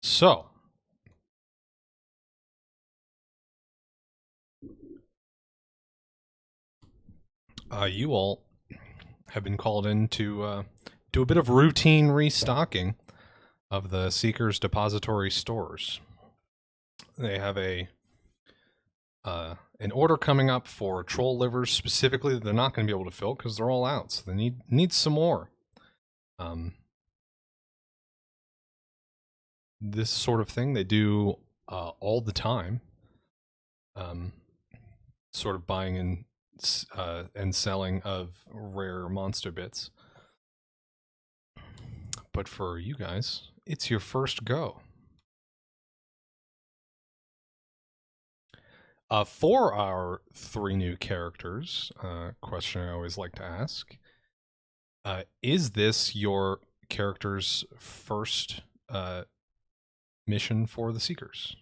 So you all have been called in to do a bit of routine restocking of the Seeker's depository stores. They have an order coming up for troll livers specifically that they're not going to be able to fill because they're all out, so they need some more. This sort of thing they do all the time. Sort of buying and selling of rare monster bits. But for you guys, it's your first go. For our 3 new characters, question I always like to ask, is this your character's first mission for the Seekers?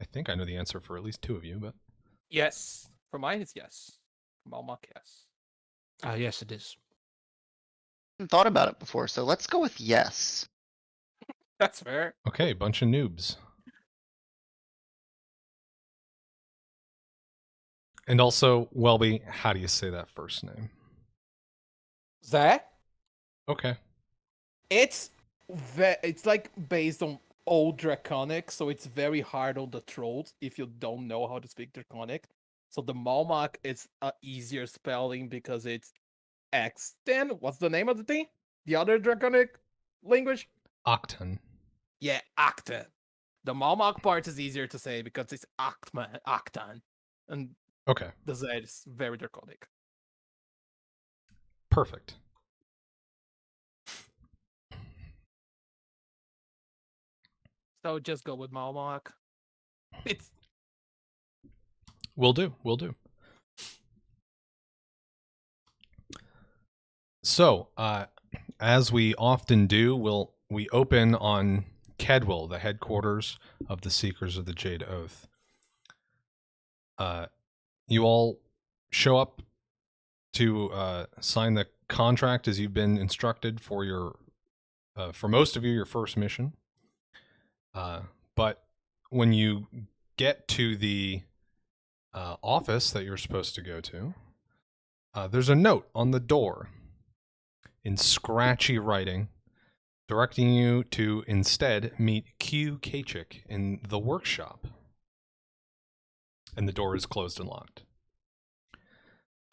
I think I know the answer for at least 2 of you, but... Yes. For mine, it's yes. For Maumak, yes. Yes, it is. I haven't thought about it before, so let's go with yes. That's fair. Okay, bunch of noobs. And also, Welby, how do you say that first name? Zeh? Okay. It's like based on old Draconic, so it's very hard on the trolls if you don't know how to speak Draconic. So the Maumak is a easier spelling because it's X10. What's the name of the thing? The other Draconic language? Octan. Yeah, Octan. The Maumak part is easier to say because it's Octan. And Okay. the Z is very Draconic. Perfect. So just go with Maumak. It's Will do. So, as we often do, we open on Kedwell, the headquarters of the Seekers of the Jade Oath. You all show up to sign the contract as you've been instructed for your, for most of you, your first mission. But when you get to the office that you're supposed to go to, there's a note on the door in scratchy writing directing you to instead meet Q Kachik in the workshop. And the door is closed and locked.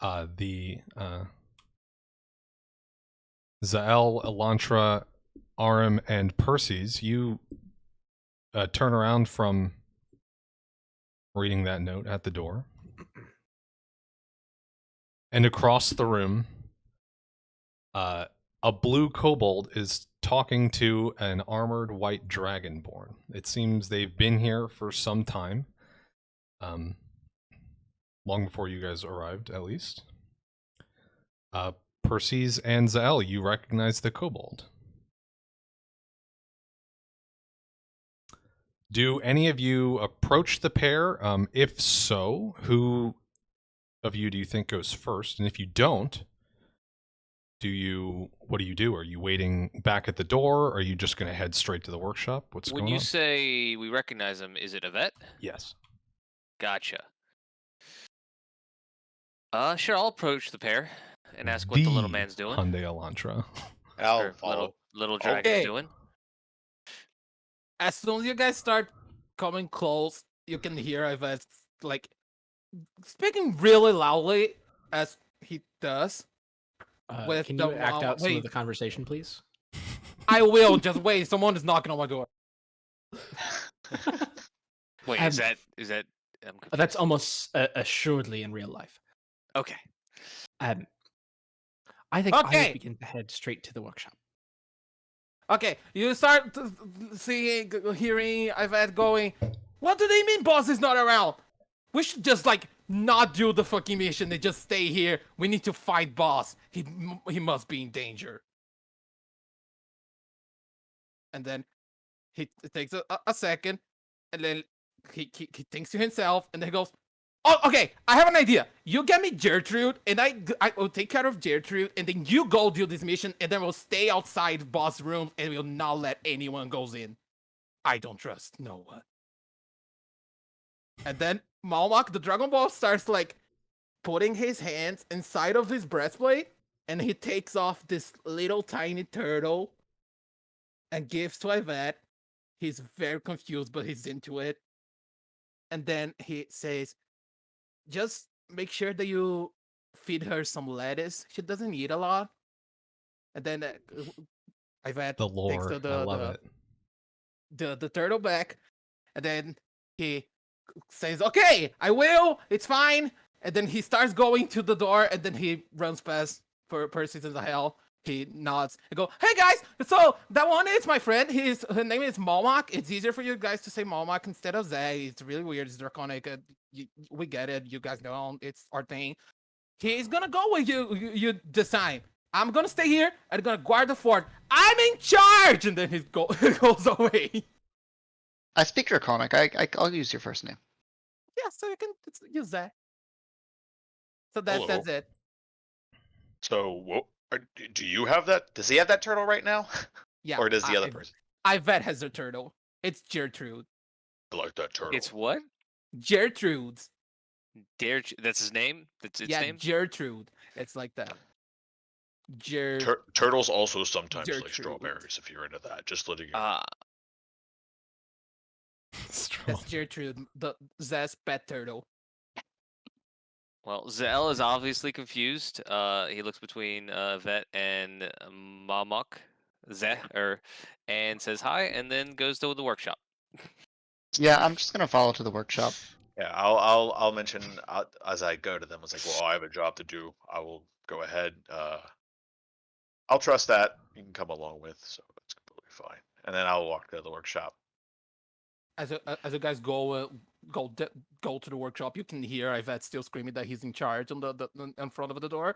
The Zahel, Elantra, Arim, and Perses, you turn around from reading that note at the door. And across the room, a blue kobold is talking to an armored white dragonborn. It seems they've been here for some time. Long before you guys arrived, at least. Perses and Zahel, you recognize the kobold. Do any of you approach the pair? If so, who of you do you think goes first? And if you don't, what do you do? Are you waiting back at the door? Or are you just going to head straight to the workshop? What's going on? When you say we recognize him, is it a vet? Yes. Gotcha. Sure, I'll approach the pair and ask what the little man's doing. Hyundai Elantra. I'll Or follow. little dragon's Okay. doing. as soon as you guys start coming close, you can hear Ives like speaking really loudly as he does. With Can the you act out some wait. of the conversation, please? I will just wait. Someone is knocking on my door. Wait, Um, is that? I'm confused. That's almost assuredly in real life. Okay. I think I Okay. would begin to head straight to the workshop. Okay, you start seeing, hearing Ives going. What do they mean, boss is not around? We should just like not do the fucking mission and just stay here. We need to fight boss. He must be in danger. And then he takes a second, and then he thinks to himself, and then goes, "Oh, okay. I have an idea. You get me Gertrude, and I will take care of Gertrude, and then you go do this mission, and then we'll stay outside boss room, and we'll not let anyone goes in. I don't trust no one. And then Maumak, the Dragon Ball, starts like putting his hands inside of his breastplate, and he takes off this little tiny turtle and gives to Yvette. He's very confused, but he's into it. And then he says, just make sure that you feed her some lettuce. She doesn't eat a lot. And then Yvette The takes lore. I love it. the turtle back, and then he says, "Okay, I will. It's fine." And then he starts going to the door, and then he runs past Perses and Zahel. He nods and go, "Hey guys, so that one is my friend. His name is Maumak. It's easier for you guys to say Maumak instead of Zeh. It's really weird. It's draconic. We get it. You guys know it's our thing. He's gonna go with you this time. I'm gonna stay here. I'm gonna guard the fort. I'm in charge." And then he goes away. I speak Draconic. I'll use your first name. Yeah, so you can use that. So Hello. that's it. So, do you have that? Does he have that turtle right now? Yeah. Or does the other person? Yvette has a turtle. It's Gertrude. I like that turtle. It's what? Gertrude's. That's his name? That's its Yeah, name? Gertrude. It's like that. Turtles also sometimes like Gertrude. strawberries, if you're into that. Just letting you know. Ah, That's Gertrude, the Zeh's pet turtle. well, Zahel is obviously confused. He looks between Vet and Maumak, and says hi, and then goes to the workshop. Yeah, I'm just gonna follow to the workshop. Yeah, I'll mention as I go to them. It's like, well, I have a job to do. I will go ahead. I'll trust that you can come along with, so that's completely fine. And then I'll walk to the workshop. As you guys go to the workshop, you can hear Yvette still screaming that he's in charge on the in front of the door.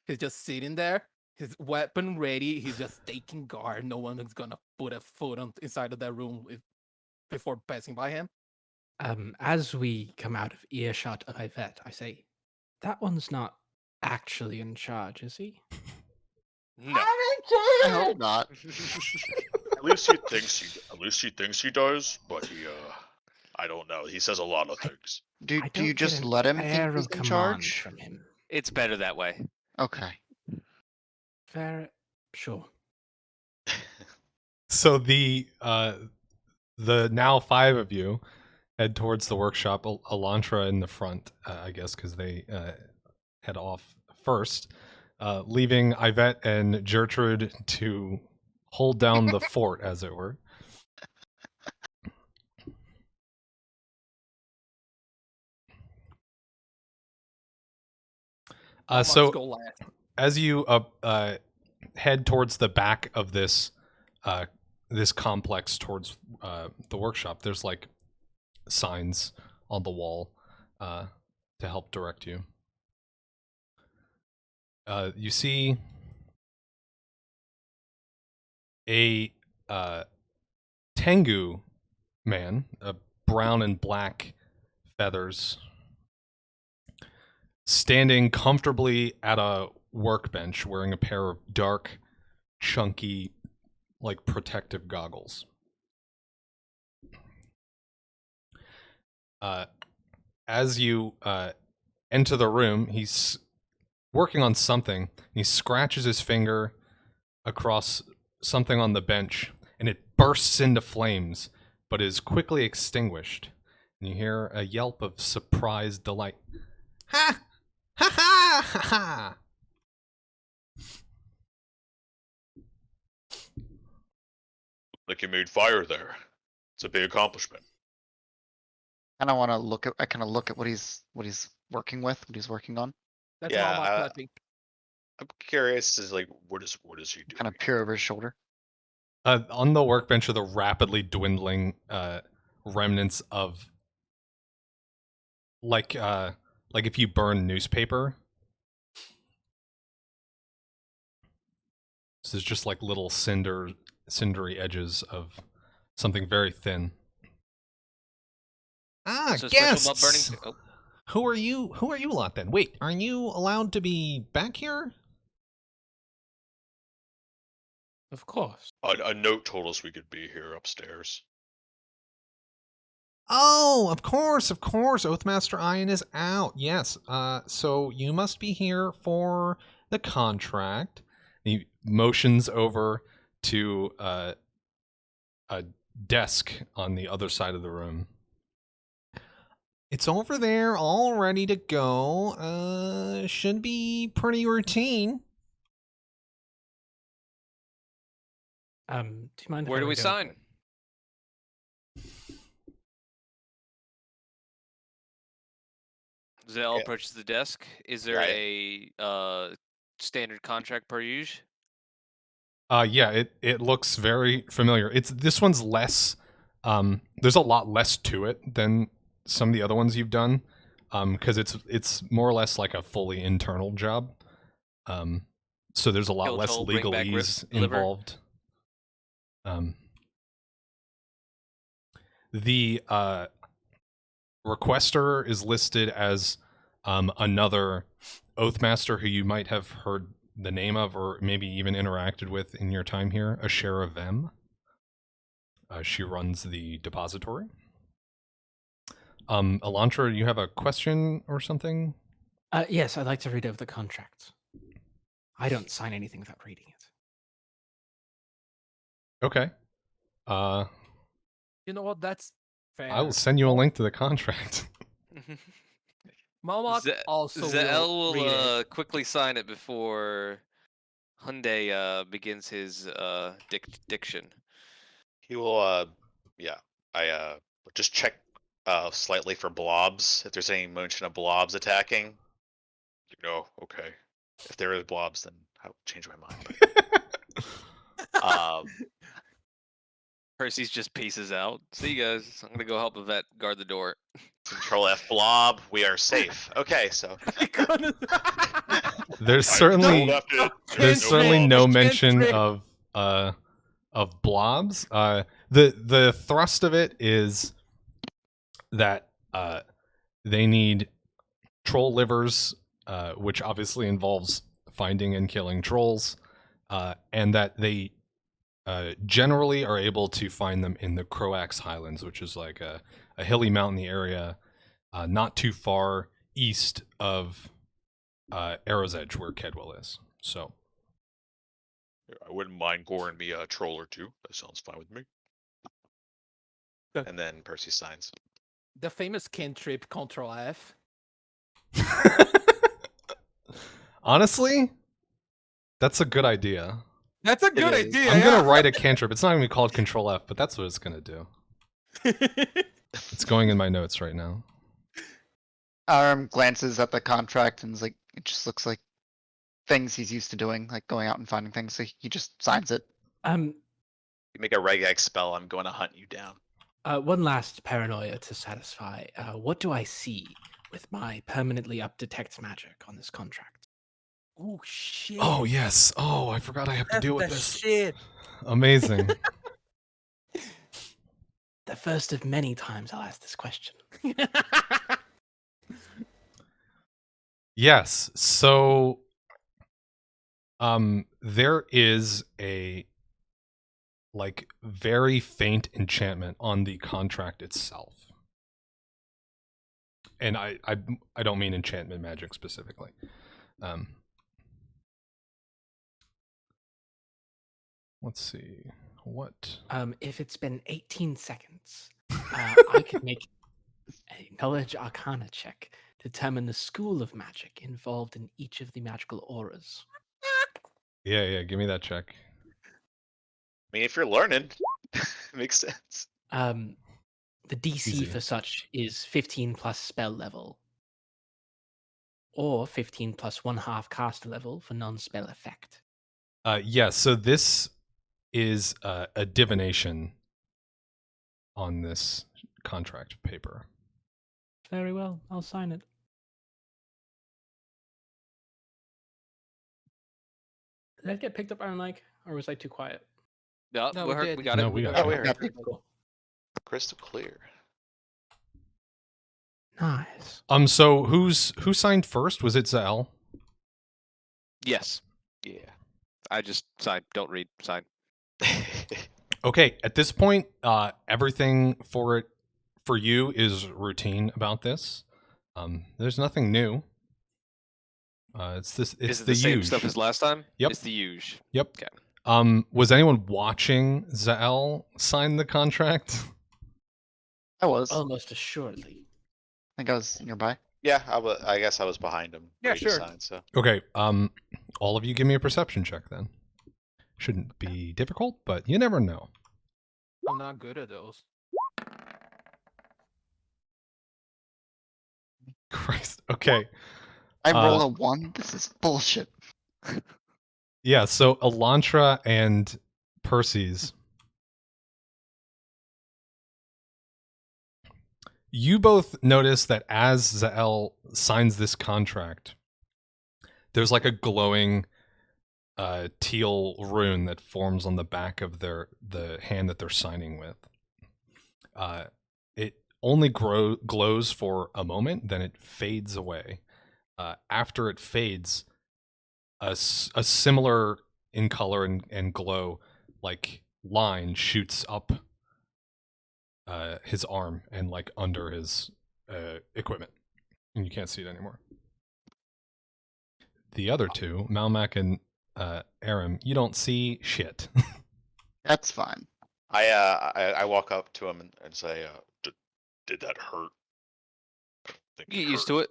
He's just sitting there, his weapon ready. He's just taking guard. No one is gonna put a foot inside of that room before passing by him. As we come out of earshot of Yvette, I say, that one's not actually in charge, is he? No. I hope not. At least he thinks he does, but he I don't know. He says a lot of things. Do I you don't just get an let him air think he's of in command charge? from him. It's better that way. Okay. Fair, sure. So the now 5 of you head towards the workshop. Elantra in the front, I guess, because they head off first, leaving Yvette and Gertrude to hold down the fort, as it were. So Go last. as you head towards the back of this this complex towards the workshop, there's like signs on the wall to help direct you. You see a Tengu man, brown and black feathers, standing comfortably at a workbench wearing a pair of dark, chunky, like protective goggles. As you enter the room, he's working on something. He scratches his finger across something on the bench, and it bursts into flames, but is quickly extinguished. And you hear a yelp of surprised delight. Ha! Ha ha! Ha ha! Like you made fire there. It's a big accomplishment. I want to look at. I kind of look at what he's working with, what he's working on. That's Yeah, Maumak clapping. I'm curious, is like what is he doing? Kind of peer over his shoulder. On the workbench are the rapidly dwindling remnants of like if you burn newspaper. This is just like little cindery edges of something very thin. Ah, So special about guests! burning. Oh, Who are you? Who are you lot then? Wait, are you allowed to be back here? Of course. A note told us we could be here upstairs. Oh, of course. Oathmaster Ian is out. Yes. So you must be here for the contract. He motions over to a desk on the other side of the room. It's over there, all ready to go. Should be pretty routine. Do you mind? Where do we hurrying over sign? it? Zell Yeah. approaches the desk. Is there a standard contract per usual? Yeah, it looks very familiar. This one's less. There's a lot less to it than some of the other ones you've done. Because it's more or less like a fully internal job. So there's a lot Kill less troll, bring back legalese liver. involved. The requester is listed as another Oathmaster who you might have heard the name of or maybe even interacted with in your time here, Ashera Vem. She runs the depository. Elantra, you have a question or something? Yes, I'd like to read over the contract. I don't sign anything without reading it. Okay. You know what? That's fair. I will send you a link to the contract. Maumak also Zahel read will it. quickly sign it before Hyundai begins his diction. He will. Yeah. I just check slightly for blobs. If there's any mention of blobs attacking, okay. If there is blobs, then I'll change my mind. Percy's just pieces out. See you guys. I'm gonna go help Yvette guard the door. Control F blob. We are safe. Okay, so There's I certainly control F it. there's Cantrip, certainly no cantrip. mention of blobs. The thrust of it is that they need troll livers, which obviously involves finding and killing trolls, and that they generally are able to find them in the Crowaxe Highlands, which is like a hilly mountainy area not too far east of Arrow's Edge, where Kedwell is. So I wouldn't mind goring me a troll or two. That sounds fine with me. And then Percy signs. The famous cantrip Control F. honestly, that's a good idea. That's a good is. idea. I'm gonna write a cantrip. It's not gonna be called Control F, but that's what it's gonna do. gonna. It's going in my notes right now. Arim glances at the contract and is like, it just looks like things he's used to doing, like going out and finding things. So he just signs it. You make a reggae spell, I'm going to hunt you down. One last paranoia to satisfy. What do I see with my permanently up detect magic on this contract? Oh shit. Oh yes. Oh, I forgot I have to That's deal with the this. shit. Amazing. The first of many times I'll ask this question. Yes. So there is a like very faint enchantment on the contract itself. And I don't mean enchantment magic specifically. Let's see. What? If it's been 18 seconds, I could make a knowledge arcana check to determine the school of magic involved in each of the magical auras. Yeah, give me that check. I mean, if you're learning, makes sense. The DC Easy. for such is 15 plus spell level, or 15 plus 1/2 cast level for non-spell effect. Yeah, so this is a divination on this contract paper. Very well, I'll sign it. Did that get picked up on mic, or was I too quiet? No, No, we we did. got No, it. we got Oh, you. we heard. Cool. Crystal clear. Nice. So who signed first? Was it Zahel? Yes, Yeah. I just sign. Don't read. Sign. Okay, at this point, everything for for you is routine about this. There's nothing new. It's this. It's Is it the same stuff huge. as last time? Yep. It's the huge. Yep. Okay. Was anyone watching Zahel sign the contract? I was. Almost assuredly. I think I was nearby. Yeah, I guess I was behind him. Yeah, ready to sure. sign, so. Okay. All of you give me a perception check then. Shouldn't be difficult, but you never know. I'm not good at those. Christ. Okay. I roll a 1. This is bullshit. Yeah. So Elantra and Perses. You both notice that as Zahel signs this contract, there's like a glowing teal rune that forms on the back of the hand that they're signing with. It only glows for a moment, then it fades away. After it fades, a similar in color and glow like line shoots up his arm and like under his equipment, and you can't see it anymore. The other two, Maumak and Arim, you don't see shit. That's fine. I walk up to him and say, did that hurt? Get used to it.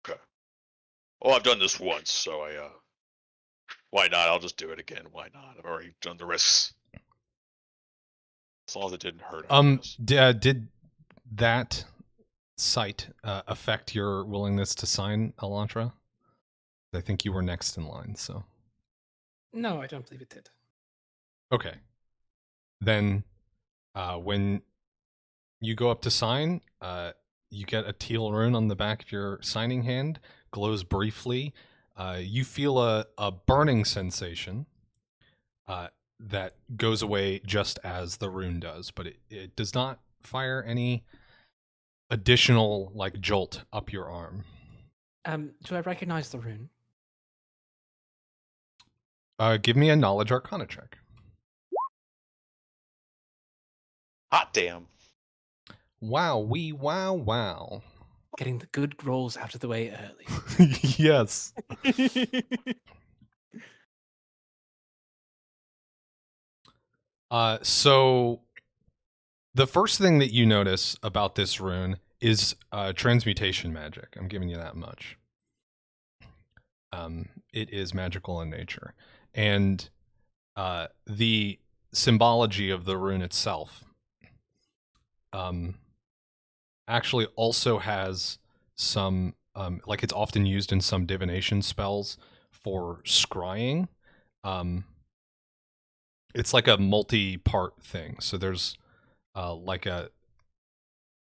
Okay. Well, I've done this once, so why not? I'll just do it again. Why not? I've already done the risks. As long as it didn't hurt. Did that sight affect your willingness to sign, Elantra? I think you were next in line, so. No, I don't believe it did. Okay. Then, when you go up to sign, you get a teal rune on the back of your signing hand, glows briefly. You feel a burning sensation that goes away just as the rune does, but it does not fire any additional like jolt up your arm. Do I recognize the rune? Give me a knowledge arcana check. Hot damn. Wow, wow. Getting the good rolls out of the way early. Yes. So the first thing that you notice about this rune is transmutation magic. I'm giving you that much. It is magical in nature. And the symbology of the rune itself actually also has some, like it's often used in some divination spells for scrying. It's like a multi-part thing. So there's like a,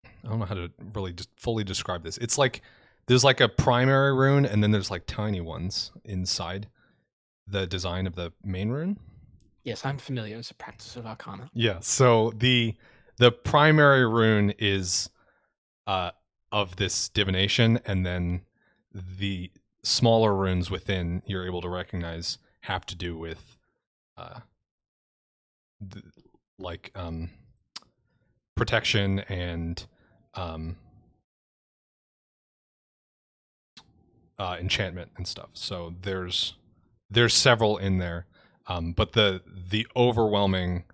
I don't know how to really just fully describe this. It's like there's like a primary rune, and then there's like tiny ones inside the design of the main rune. Yes, I'm familiar. It's a practice of Arcana. Yeah. So the primary rune is of this divination, and then the smaller runes within you're able to recognize have to do with protection and enchantment and stuff. So there's several in there, but the overwhelming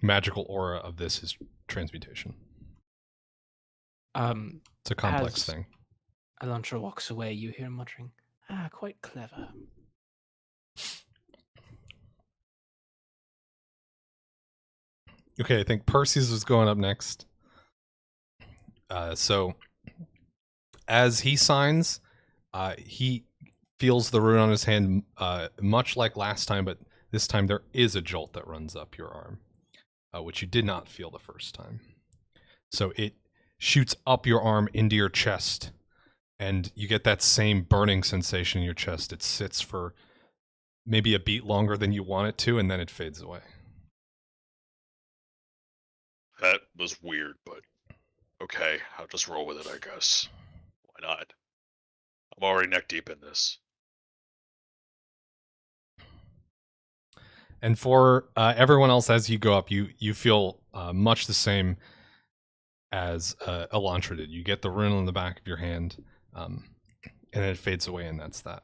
magical aura of this is transmutation. It's a complex thing. Elantra walks away. You hear him muttering, quite clever. Okay, I think Perses was going up next. So as he signs, he feels the rune on his hand, much like last time, but this time there is a jolt that runs up your arm, which you did not feel the first time. So it shoots up your arm into your chest, and you get that same burning sensation in your chest. It sits for maybe a beat longer than you want it to, and then it fades away. That was weird, but okay, I'll just roll with it, I guess. Why not? I'm already neck deep in this. And for everyone else, as you go up, you feel much the same. as Elantra did. You get the rune on the back of your hand, and then it fades away, and that's that.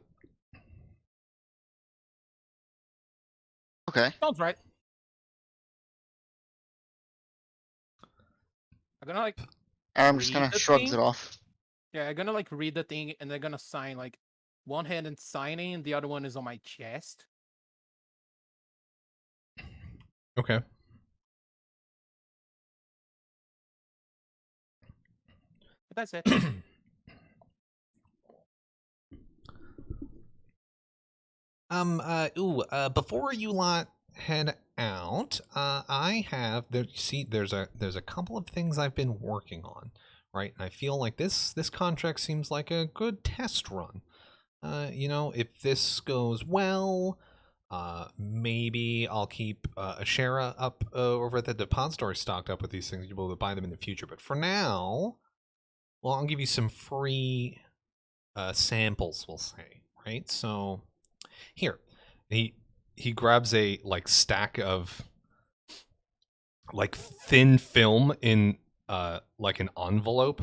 Okay. Sounds right. I'm gonna like Arim just read kind of the shrugs thing. it off. Yeah, I'm gonna like read the thing and they're gonna sign like one hand and signing, and the other one is on my chest. Okay. But that's it. Before you lot head out, I have there. See, there's a couple of things I've been working on, right? And I feel like this contract seems like a good test run. If this goes well, maybe I'll keep Ashera up over at the depository stocked up with these things. You'll be able to buy them in the future. But for now, well, I'll give you some free samples, we'll say, right? So here, he grabs a like stack of like thin film in like an envelope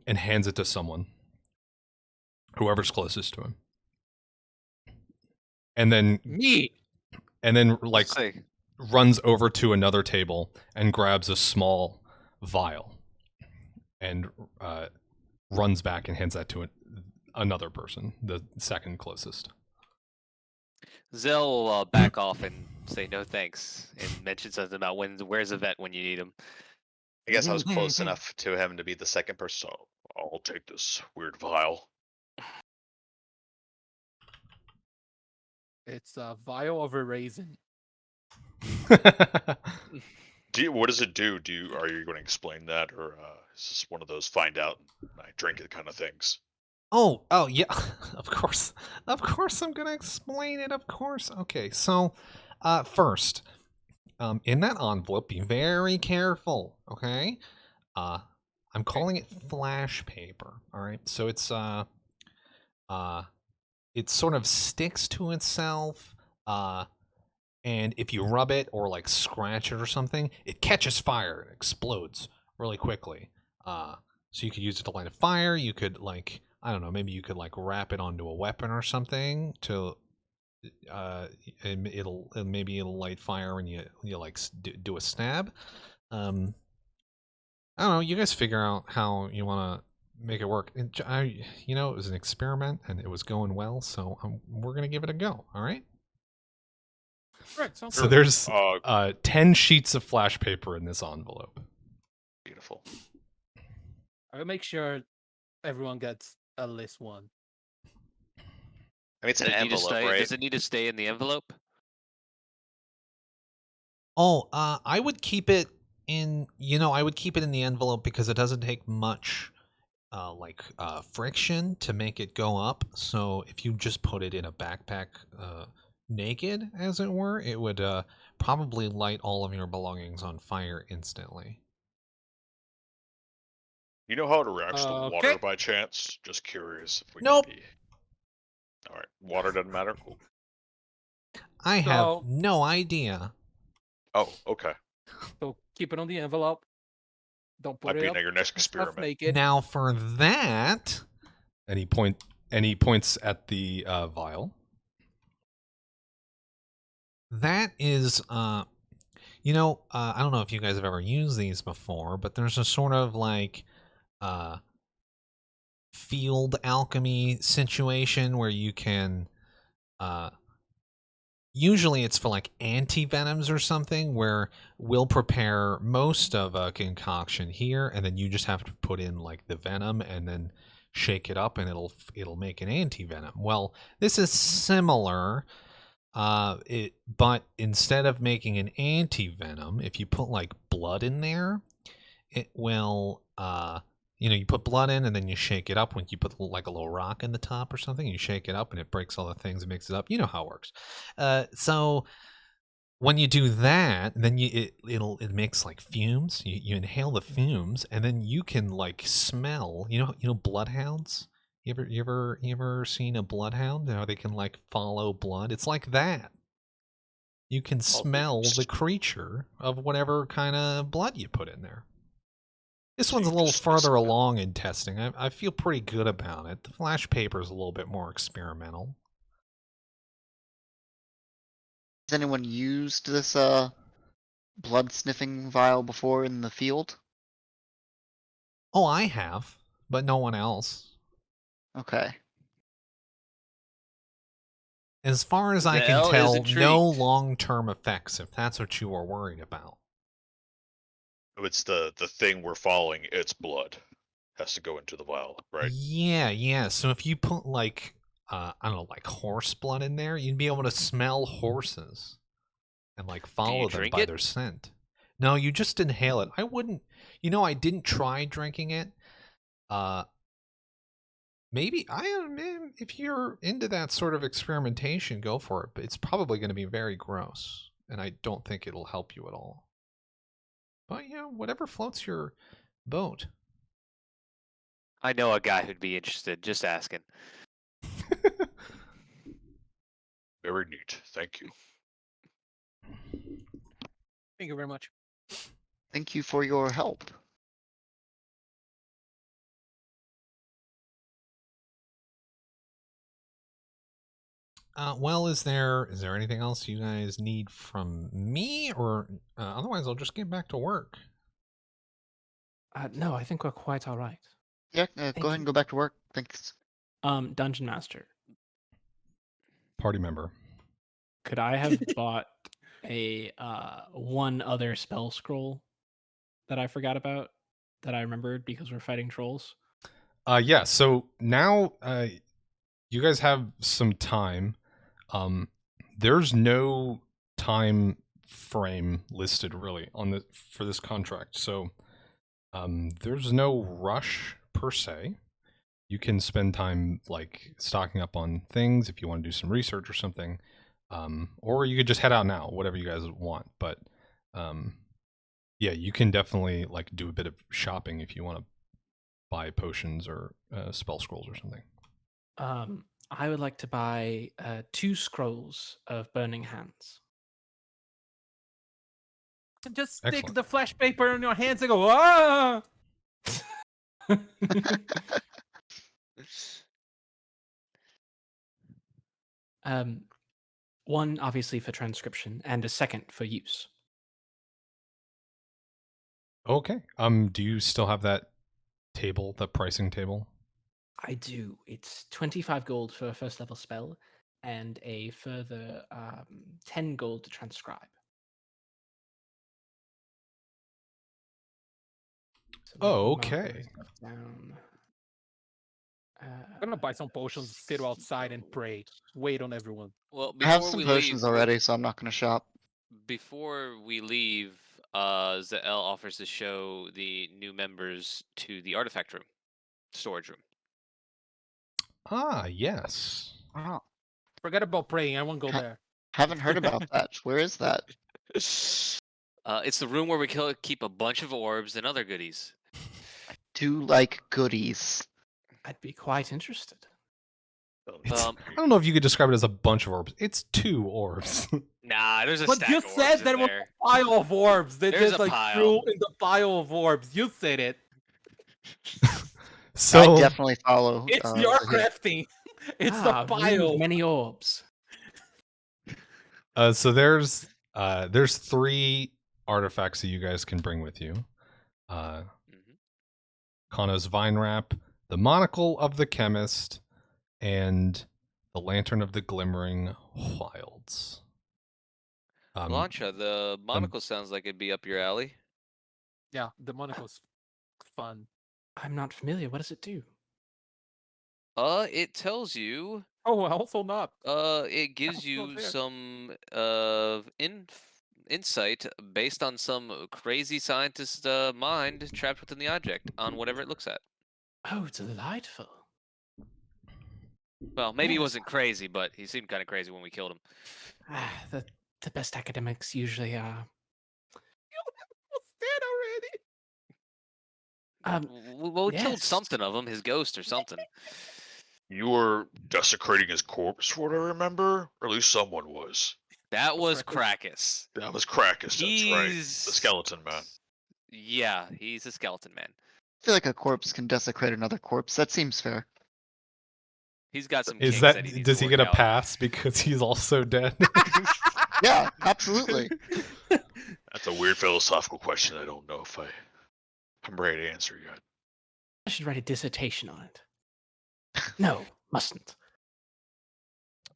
and hands it to someone, whoever's closest to him, and then Me. like Let's see. runs over to another table and grabs a small vial and runs back and hands that to another person, the second closest. Zell will back off and say no thanks and mention something about where's the vet when you need him. I guess I was close enough to him to be the second person. So I'll take this weird vial. It's a vial of a raisin. What does it do? Are you going to explain that, or is this one of those find out I drink it kind of things? Oh yeah, of course I'm gonna explain it. Of course. Okay, so first, in that envelope, be very careful. Okay, I'm calling it flash paper. All right, so it sort of sticks to itself. And if you rub it or like scratch it or something, it catches fire and explodes really quickly. So you could use it to light a fire. You could like, I don't know, maybe you could like wrap it onto a weapon or something to, maybe it'll light fire when you like do a stab. I don't know. You guys figure out how you want to make it work. It was an experiment and it was going well, so we're gonna give it a go. All right. Right, sounds So good. there's 10 sheets of flash paper in this envelope. Beautiful. I'll make sure everyone gets at least one. I mean, it's an Does it need to envelope, stay- right? Does it need to stay in the envelope? Oh, I would keep it in. I would keep it in the envelope because it doesn't take much, friction to make it go up. So if you just put it in a backpack, naked, as it were, it would probably light all of your belongings on fire instantly. You know how to react to Okay. water by chance? Just curious if we Nope. can be. All right, water doesn't matter. Cool. I have So- no idea. Oh, okay. So keep it on the envelope. Don't put Might it be up your next stuff experiment. naked. Now for that, and he points at the vial. That is, I don't know if you guys have ever used these before, but there's a sort of like field alchemy situation where you can, usually it's for like anti-venoms or something, where we'll prepare most of a concoction here, and then you just have to put in like the venom and then shake it up and it'll make an anti-venom. Well, this is similar. But instead of making an anti-venom, if you put like blood in there, it will, you put blood in and then you shake it up. When you put like a little rock in the top or something, you shake it up and it breaks all the things and mixes it up. You know how it works. So when you do that, then it makes like fumes. You inhale the fumes and then you can like smell. Bloodhounds. You ever seen a bloodhound? How they can like follow blood? It's like that. You can smell the creature of whatever kind of blood you put in there. This So one's a you little just further discount. along in testing. I feel pretty good about it. The flash paper is a little bit more experimental. Has anyone used this blood sniffing vial before in the field? Oh, I have, but no one else. Okay. As far as I can Zahel is tell, no intrigued. long-term effects, if that's what you are worried about. It's the thing we're following. It's blood. Has to go into the vial, right? Yeah. So if you put like, I don't know, like horse blood in there, you'd be able to smell horses and like follow them drink by it? their scent. No, you just inhale it. I wouldn't. I didn't try drinking it. Maybe if you're into that sort of experimentation, go for it. But it's probably going to be very gross, and I don't think it'll help you at all. But whatever floats your boat. I know a guy who'd be interested. Just asking. Very neat. Thank you. Thank you very much. Thank you for your help. Well, is there anything else you guys need from me, or otherwise I'll just get back to work. No, I think we're quite all right. Yeah, go ahead you. and go back to work. Thanks. Dungeon Master, Party member. could I have bought a one other spell scroll that I forgot about that I remembered because we're fighting trolls? Yeah. So now, you guys have some time. There's no time frame listed really for this contract, so there's no rush per se. You can spend time like stocking up on things if you want to do some research or something, or you could just head out now, whatever you guys want. But yeah, you can definitely like do a bit of shopping if you want to buy potions or spell scrolls or something. I would like to buy 2 scrolls of Burning Hands. Just stick Excellent. the flash paper in your hands and go, ah! One obviously for transcription, and a second for use. Okay. Do you still have that table, the pricing table? I do. It's 25 gold for a first level spell, and a further 10 gold to transcribe. So let Oh, me mark all okay. this stuff down. I'm gonna buy some potions, sit outside and pray. Wait on everyone. Well, I have before some we potions leave, already, so I'm not going to shop. before we leave, Zahel offers to show the new members to the artifact room, storage room. Ah, yes. Wow. Forget about praying. I won't go there. Haven't heard about that. Where is that? It's the room where we keep a bunch of orbs and other goodies. Do like goodies. I'd be quite interested. I don't know if you could describe it as a bunch of orbs. It's 2 orbs. Nah, there's a But stack you of orbs said in there was there. a pile of orbs. They There's just a like pile. threw in the pile of orbs. You said it. So I definitely follow. It's your Zahel. crafting. It's the Room pile. of many orbs. so there's 3 artifacts that you guys can bring with you. Mhm. Kana's vine wrap, the monocle of the chemist, and the lantern of the glimmering wilds. Lancha, the monocle sounds like it'd be up your alley. Yeah, the monocle's fun. I'm not familiar. What does it do? It tells you. Oh, also not. It gives That's you not fair. some insight based on some crazy scientist mind trapped within the object on whatever it looks at. Oh, delightful. Well, maybe he Yes. wasn't crazy, but he seemed kind of crazy when we killed him. The best academics usually are. What's that already? Well, we killed yes. something of him, his ghost or something. You were desecrating his corpse, from what I remember, or at least someone was. That was Krakus. Krakus. That was Krakus. That's right. The He's skeleton man. Yeah, he's a skeleton man. I feel like a corpse can desecrate another corpse. That seems fair. He's got some Is kinks that he that needs does to he work get a out. pass because he's also dead? Yeah, absolutely. That's a weird philosophical question. I don't know if I'm ready to answer yet. I should write a dissertation on it. No, mustn't.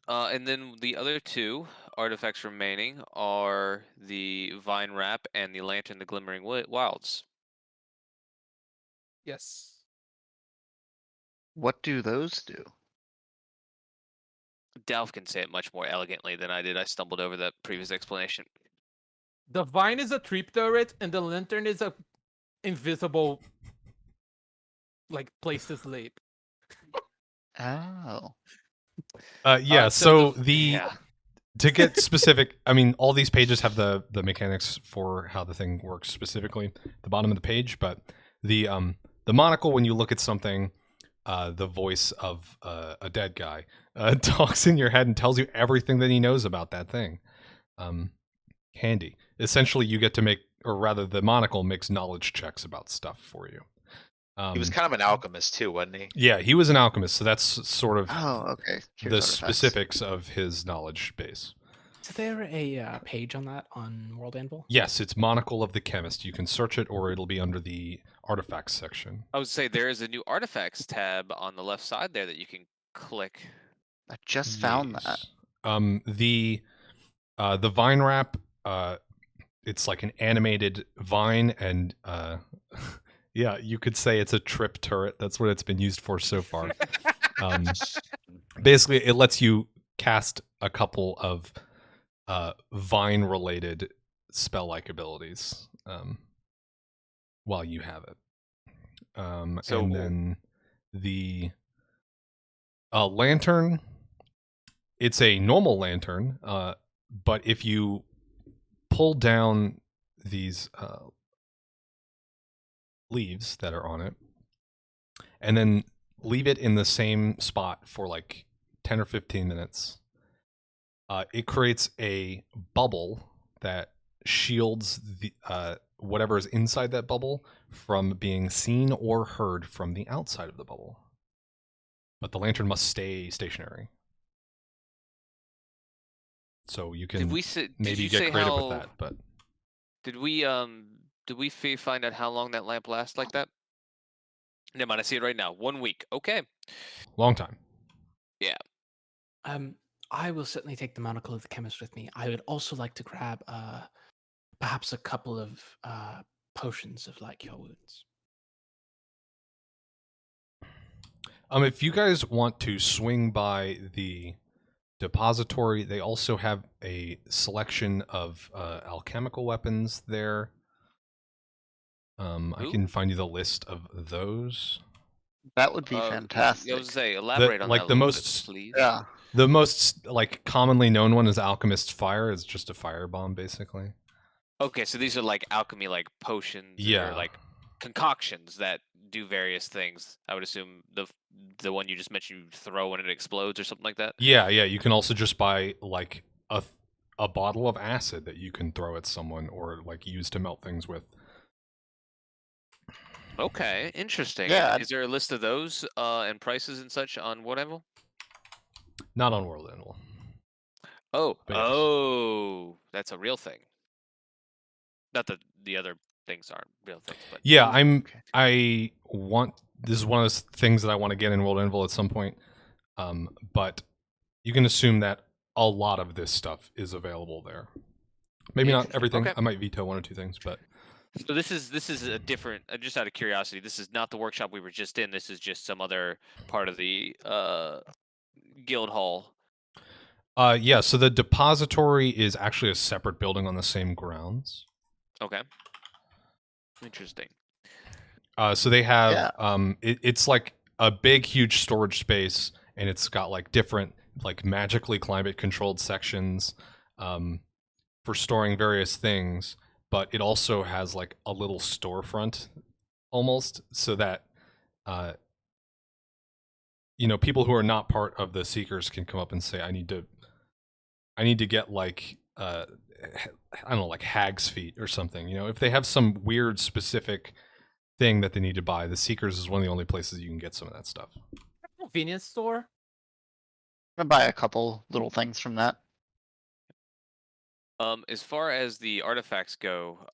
And then the other two artifacts remaining are the Vine Wrap and the Lantern, the Glimmering Wilds. Yes. What do those do? Dalf can say it much more elegantly than I did. I stumbled over that previous explanation. The vine is a trip turret, and the lantern is a invisible, like, place to sleep. Oh. Yeah. So So the yeah. to get specific, I mean, all these pages have the mechanics for how the thing works specifically at the bottom of the page, but the monocle, when you look at something, the voice of a dead guy talks in your head and tells you everything that he knows about that thing. Handy. Essentially, you get to make, or rather, the monocle makes knowledge checks about stuff for you. He was kind of an alchemist too, wasn't he? Yeah, he was an alchemist, so that's sort of Oh, okay. Here's the artifacts. specifics of his knowledge base. Is there a page on that on World Anvil? Yes, it's Monocle of the Chemist. You can search it, or it'll be under the artifacts section. I would say there is a new artifacts tab on the left side there that you can click. I just found that. Yes. The vine wrap, it's like an animated vine, and yeah, you could say it's a trip turret. That's what it's been used for so far. Basically, it lets you cast a couple of vine-related spell-like abilities while you have it. So- And then the lantern, it's a normal lantern, but if you pull down these leaves that are on it and then leave it in the same spot for like 10 or 15 minutes, it creates a bubble that shields the whatever is inside that bubble from being seen or heard from the outside of the bubble. But the lantern must stay stationary. So you can Did we say, did maybe you get say creative how, with that, but Did we find out how long that lamp lasts like that? Never mind, I see it right now. 1 week. Okay. long time. I will certainly take the monocle of the chemist with me. I would also like to grab perhaps a couple of potions of light cure wounds. If you guys want to swing by the depository, they also have a selection of alchemical weapons there. I Ooh. can find you the list of those. That would be I fantastic. was say elaborate on like that the a little most- bit, please. Yeah. The most like commonly known one is Alchemist's Fire. It's just a firebomb, basically. Okay, so these are like alchemy, like potions Yeah. or like concoctions that do various things. I would assume the one you just mentioned, you throw and it explodes or something like that. Yeah. You can also just buy like a bottle of acid that you can throw at someone or like use to melt things with. Okay, interesting. Yeah. Is there a list of those and prices and such on whatever? Not on World Animal. Oh, But yes. oh, that's a real thing. Not that the other things aren't real things, but Yeah, Okay. I want. This is one of those things that I want to get in World Anvil at some point. But you can assume that a lot of this stuff is available there. Maybe not Interesting. everything. Okay. I might veto one or two things, but so this is a different. Just out of curiosity, this is not the workshop we were just in. This is just some other part of the guild hall. yeah. So the depository is actually a separate building on the same grounds. Okay. Interesting. So they have Yeah. it's like a big, huge storage space, and it's got like different, like magically climate controlled sections for storing various things. But it also has like a little storefront, almost, so that people who are not part of the Seekers can come up and say, "I need to get like I don't know, like hag's feet or something. If they have some weird specific thing that they need to buy, the Seekers is one of the only places you can get some of that stuff. Convenience store. I'm gonna buy a couple little things from that. As far as the artifacts go,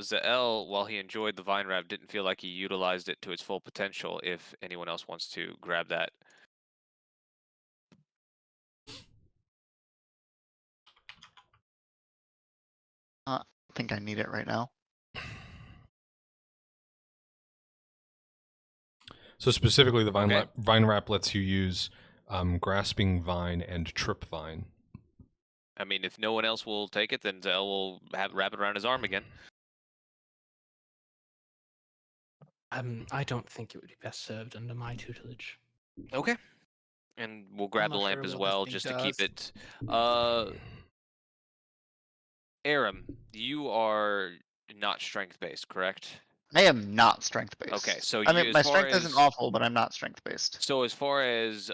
Zahel, while he enjoyed the vine wrap, didn't feel like he utilized it to its full potential. If anyone else wants to grab that. I think I need it right now. So specifically, the Okay. vine wrap lets you use grasping vine and trip vine. I mean, if no one else will take it, then Zahel will wrap it around his arm again. I don't think it would be best served under my tutelage. Okay. And we'll grab the not lamp sure as what well, this just thing to keep does. it. Arim, you are not strength based, correct? I am not strength based. Okay, so I you, mean, as my far strength as, isn't awful, but I'm not strength based. So as far as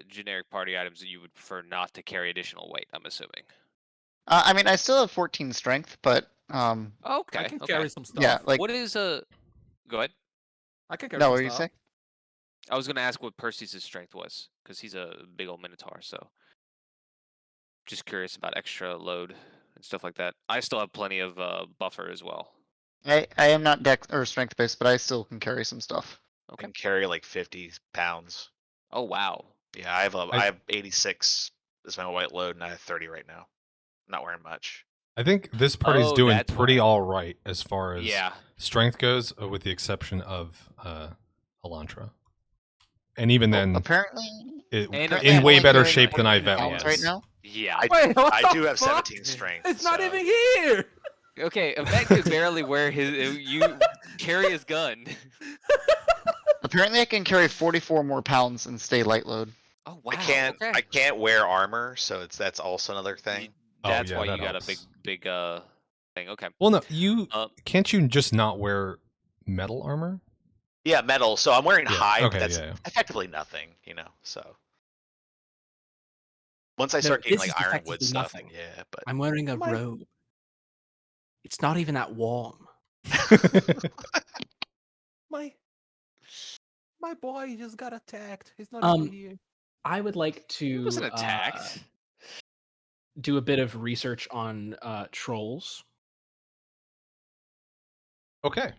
generic party items, you would prefer not to carry additional weight, I'm assuming. I mean, I still have 14 strength, but Okay. I can okay. carry some stuff. yeah, like What is Go ahead. I can carry no, some what do you stuff. say? I was gonna ask what Perseus' strength was, because he's a big old Minotaur. So just curious about extra load and stuff like that. I still have plenty of buffer as well. I am not dex or strength based, but I still can carry some stuff. I Okay. can carry like 50 pounds. Oh wow. Yeah, I have 86 is my white load, and I have 30 right now. Not wearing much. I think this party's Oh, doing that's pretty why. all right as far as Yeah. strength goes, with the exception of Elantra. And even then, Apparently, And currently in I'm way only better carrying shape than 14 Ivet pounds was. right now. Yeah. Wait, what I the do have fuck? 17 strength. It's not so- even here. Okay, Yvette could barely wear his. You carry his gun. Apparently, I can carry 44 more pounds and stay light load. Oh wow. I can't Okay. I can't wear armor, so that's also another thing. Oh, That's yeah, why that you got a helps. big thing. Okay. Well, no, you Um, can't you just not wear metal armor? Yeah, metal. So I'm wearing Yeah, hide, okay, but that's yeah. effectively nothing, So once I No, start getting this like is ironwood effectively stuff, nothing. yeah, but I'm wearing a My- robe. It's not even that warm. My boy just got attacked. He's not Um, even here. I would like he to wasn't attacked. do a bit of research on trolls. Okay.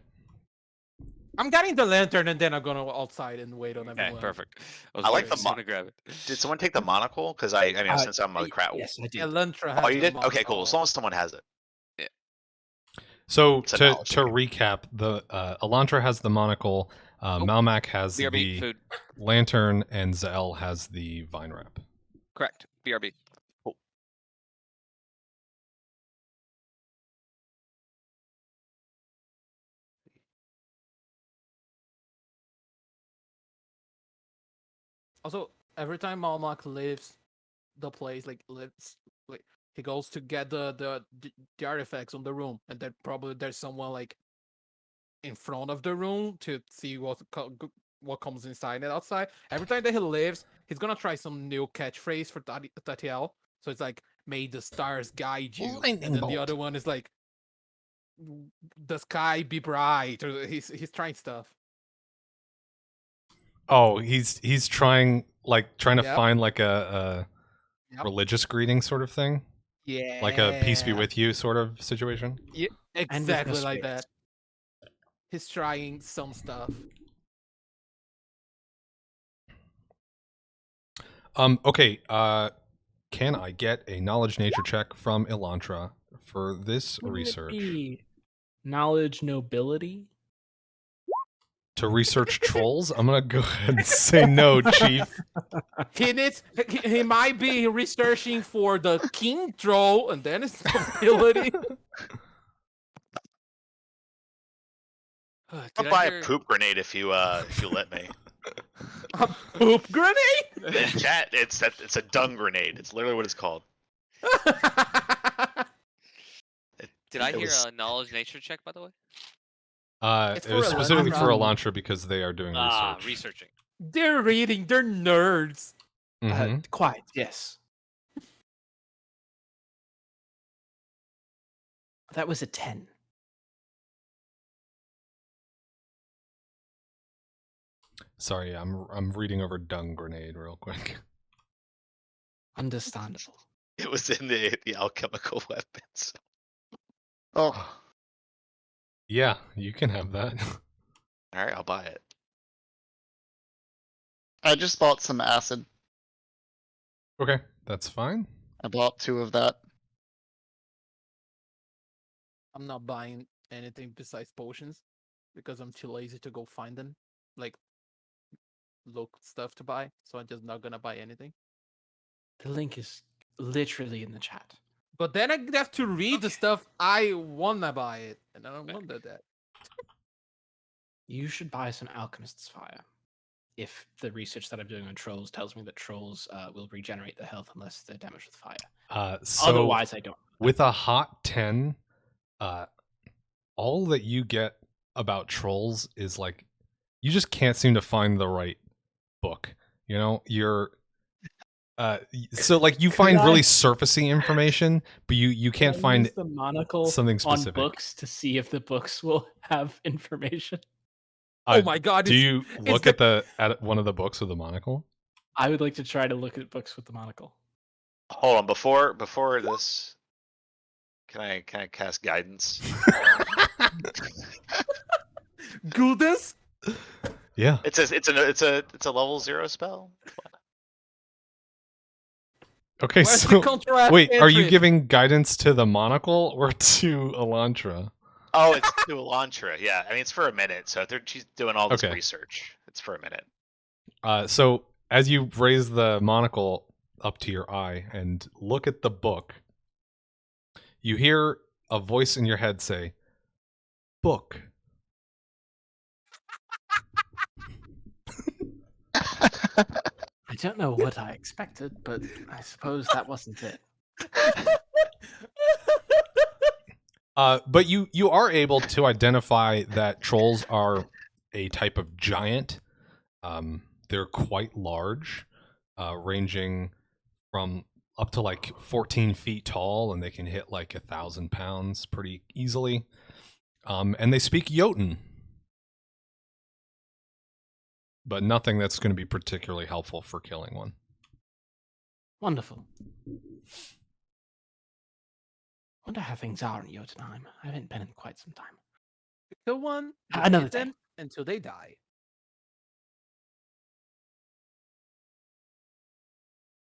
I'm getting the lantern and then I'm gonna go outside and wait on Okay, everyone. perfect. I like the gonna grab it. did someone take the monocle? Because I mean, since I'm a crowd. Yes, I did. Elantra has Oh, you the did? Okay, cool. As monocle. long as someone has it. So It's a to knowledge recap, the Elantra has the monocle, Maumak has BRB the food. lantern, and Zahel has the vine wrap. Correct. BRB. Also, every time Malmak leaves the place, like he goes to get the artifacts on the room, and then probably there's someone like in front of the room to see what comes inside and outside. Every time that he leaves, he's gonna try some new catchphrase for Tatiel. So it's like, "May the stars guide you," Lightning and then the bolt. other one is like, "The sky be bright." Or he's trying stuff. Oh, he's trying to Yep. find like a Yep. religious greeting sort of thing, Yeah, like a peace be with you sort of situation. exactly your like spirits. that. He's trying some stuff. Okay. Can I get a knowledge nature check from Elantra for this Wouldn't it research? be knowledge nobility? To research trolls? I'm gonna go ahead and say no, Chief. He might be researching for the king troll, and then it's nobility. I'll Did I buy hear... a poop grenade if you let me. A poop grenade? In chat, it's a dung grenade. It's literally what it's called. Did I It hear was- a knowledge nature check, by the way? It's It was for specifically for Elantra. Elantra because they are doing Ah, research. researching. They're reading. They're nerds. Mhm. Quite, yes. That was a 10. Sorry, I'm reading over dung grenade real quick. Understandable. It was in the alchemical weapons. Oh, Yeah, you can have that. All right, I'll buy it. I just bought some acid. Okay, that's fine. I bought 2 of that. I'm not buying anything besides potions because I'm too lazy to go find them. Like, look stuff to buy, so I'm just not gonna buy anything. The link is literally in the chat. But then I have to read the stuff I wanna buy it, and I don't want that. You should buy some Alchemist's Fire. If the research that I'm doing on trolls tells me that trolls will regenerate their health unless they're damaged with fire. So Otherwise, I don't. with a hot 10, all that you get about trolls is like you just can't seem to find the right book. You know, you're so like you find really surfacey information, but you can't Can I find use the monocle something on specific. books to see if the books will have information. Oh my god! Do you it's look the- at one of the books with the monocle? I would like to try to look at books with the monocle. Hold on, before this, can I cast guidance? Goodness? Yeah. It's a level 0 spell. Okay, Where's the so counteract wait, are you entry? giving guidance to the monocle or to Elantra? Oh, it's to Elantra. Yeah, I mean it's for a minute. So if she's doing all this Okay. research, it's for a minute. So as you raise the monocle up to your eye and look at the book, you hear a voice in your head say, "Book." I don't know what I expected, but I suppose that wasn't it. But you are able to identify that trolls are a type of giant. They're quite large, ranging from up to like 14 feet tall, and they can hit like 1,000 pounds pretty easily. And they speak Jotun, but nothing that's going to be particularly helpful for killing one. Wonderful. Wonder how things are in Jotunheim. I haven't been in quite some time. Kill one, you Another hit day. them until they die.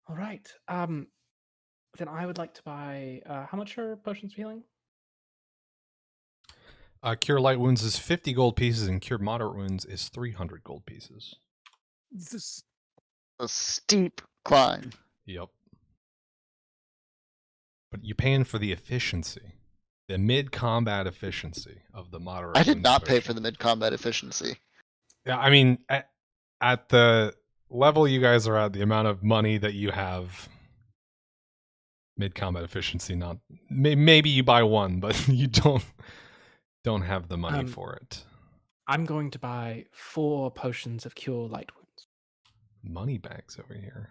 All right. Then I would like to buy. How much are potions of healing? Cure light wounds is 50 gold pieces, and cure moderate wounds is 300 gold pieces. This- A steep climb. Yep. But you're paying for the efficiency, the mid-combat efficiency of the moderate. I did wounds not pay potion. for the mid-combat efficiency. Yeah, I mean, at the level you guys are at, the amount of money that you have, mid-combat efficiency, not maybe you buy one, but you don't have the money for it. I'm going to buy 4 potions of cure light wounds. Money bags over here.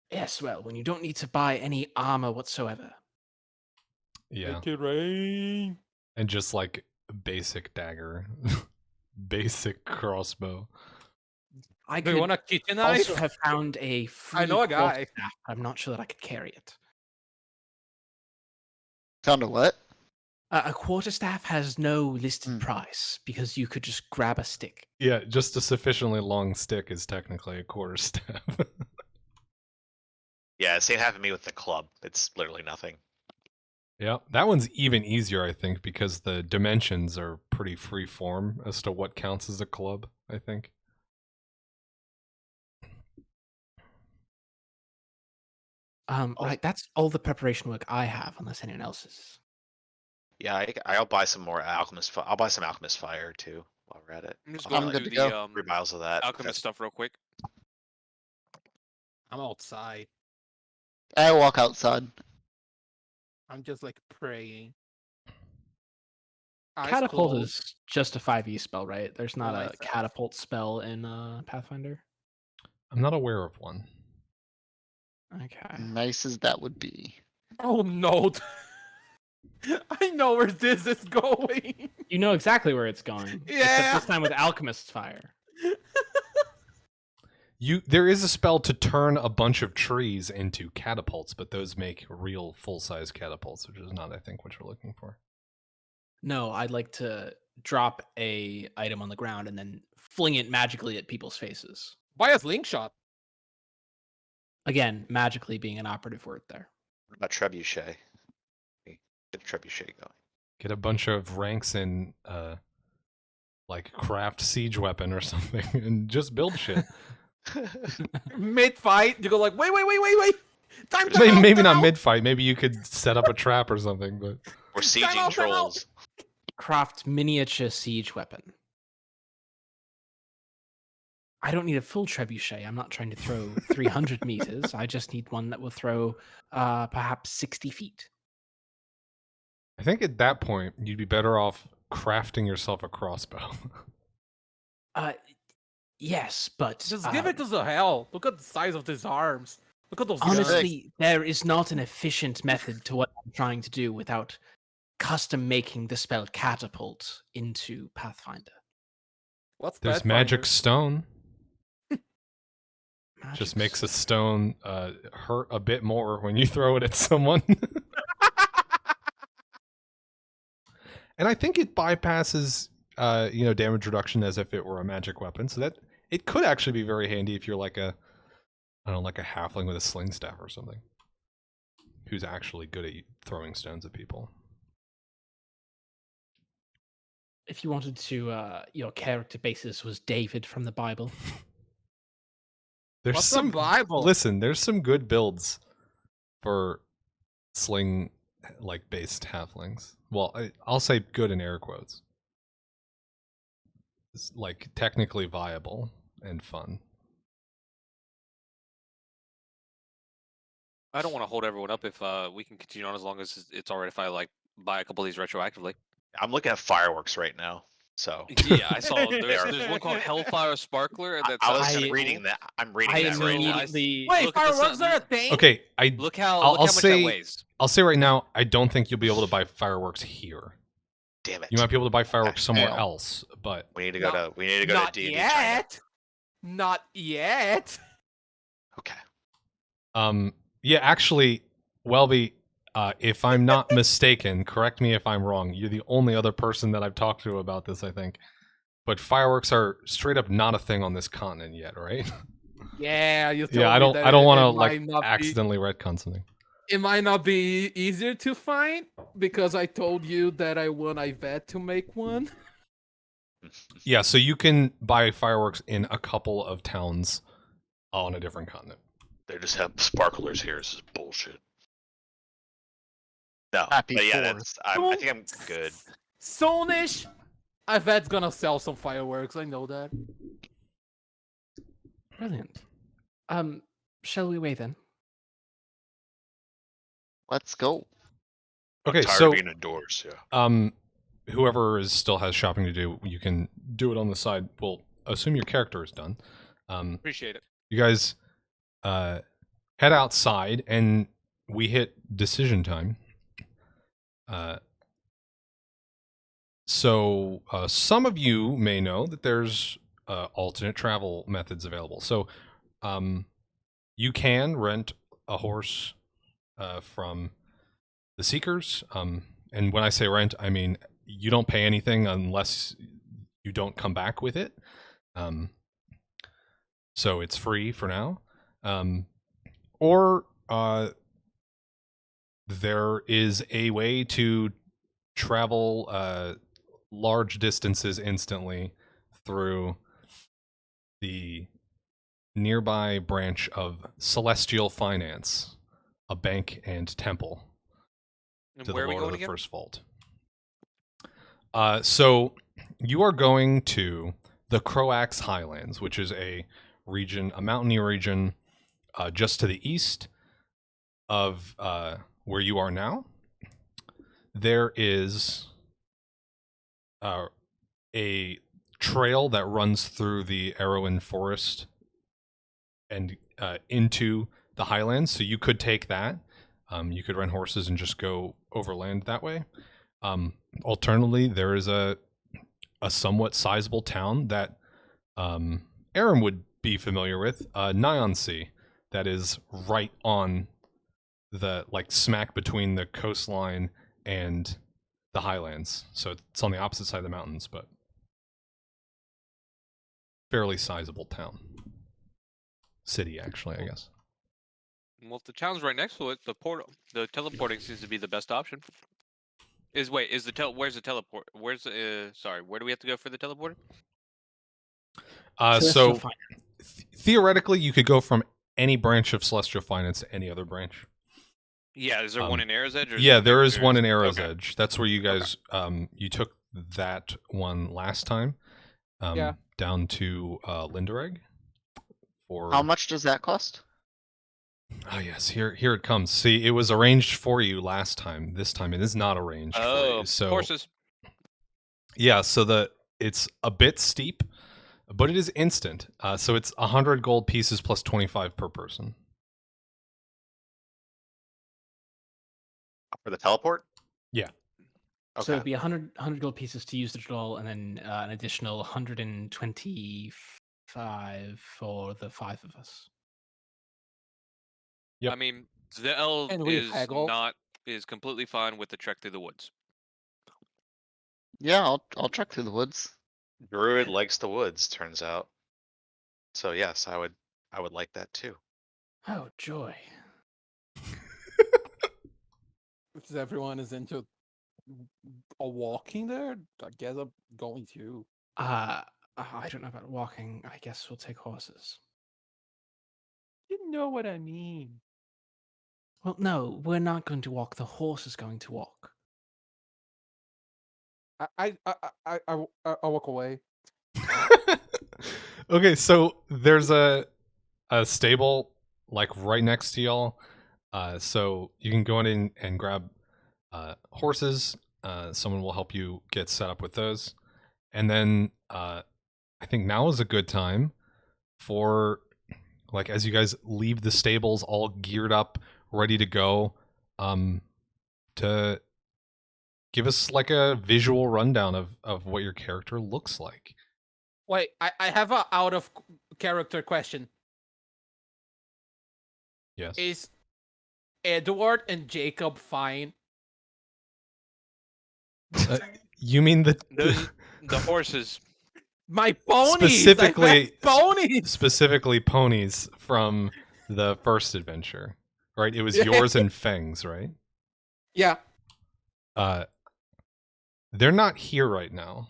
Yes, well, when you don't need to buy any armor whatsoever. Yeah, Make it rain. and just like basic dagger, basic crossbow. I Do you could want a kitchen knife? also have found a free I know a guy. quarterstaff. I'm not sure that I could carry it. Found a what? A quarterstaff has no listed price because you could just grab a stick. Yeah, just a sufficiently long stick is technically a quarterstaff. Yeah, same happened to me with the club. It's literally nothing. Yeah, that one's even easier, I think, because the dimensions are pretty free form as to what counts as a club, I think. Right, that's all the preparation work I have, unless anyone else's. Yeah, I'll buy some more alchemist. I'll buy some alchemist fire too while we're at it. I'm just I'll going buy, to good do to the go. 3 miles of that. alchemist stuff real quick. I'm outside. I walk outside. I'm just like praying. Eyes Catapult closed. is just a 5e spell, right? There's not Lights a out. catapult spell in Pathfinder. I'm not aware of one. Okay. Nice as that would be. Oh no! I know where this is going. You know exactly where it's going. Yeah. Except this time with Alchemist's Fire. There is a spell to turn a bunch of trees into catapults, but those make real full-size catapults, which is not, I think, what you're looking for. No, I'd like to drop a item on the ground and then fling it magically at people's faces. Buy a slingshot. Again, magically being an operative word there. What about trebuchet? Get a trebuchet going. Get a bunch of ranks in, like, craft siege weapon or something, and just build shit. Mid-fight, you go like, wait. Time Maybe out. not mid-fight. Maybe you could set up a trap or something, but... We're Time sieging out. trolls. Craft miniature siege weapon. I don't need a full trebuchet. I'm not trying to throw 300 meters. I just need one that will throw perhaps 60 feet. I think at that point, you'd be better off crafting yourself a crossbow. Yes, but Just give it to Zahel. Look at the size of his arms. Look at those guns. honestly, there is not an efficient method to what I'm trying to do without custom making the spell catapult into Pathfinder. What's There's Pathfinder? magic stone. Magic Just makes a stone. stone hurt a bit more when you throw it at someone. And I think it bypasses, damage reduction as if it were a magic weapon. So that it could actually be very handy if you're like a halfling with a sling staff or something, who's actually good at throwing stones at people. If you wanted to, your character basis was David from the Bible. There's What's some the Bible? Listen, there's some good builds for sling based halflings. Well, I'll say good in air quotes. It's like technically viable and fun. I don't want to hold everyone up if we can continue on as long as it's alright if I buy a couple of these retroactively. I'm looking at fireworks right now. So Yeah, I saw there's one called Hellfire Sparkler. That's I was I- reading that. I'm reading I that right now. immediately Wait, Look at the fireworks sun- are a thing? Okay, Look how I'll much say- that weighs. I'll say right now, I don't think you'll be able to buy fireworks here. Damn it! You might be able to buy fireworks somewhere Damn. else, but We need to No, go to Not D&D China. yet. Not yet. Okay. yeah, actually, Welby, if I'm not mistaken, correct me if I'm wrong. You're the only other person that I've talked to about this, I think. But fireworks are straight up not a thing on this continent yet, right? Yeah, you told Yeah, I me don't that want it to might not be- accidentally retcon something. It might not be easier to find because I told you that I want Yvette to make one. Yeah, so you can buy fireworks in a couple of towns on a different continent. They just have sparklers here. This is bullshit. No, Happy but yeah, Fourth. I think I'm good. Soonish, Yvette's gonna sell some fireworks. I know that. Brilliant. Shall we away then? Let's go. Okay, Tired so of being indoors. Yeah. whoever still has shopping to do, you can do it on the side. We'll assume your character is done. Appreciate it. You guys head outside, and we hit decision time. So some of you may know that there's alternate travel methods available. So you can rent a horse from the Seekers. And when I say rent, I mean you don't pay anything unless you don't come back with it. So it's free for now. Or there is a way to travel large distances instantly through the nearby branch of Celestial Finance, a bank and temple And to where the are we Lord going of the again? First Vault. So you are going to the Crowaxe Highlands, which is a mountainy region just to the east of where you are now. There is a trail that runs through the Arowan Forest and into the Highlands, so you could take that. You could rent horses and just go overland that way. Alternatively, there is a somewhat sizable town that Arim would be familiar with, Nyon-Sea, that is right on the smack between the coastline and the Highlands. So it's on the opposite side of the mountains, but fairly sizable town. City, actually, I guess. Well, if the town's right next to it, the teleporting seems to be the best option. Where's the teleport? Where do we have to go for the teleporter? Celestial So Finance. Theoretically, you could go from any branch of Celestial Finance to any other branch. Yeah, is there one in Arrow's Edge? Or Yeah, there is one in Arrow's okay. Edge. That's where you guys you took that one last time. Yeah. Down to Lindereg. How much does that cost? Oh yes, here it comes. See, it was arranged for you last time. This time it is not arranged for you. So horses. yeah, so it's a bit steep, but it is instant. So it's 100 gold pieces plus 25 per person. For the teleport? Yeah. Okay. So it'd be 100 gold pieces to use the doll, and then an additional 125 for the 5 of us. Yep. I mean, Zahel And we haggle. is completely fine with the trek through the woods. Yeah, I'll trek through the woods. Druid likes the woods, turns out. So yes, I would like that too. Oh, joy. Because everyone is into a walking there, I guess I'm going to. I don't know about walking. I guess we'll take horses. You know what I mean. Well, no, we're not going to walk. The horse is going to walk. I walk away. Okay, so there's a stable right next to y'all. So you can go in and grab horses. Someone will help you get set up with those. And then I think now is a good time for as you guys leave the stables all geared up, ready to go, to give us a visual rundown of what your character looks like. Wait, I have a out of character question. Yes. Is Edward and Jacob fine? You mean the horses? My ponies! Specifically- ponies! specifically ponies from the first adventure, right? It was yours and Feng's, right? Yeah. They're not here right now.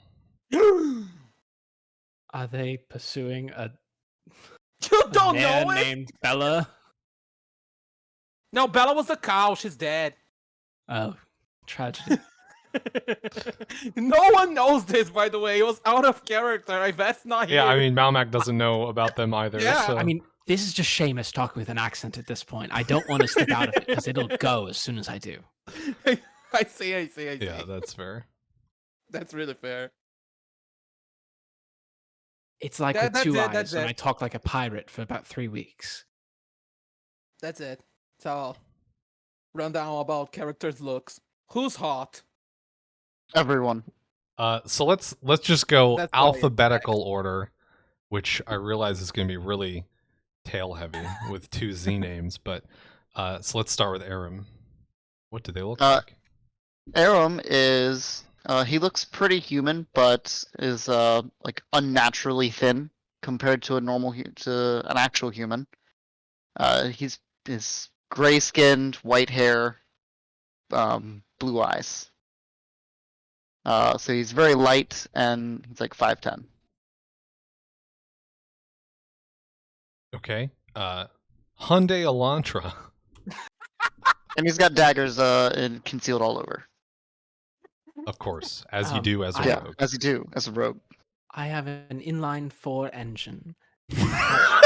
Are they pursuing a You don't man know it? named Bella? No, Bella was the cow. She's dead. Oh, tragedy. No one knows this, by the way. It was out of character. That's not here. Yeah, I mean, Maumak doesn't know about them either. Yeah. So. I mean, this is just Seamus talking with an accent at this point. I don't want to stick out of it because it'll go as soon as I do. I see. yeah, that's fair. That's really fair. It's like That's with two it, eyes, that's and it. I talk like a pirate for about 3 weeks. That's it. So, rundown about characters' looks. Who's hot? Everyone. So let's just go That's probably alphabetical order, which I realize is going to be really tail heavy with 2 Z names. But so let's start with Arim. What do they look like? Arim is he looks pretty human, but is unnaturally thin compared to to an actual human. He's gray skinned, white hair, blue eyes. So he's very light, and he's 5'10". Okay. Hyundai Elantra. And he's got daggers concealed all over. Of course, as you do as a Yeah, rogue. as you do as a rogue. I have an inline 4 engine. I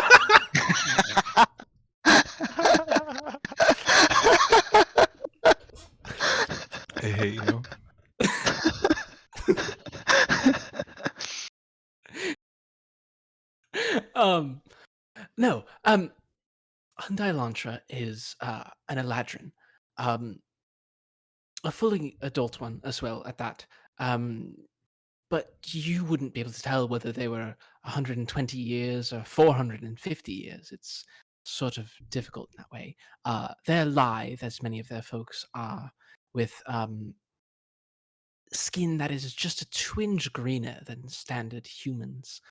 hate you. No. Hyundai Elantra is an Eladrin. a fully adult one as well at that. But you wouldn't be able to tell whether they were 120 years or 450 years. It's sort of difficult in that way. They're lithe, as many of their folks are, with skin that is just a twinge greener than standard humans,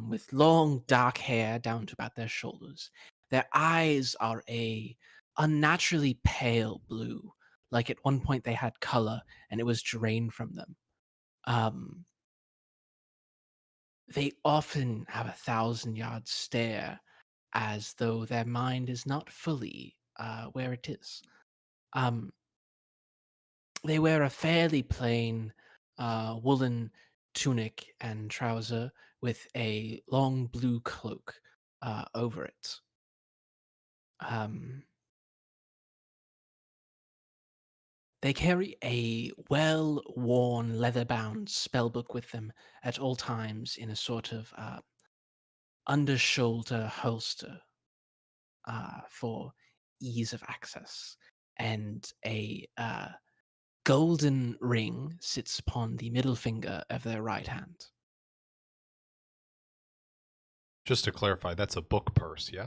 with long dark hair down to about their shoulders. Their eyes are a unnaturally pale blue, like at one point they had color and it was drained from them. They often have a 1,000-yard stare, as though their mind is not fully where it is. They wear a fairly plain woolen tunic and trouser with a long blue cloak over it. They carry a well-worn leather-bound spellbook with them at all times in a sort of under-shoulder holster for ease of access, and a golden ring sits upon the middle finger of their right hand. Just to clarify, that's a book purse, yeah?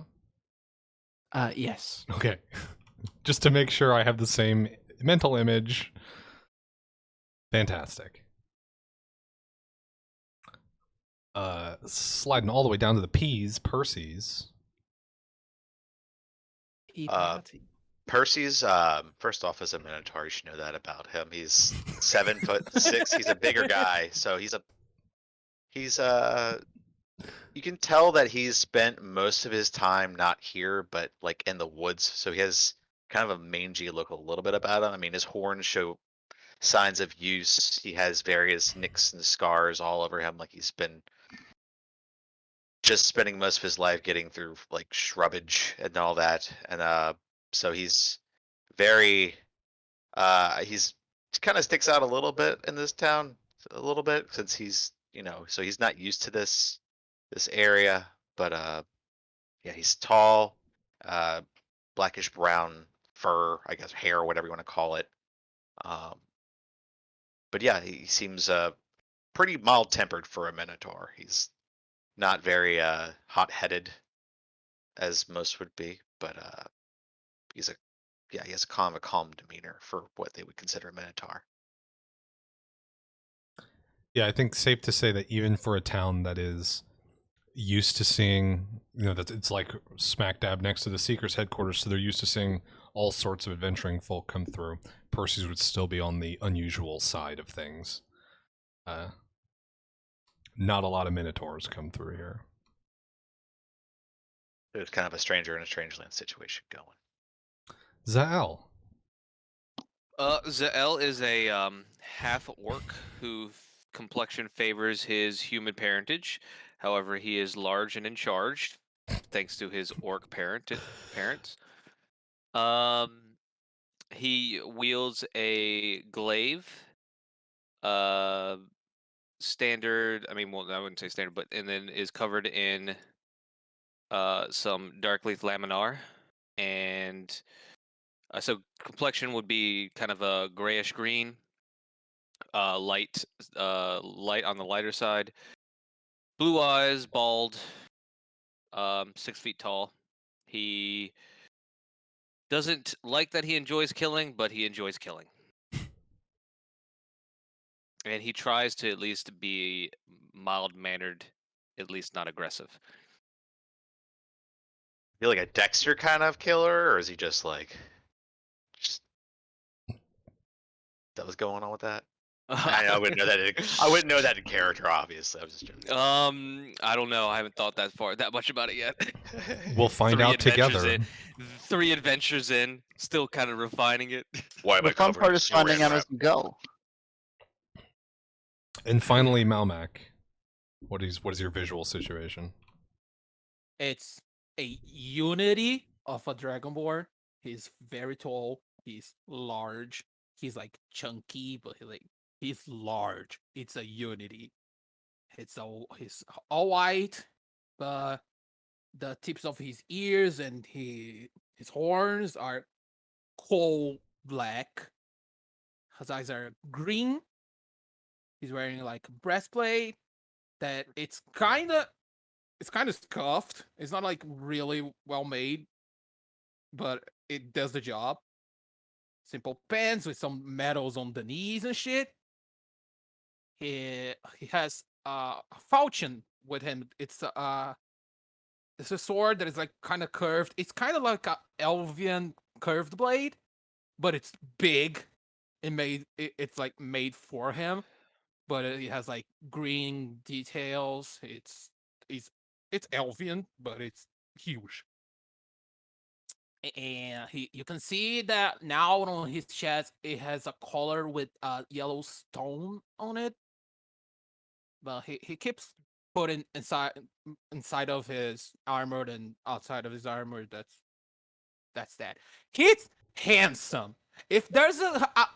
Yes. Okay. Just to make sure I have the same mental image. Fantastic. Sliding all the way down to the P's, Percy's. Percy's first off is a Minotaur. You should know that about him. He's 7'6". He's a bigger guy, so he's you can tell that he's spent most of his time not here, but like in the woods. So he has kind of a mangy look a little bit about him. I mean, his horns show signs of use. He has various nicks and scars all over him, like he's been just spending most of his life getting through like shrubbage and all that. And so he's very he's kind of sticks out a little bit in this town, a little bit, since he's so he's not used to this area. But yeah, he's tall, blackish brown fur, I guess hair, whatever you want to call it. But yeah, he seems pretty mild tempered for a Minotaur. He's not very hot headed as most would be, but he has a calm demeanor for what they would consider a Minotaur. Yeah, I think safe to say that even for a town that is used to seeing, that it's like smack dab next to the Seekers headquarters, so they're used to seeing all sorts of adventuring folk come through. Percy's would still be on the unusual side of things. Not a lot of Minotaurs come through here. There's kind of a stranger in a strange land situation going. Zahel. Zahel is a half orc who complexion favors his human parentage. However, he is large and in charge, thanks to his orc parents. He wields a glaive. Standard. I mean, well, I wouldn't say standard, but and then is covered in some dark leaf laminar, and so complexion would be kind of a grayish green, light on the lighter side. Blue eyes, bald, 6 feet tall. He doesn't like that he enjoys killing, but he enjoys killing. And he tries to at least be mild-mannered, at least not aggressive. Feel like a Dexter kind of killer, or is he just like that was going on with that? I wouldn't know that. I wouldn't know that in character, obviously. I was just joking. I don't know. I haven't thought that much about it yet. We'll find out together. 3 adventures in, still kind of refining it. Why am I The fun covered part in is finding saran out wrap? as you go. And finally, Maumak. What is your visual situation? It's a unity of a Dragonborn. He's very tall. He's large. He's like chunky, but he's large. It's a unity. He's all white, but the tips of his ears and his horns are coal black. His eyes are green. He's wearing like a breastplate that it's kind of scuffed. It's not like really well made, but it does the job. Simple pants with some medals on the knees and shit. He has a falchion with him. It's a sword that is like kind of curved. It's kind of like a elvian curved blade, but it's big. It's like made for him, but it has like green details. It's elvian, but it's huge. And you can see that now on his chest it has a collar with yellow stone on it. But he keeps putting inside of his armor and outside of his armor. That's that. He's handsome. If there's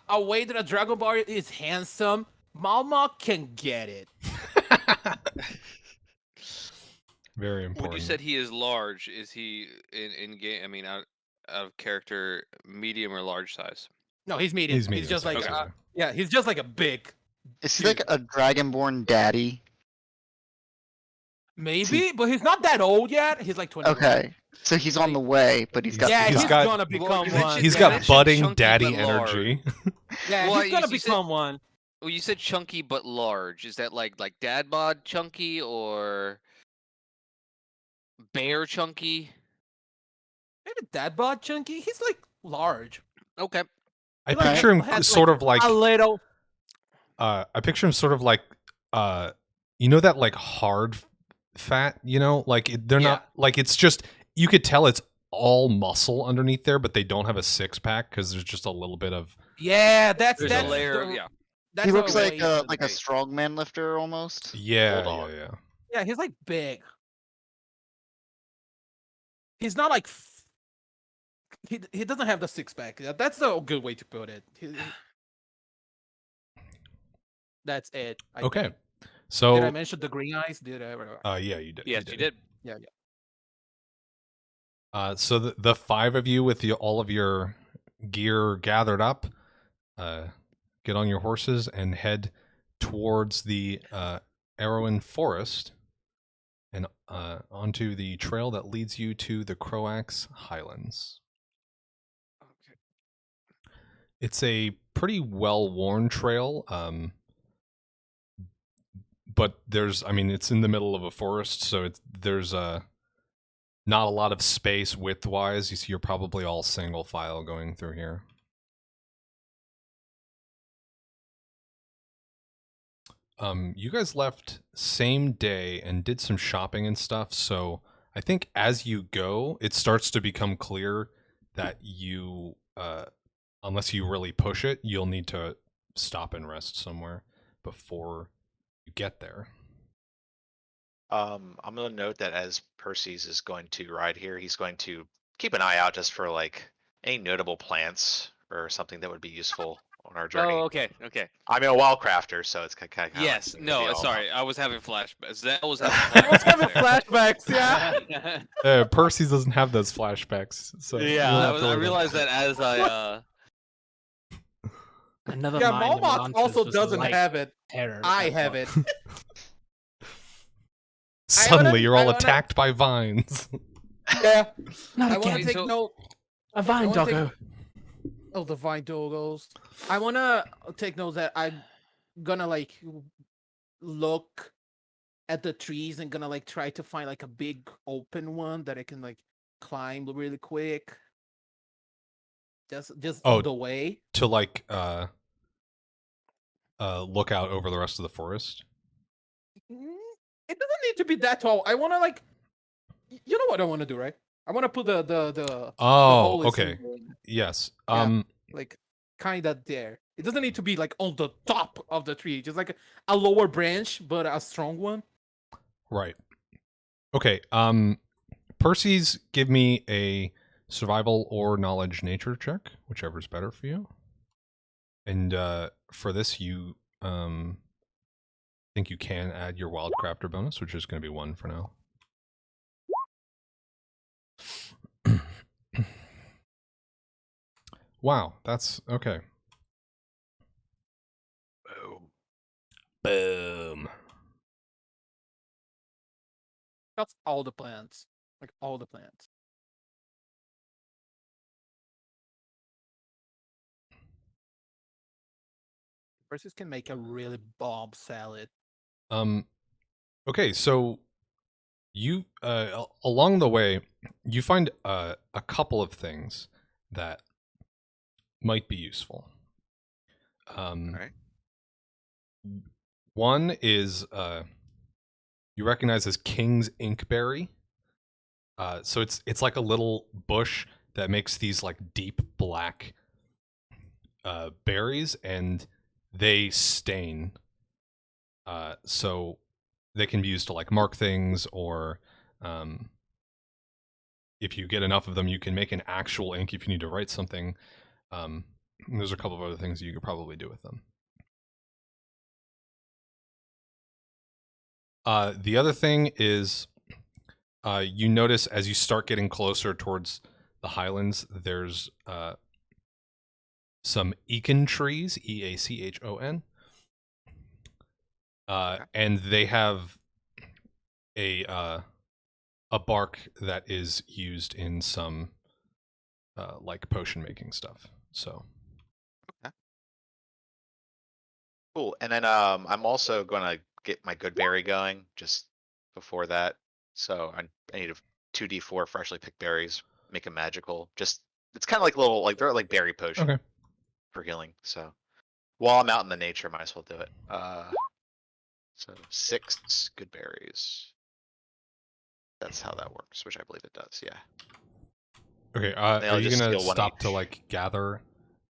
a way that a Dragonborn is handsome, Maumak can get it. Very important. When you said he is large, is he in game? I mean, out of character, medium or large size? No, he's medium. He's medium just like size, yeah, he's just like a big. Is he like a Dragonborn daddy? Maybe, but he's not that old yet. He's like 20. Okay, so he's on the way, but he's got. Yeah, he's he's got- gonna become you one. mentioned- He's Yeah, got mentioned budding chunky daddy but large. energy. Yeah, Well, he's gonna you said- become one. Well, you said chunky but large. Is that like dad bod chunky or bear chunky? Maybe that bod chunky. He's like large. Okay. I Like, picture him has, sort of like a little. I picture him sort of like you know that like hard fat, you know, like they're Yeah. not like it's just you could tell it's all muscle underneath there, but they don't have a six pack because there's just a little bit of Yeah, that's There's that's a layer. the- Yeah. That's He how looks like way a to say. strongman lifter almost. yeah, Hold on. yeah. Yeah, he's like big. He's not like he doesn't have the six pack. That's a good way to put it. That's it. I Okay. think. So Did I mention the green eyes? Did I? yeah, you did. Yes, you did. Yeah. So the five of you with all of your gear gathered up, get on your horses and head towards the Arowan Forest and onto the trail that leads you to the Crowaxe Highlands. Okay. It's a pretty well-worn trail, but it's in the middle of a forest, so there's not a lot of space width-wise. You're probably all single file going through here. You guys left same day and did some shopping and stuff, so I think as you go, it starts to become clear that you, unless you really push it, you'll need to stop and rest somewhere before you get there. I'm gonna note that as Perses is going to ride here, he's going to keep an eye out just for like any notable plants or something that would be useful on our journey. Oh, okay. Okay. I'm a wildcrafter, so it's kind of Yes. No. Sorry. I was having flashbacks. Zell was having I was having flashbacks. flashbacks. Yeah. Percy doesn't have those flashbacks, so you'll Yeah. have to I leave them. realized that as I. Another Yeah, mind of Maumak Elantras also was doesn't light have it. terror I at have once. it. Suddenly, you're I all wanna- attacked by vines. Yeah. Not I want again. to take so- note. A vine I wanna take- doggo. Oh, the vine doggos. I wanna take note that I'm gonna like look at the trees and gonna like try to find like a big open one that I can like climb really quick. Just Oh. on the way. To like look out over the rest of the forest. It doesn't need to be that tall. I wanna like, you know what I want to do, right? I want to put the Oh, hole is okay. in, Yes. Yeah. like kind of there. It doesn't need to be like on the top of the tree, just like a lower branch, but a strong one. Right. Okay. Percy's, give me a survival or knowledge nature check, whichever's better for you. And for this, you think you can add your wildcrafter bonus, which is going to be 1 for now. Wow, that's okay. Boom. Boom. That's all the plants. Like all the plants. Perses can make a really bomb salad. Okay, so you along the way you find a couple of things that might be useful. Alright. One is you recognize as King's Inkberry. So it's like a little bush that makes these like deep black berries, and they stain. So they can be used to like mark things, or if you get enough of them, you can make an actual ink if you need to write something. There's a couple of other things you could probably do with them. The other thing is you notice as you start getting closer towards the Highlands, there's some Eacon trees, Eachon. And they have a bark that is used in some like potion making stuff. So Cool. And then I'm also gonna get my good berry going just before that. So I need a 2d4 freshly picked berries, make them magical. Just it's kind of like little like they're like berry potion okay. for healing. So while I'm out in the nature, might as well do it. So 6 good berries. That's how that works, which I believe it does. Yeah. Okay. They'll Are you just gonna steal one stop to each. like gather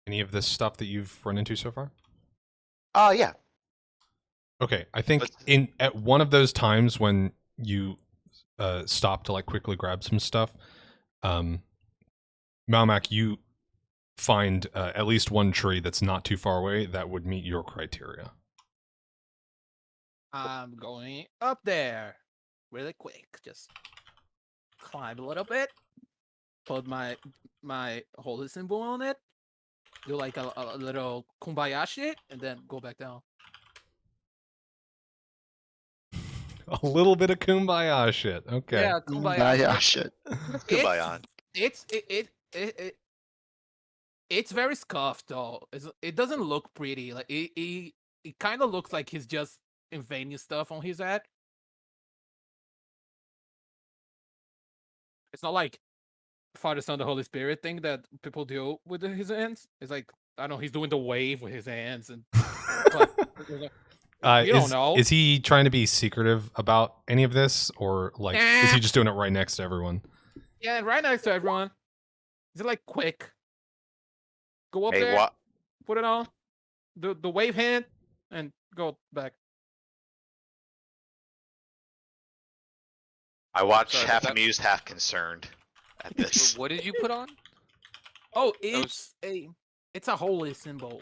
any of this stuff that you've run into so far? Yeah. Okay, I think Let's- at one of those times when you stop to like quickly grab some stuff, Maumak, you find at least one tree that's not too far away that would meet your criteria. I'm going up there really quick. Just climb a little bit. Put my holy symbol on it. Do like a little kumbaya shit, and then go back down. A little bit of kumbaya shit. Okay. Yeah, kumbaya. Yeah, shit. shit. Goodbye on. It's very scuffed though. It doesn't look pretty. Like it kind of looks like he's just inventing stuff on his head. It's not like Father, Son, the Holy Spirit thing that people do with his hands. It's like I don't know. He's doing the wave with his hands, and but, you don't know. Is he trying to be secretive about any of this, or like is he just doing it right next to everyone? Yeah, right next to everyone. Is it like quick? Go up Hey, there, what? put it on, the wave hand, and go back. I watch Sorry, half that- amused, half concerned at this. What did you put on? Oh, was- it's a holy symbol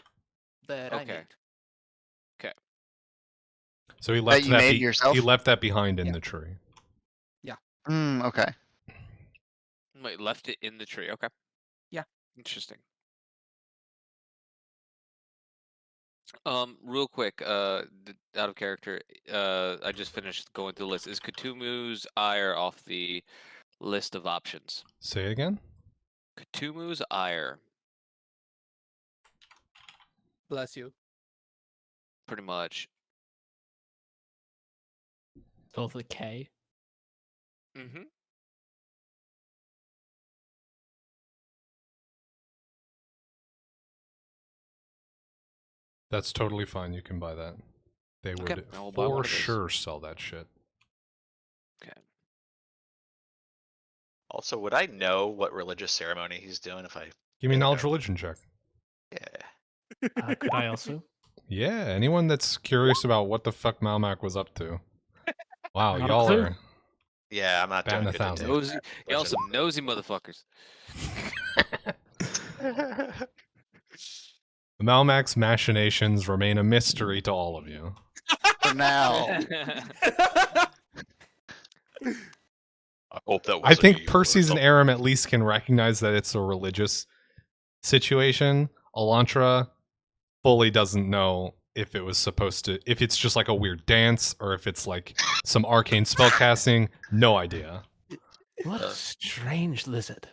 that I Okay. need. So he left you made yourself? He left that behind in Yeah. the tree. Okay. Wait, left it in the tree. Okay. Yeah. Interesting. Real quick, out of character, I just finished going through the list. Is Cthulhu's Ire off the list of options? Say it again. Cthulhu's Ire, Bless you. pretty much. Both the K. Mm-hmm. That's totally fine. You can buy that. They Okay, would I will buy one for of those. sure sell that shit. Okay. Also, would I know what religious ceremony he's doing if I? Give me Yeah, knowledge no. religion check. Yeah. Could I also? Yeah, anyone that's curious about what the fuck Maumak was up to. Wow, Not a y'all clue. are. Yeah, I'm not Batting doing a good thousand. today. Nosy, y'all some nosy motherfuckers. Malmak's machinations remain a mystery to all of you. For now. I hope that. I think Percy's and Arim at least can recognize that it's a religious situation, Elantra fully doesn't know if it was supposed to, if it's just like a weird dance or if it's like some arcane spellcasting. No idea. What a strange lizard.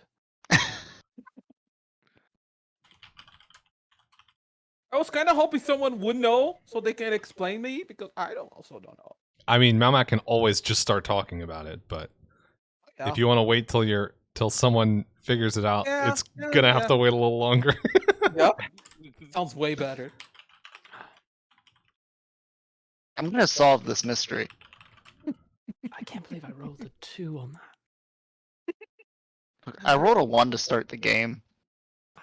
I was kind of hoping someone would know so they can explain me because I also don't know. I mean, Maumak can always just start talking about it, but Yeah. if you want to wait till someone figures it out, Yeah, it's gonna have to wait a little longer. Yeah. Sounds way better. I'm gonna solve this mystery. I can't believe I rolled a 2 on that. I rolled a 1 to start the game.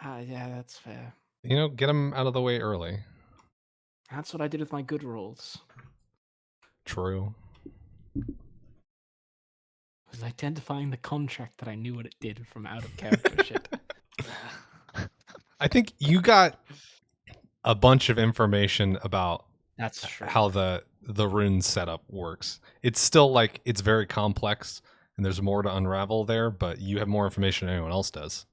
Yeah, that's fair. You know, get them out of the way early. That's what I did with my good rolls. True. Was identifying the contract that I knew what it did from out of character shit. I think you got a bunch of information about That's true. how the rune setup works. It's still like it's very complex and there's more to unravel there, but you have more information than anyone else does.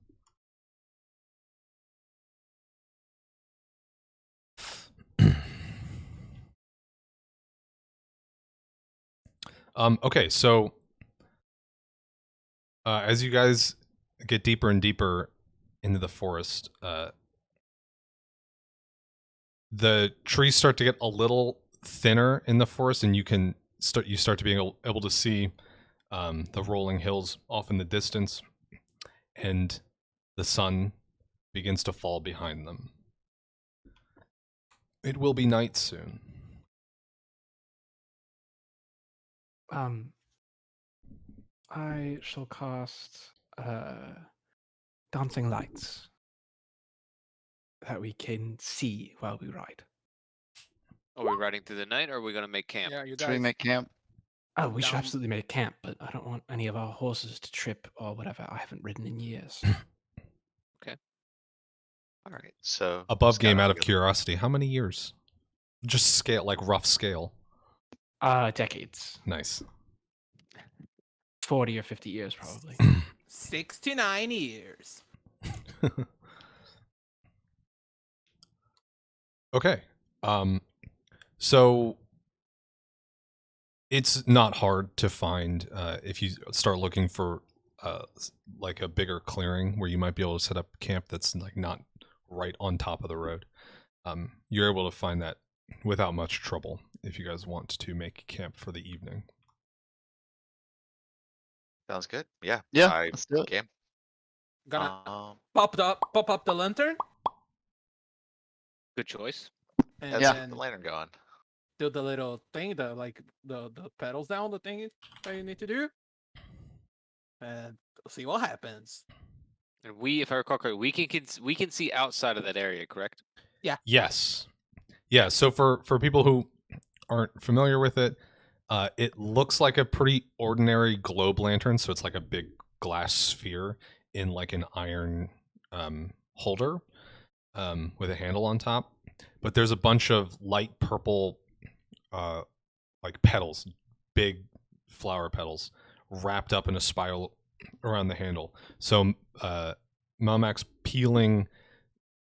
Okay, so as you guys get deeper and deeper into the forest, the trees start to get a little thinner in the forest, and you start to be able to see the rolling hills off in the distance, and the sun begins to fall behind them. It will be night soon. I shall cast dancing lights that we can see while we ride. Are we riding through the night, or are we gonna make camp? Yeah, you Should we guys. make camp? Oh, we should Down. absolutely make camp, but I don't want any of our horses to trip or whatever. I haven't ridden in years. All right, so Above just kinda game, out of like a- curiosity, how many years? Just scale, like rough scale. Decades. Nice. 40 or 50 years, probably. 69 years. Okay. So it's not hard to find if you start looking for like a bigger clearing where you might be able to set up camp that's like not right on top of the road. You're able to find that without much trouble if you guys want to make camp for the evening. Sounds good. Yeah. Yeah, I let's do it. game. Gonna pop up the lantern Good choice. and Let's Yeah. get then the lantern going. do the little thing, the pedals down, the thing that you need to do, and see what happens. And if I recall correctly, we can see outside of that area, correct? Yes. Yeah, so for people who aren't familiar with it, it looks like a pretty ordinary globe lantern, so it's like a big glass sphere in like an iron holder with a handle on top. But there's a bunch of light purple like petals, big flower petals, wrapped up in a spiral around the handle. So Maumak's peeling,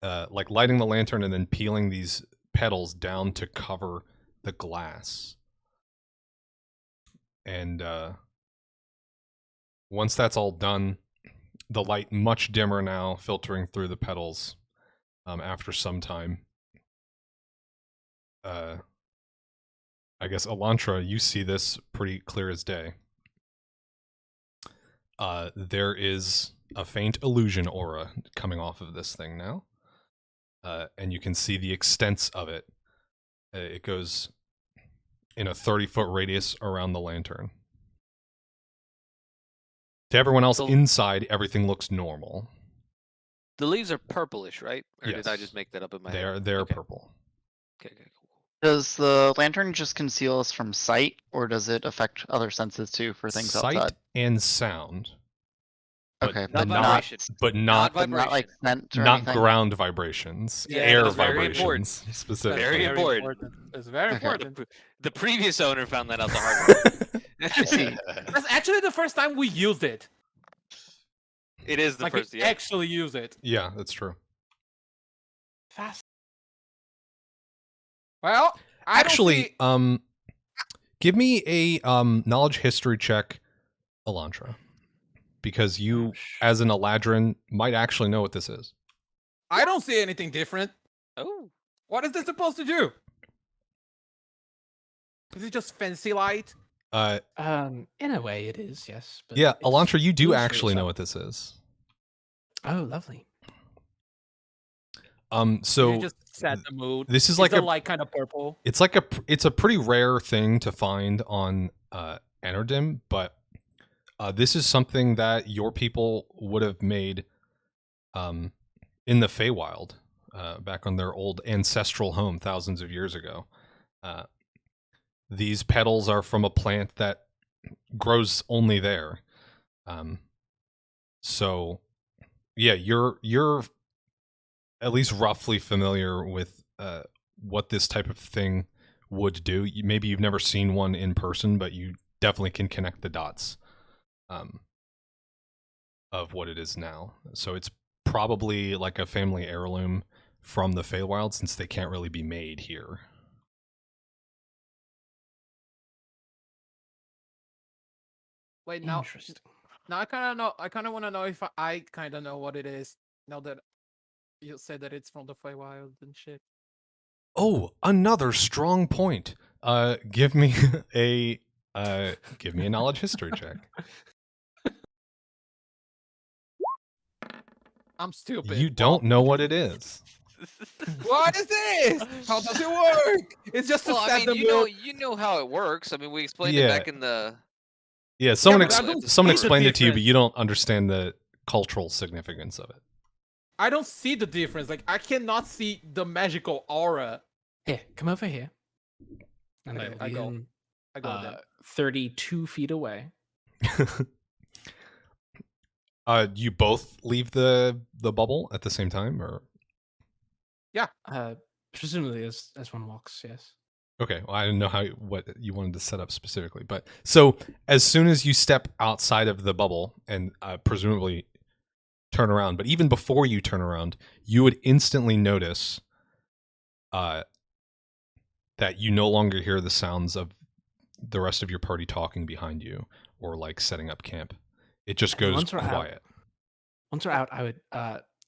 like lighting the lantern and then peeling these petals down to cover the glass. And once that's all done, the light much dimmer now, filtering through the petals after some time. I guess, Elantra, you see this pretty clear as day. There is a faint illusion aura coming off of this thing now. And you can see the extents of it. It goes in a 30-foot radius around the lantern. To everyone else So- inside, everything looks normal. The leaves are purplish, right? Or did I Yes. just make that up in my head? They're Okay. purple. Okay, cool. Does the lantern just conceal us from sight, or does it affect other senses too for things Sight outside? and sound. But, Okay, Not but not, vibration. but Not not, But not like vibration. scent or not anything? ground vibrations. Yeah, air that's very important. vibrations, specifically. Very important. It's very Okay. important. The previous owner found that out the hard way. I see. That's actually the first time we used it. It is the Like first. we Yeah. actually use it. Yeah, that's true. Fast. Well, I Actually, don't see... give me a knowledge history check, Elantra, because you, as an Eladrin, might actually know what this is. I don't see anything different. Oh. What is this supposed to do? Is it just fancy light? In a way, it is, yes. But Yeah, it's Elantra, you do loosely actually know so. what this is. Oh, lovely. You So just set the mood. this is Is like the a light kind of purple? it's like it's a pretty rare thing to find on Enerdim, but this is something that your people would have made in the Feywild, back on their old ancestral home thousands of years ago. These petals are from a plant that grows only there. So yeah, you're at least roughly familiar with what this type of thing would do. Maybe you've never seen one in person, but you definitely can connect the dots of what it is now. So it's probably like a family heirloom from the Feywild, since they can't really be made here. Wait, now Interesting. I kind of know. I kind of want to know if I kind of know what it is. Now that you said that it's from the Feywild and shit. Oh, another strong point. Give me a knowledge history check. I'm stupid. You don't know what it is. What is this? How does it work? It's just to Well, I set mean, the you mood. know how it works. I mean, we explained it Yeah. back in the. Yeah, someone but I don't someone see the explained it to you, but difference. you don't understand the cultural significance of it. I don't see the difference. Like I cannot see the magical aura. Here, come over here. And Okay, I I go. begin, I go there. 32 feet away. You both leave the bubble at the same time, or Presumably as one walks, yes. okay? Well, I didn't know what you wanted to set up specifically, but so as soon as you step outside of the bubble and presumably turn around, but even before you turn around, you would instantly notice that you no longer hear the sounds of the rest of your party talking behind you or like setting up camp. It just And goes once we're out- quiet. Once we're out, I would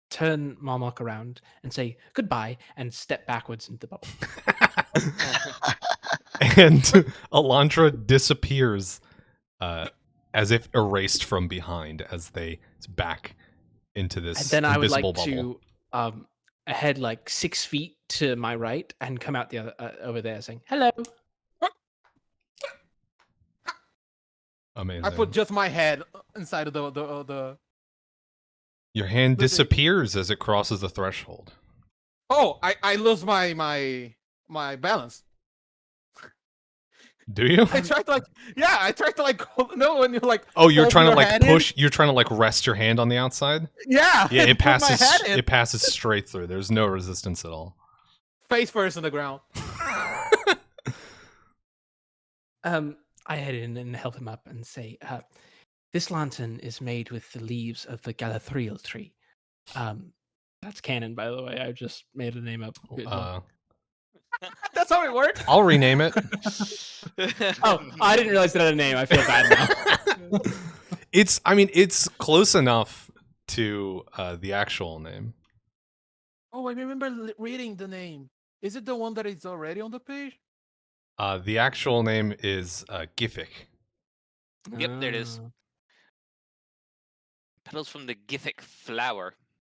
turn Maumak around and say goodbye and step backwards into the bubble. And Elantra disappears as if erased from behind as they back into this And then I would invisible like bubble. to head like 6 feet to my right and come out the other over there saying hello. Amazing. I put just my head inside of the. Your hand the thing. disappears as it crosses the threshold. Oh, I lose my balance. Do you? I tried to no, when you're like. Oh, you're hold trying to your like hand in. push. You're trying to like rest your hand on the outside. Yeah. Yeah, it put my passes. head in. It passes straight through. There's no resistance at all. Face first on the ground. I head in and help him up and say, this lantern is made with the leaves of the Galathril tree. That's canon, by the way. I just made a name up. Good luck. That's how it works. I'll rename it. Oh, I didn't realize that had a name. I feel bad now. It's close enough to the actual name. Oh, I remember reading the name. Is it the one that is already on the page? The actual name is Githic. Yep, there it is. Petals from the Githic flower.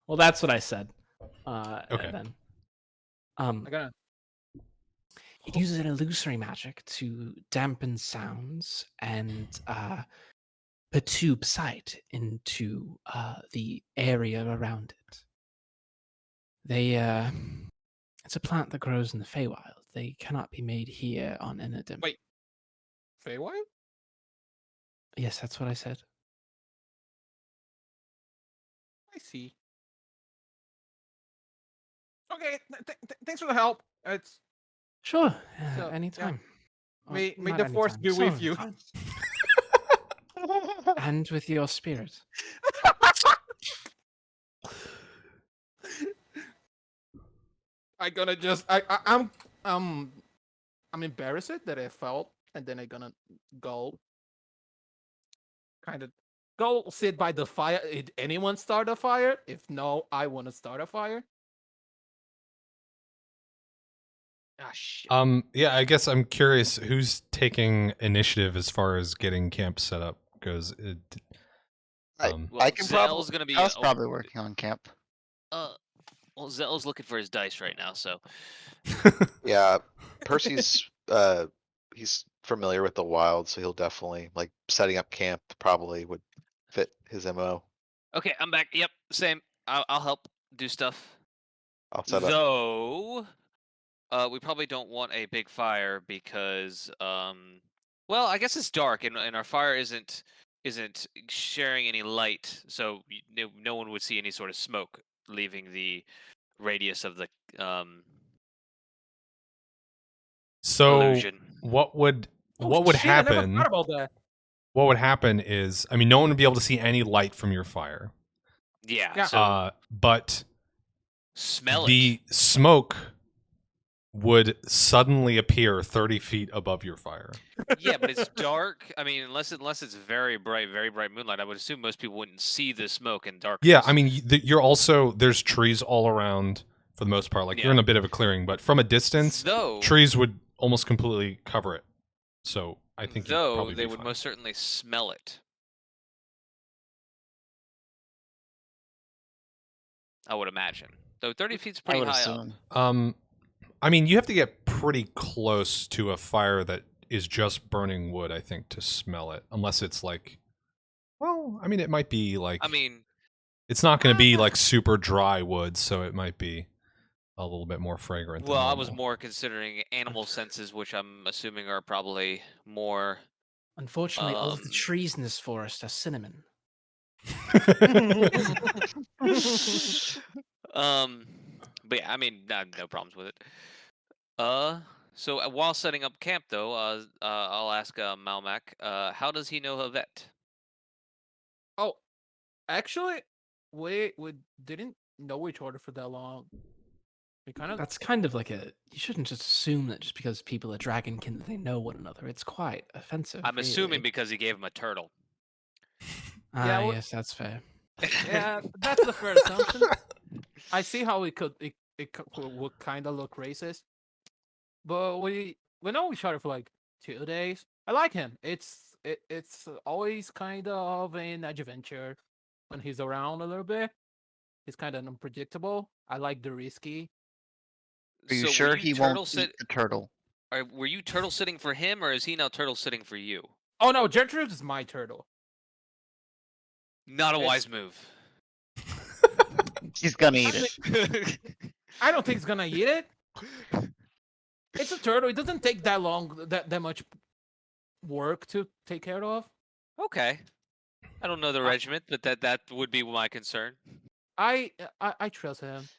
Well, that's what I said. Okay. Then. I gotta. It uses an illusory magic to dampen sounds and perturb sight into the area around it. It's a plant that grows in the Feywild. They cannot be made here on Enerdim. Wait. Feywild? Yes, that's what I said. I see. Okay, thanks for the help. It's Sure, So, anytime. Or may not the force anytime, be some with of the you. time. And with your spirit. I'm gonna just I'm embarrassed that I felt, and then I'm gonna go kind of go sit by the fire. Did anyone start a fire? If no, I want to start a fire. Ah shit. Yeah, I guess I'm curious who's taking initiative as far as getting camp set up goes. Well, I can Zahel's gonna be. I was probably working on camp. Well, Zahel's looking for his dice right now, so Yeah, Percy's he's familiar with the wild, so he'll definitely like setting up camp probably would fit his MO. okay, I'm back. Yep, same. I'll help do stuff. I'll set up. Though, we probably don't want a big fire because, well, I guess it's dark and our fire isn't sharing any light, so no one would see any sort of smoke leaving the radius of the So illusion. what would Oh, shit, I never happen? thought about that. What would happen is, I mean, no one would be able to see any light from your fire. Yeah. Yeah. So But smell the smoke would suddenly appear 30 feet above your fire. it. Yeah, but it's dark. I mean, unless it's very bright moonlight, I would assume most people wouldn't see the smoke in darkness. Yeah, I mean, you're also, there's trees all around for the most part. Like, you're Yeah. in a bit of a clearing, but from a distance, Though trees would almost completely cover it. So I think you'd though probably they be would fine. most certainly smell it. I would imagine. Though 30 feet's I pretty would high up. assume. I mean, you have to get pretty close to a fire that is just burning wood, I think, to smell it. Unless it's like, well, I mean, it might be like, I mean, it's not going to be like super dry wood, so it might be a little bit more fragrant. well, than I was normal. more considering animal senses, which I'm assuming are probably more. Unfortunately, all of the trees in this forest are cinnamon. But yeah, I mean, no problems with it. So while setting up camp, though, I'll ask Maumak, how does he know Havet? Oh, actually, we didn't know each other for that long. We kind of That's kind of like a. You shouldn't just assume that just because people are dragonkin that they know one another. It's quite offensive. I'm assuming really. because he gave him a turtle. Yeah, Ah, well- yes, that's fair. yeah, that's the fair assumption. I see how it would kind of look racist, but we know each other for like 2 days. I like him. It's always kind of an adventure when he's around a little bit. He's kind of unpredictable. I like the risky. Are you So sure were you he turtle won't sit? eat the turtle? Were you turtle sitting for him, or is he now turtle sitting for you? Oh no, Gertrude is my turtle. Not a It's- wise move. He's gonna eat I it. I don't think he's gonna eat it. It's a turtle. It doesn't take that long, that much work to take care of. Okay. I don't know the regiment, but that would be my concern. I trust him.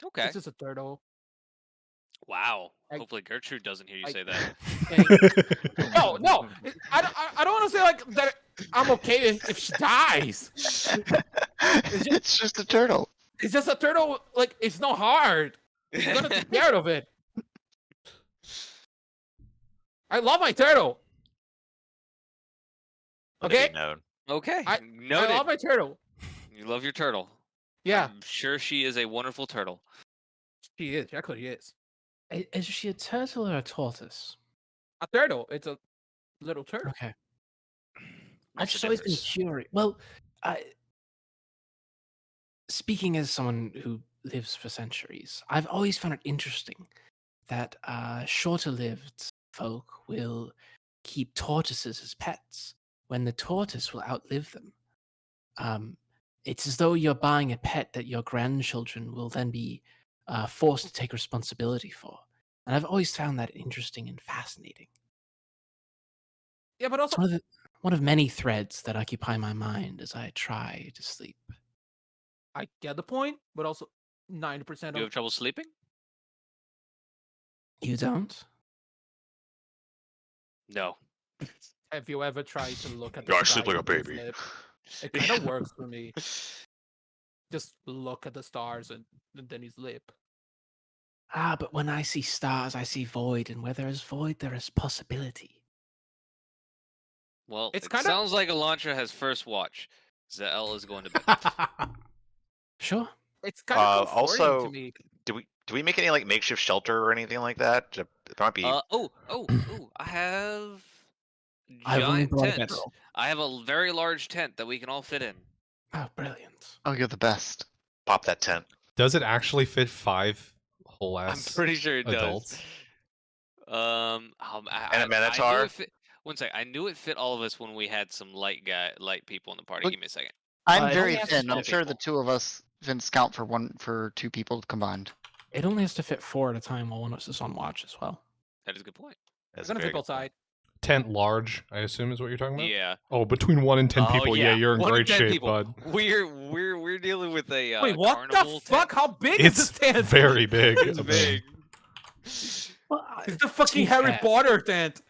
Okay. It's just a turtle. Wow. I- Hopefully Gertrude doesn't hear you I- say that. No. I don't want to say like that. I'm okay if she dies. It's just a turtle. It's just a turtle. Like it's not hard. You're gonna take care of it. I love my turtle. Let it be Okay? known. Okay. I Noted. love my turtle. You love your turtle. Yeah, I'm sure she is a wonderful turtle. she is. Actually, she is. Is she a turtle or a tortoise? A turtle. It's a little turtle. Okay. I've What's just the always been difference? curious. Well, speaking as someone who lives for centuries, I've always found it interesting that shorter-lived folk will keep tortoises as pets when the tortoise will outlive them. It's as though you're buying a pet that your grandchildren will then be forced to take responsibility for. And I've always found that interesting and fascinating. Yeah, but It's also one of many threads that occupy my mind as I try to sleep. I get the point, but also 90% Do you of have trouble sleeping? You don't? No. have you ever tried to look at Yeah, the I sleep sky like a with your baby. lip? It kind of works for me. Just look at the stars and then you sleep. Ah, but when I see stars, I see void, and where there is void, there is possibility. Well, It's it kinda- sounds like Elantra has first watch. Zahel is going to bed. Sure. It's kind of comforting to Also, me. do we make any like makeshift shelter or anything like that? There might be. I have I've only giant brought a tent. bedroll. I have a very large tent that we can all fit in. Oh, brilliant. Oh, you're the best. Pop that tent. Does it actually fit 5 whole I'm ass pretty sure it adults? does. And a I knew Minotaur? it fit. One sec. I knew it fit all of us when we had some light people in the party. Look- Give me a second. I'm it very only has thin. I'm 12 sure the people. two of us can count for 2 people combined. It only has to fit 4 at a time while one of us is on watch as well. That is a good point. We're That's gonna a very sleep good point. outside. Tent large, I assume, is what you're talking about. Yeah. Oh, between 1 and 10 Oh, people, yeah, you're in 1 great 10 shape, people. bud. We're dealing with a Wait, what carnival the fuck? tent. How big is It's this tent? very big. It's I mean, big. Well, It's the to fucking be Harry fair, Potter tent.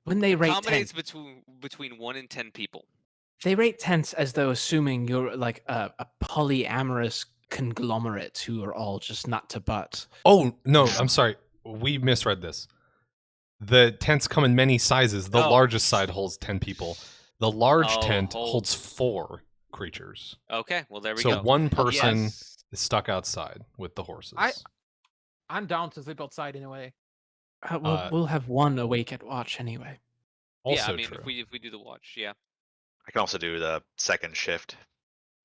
when they rate Accommodates tents, between 1 and 10 people. they rate tents as though assuming you're like a polyamorous conglomerate who are all just nut to butt. Oh no, I'm sorry. We misread this. The tents come in many sizes. The Oh. largest side holds 10 people. The large Oh, tent holds- holds 4 creatures. Okay, well there we So go. one person Yes. is stuck outside with the horses. I'm down to sleep outside anyway. We'll have one awake at watch anyway. Also Yeah, I mean true. if we do the watch, yeah. I can also do the second shift.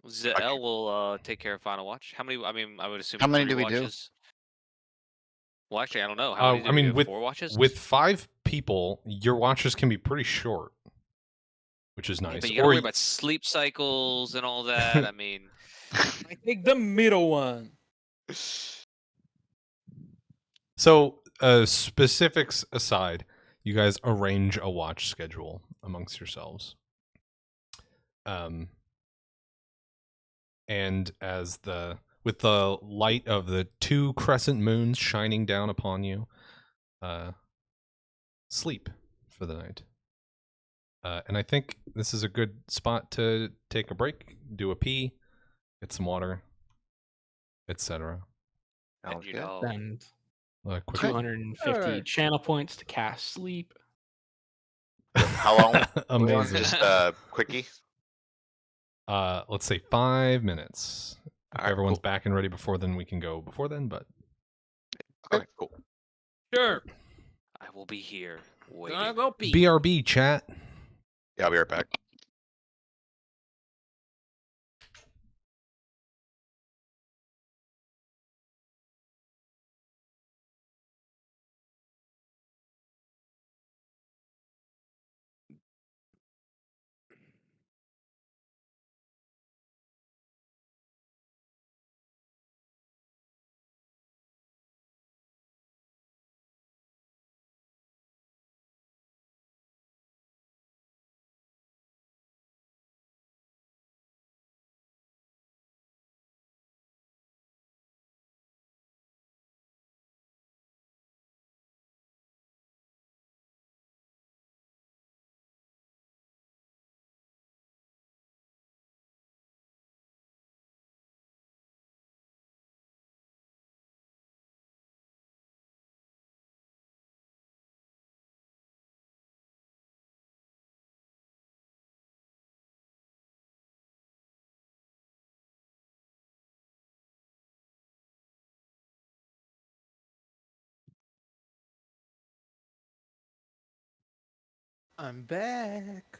Zahel will take care of final watch. How many? I mean, I would assume How many 3 do we do? watches. Well, actually, I don't know. How many do I we mean, do? with 4 watches? with 5 people, your watches can be pretty short, which is Yeah, nice. but you gotta Or worry about sleep cycles and all that. I mean, I take the middle one. so, specifics aside, you guys arrange a watch schedule amongst yourselves. And with the light of the 2 crescent moons shining down upon you, sleep for the night. And I think this is a good spot to take a break, do a pee, get some water, etc. Sounds you good. know, And Quick 250 Sure. channel points to cast sleep. How long? Amazing. Just quickie. Let's say 5 minutes. If Alright, everyone's cool. back and ready before then, we can go before then. But Okay, cool. Sure. I will be here Gonna waiting. go pee. BRB chat. Yeah, I'll be right back. I'm back.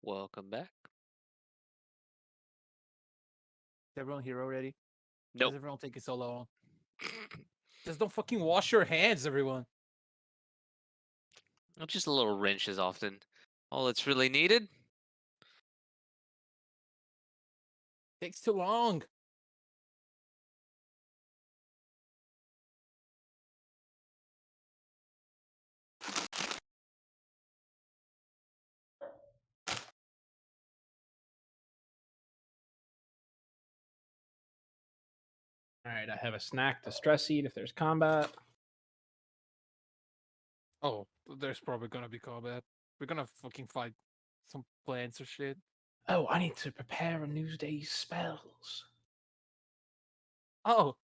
Welcome back. Is everyone here already? Why Nope. does everyone take it so long? Just don't fucking wash your hands, everyone. Just a little wrench is often all that's really needed. Takes too long. All right, I have a snack to stress eat if there's combat. Oh, there's probably gonna be combat. We're gonna fucking fight some plants or shit. Oh, I need to prepare a new day's spells. Oh,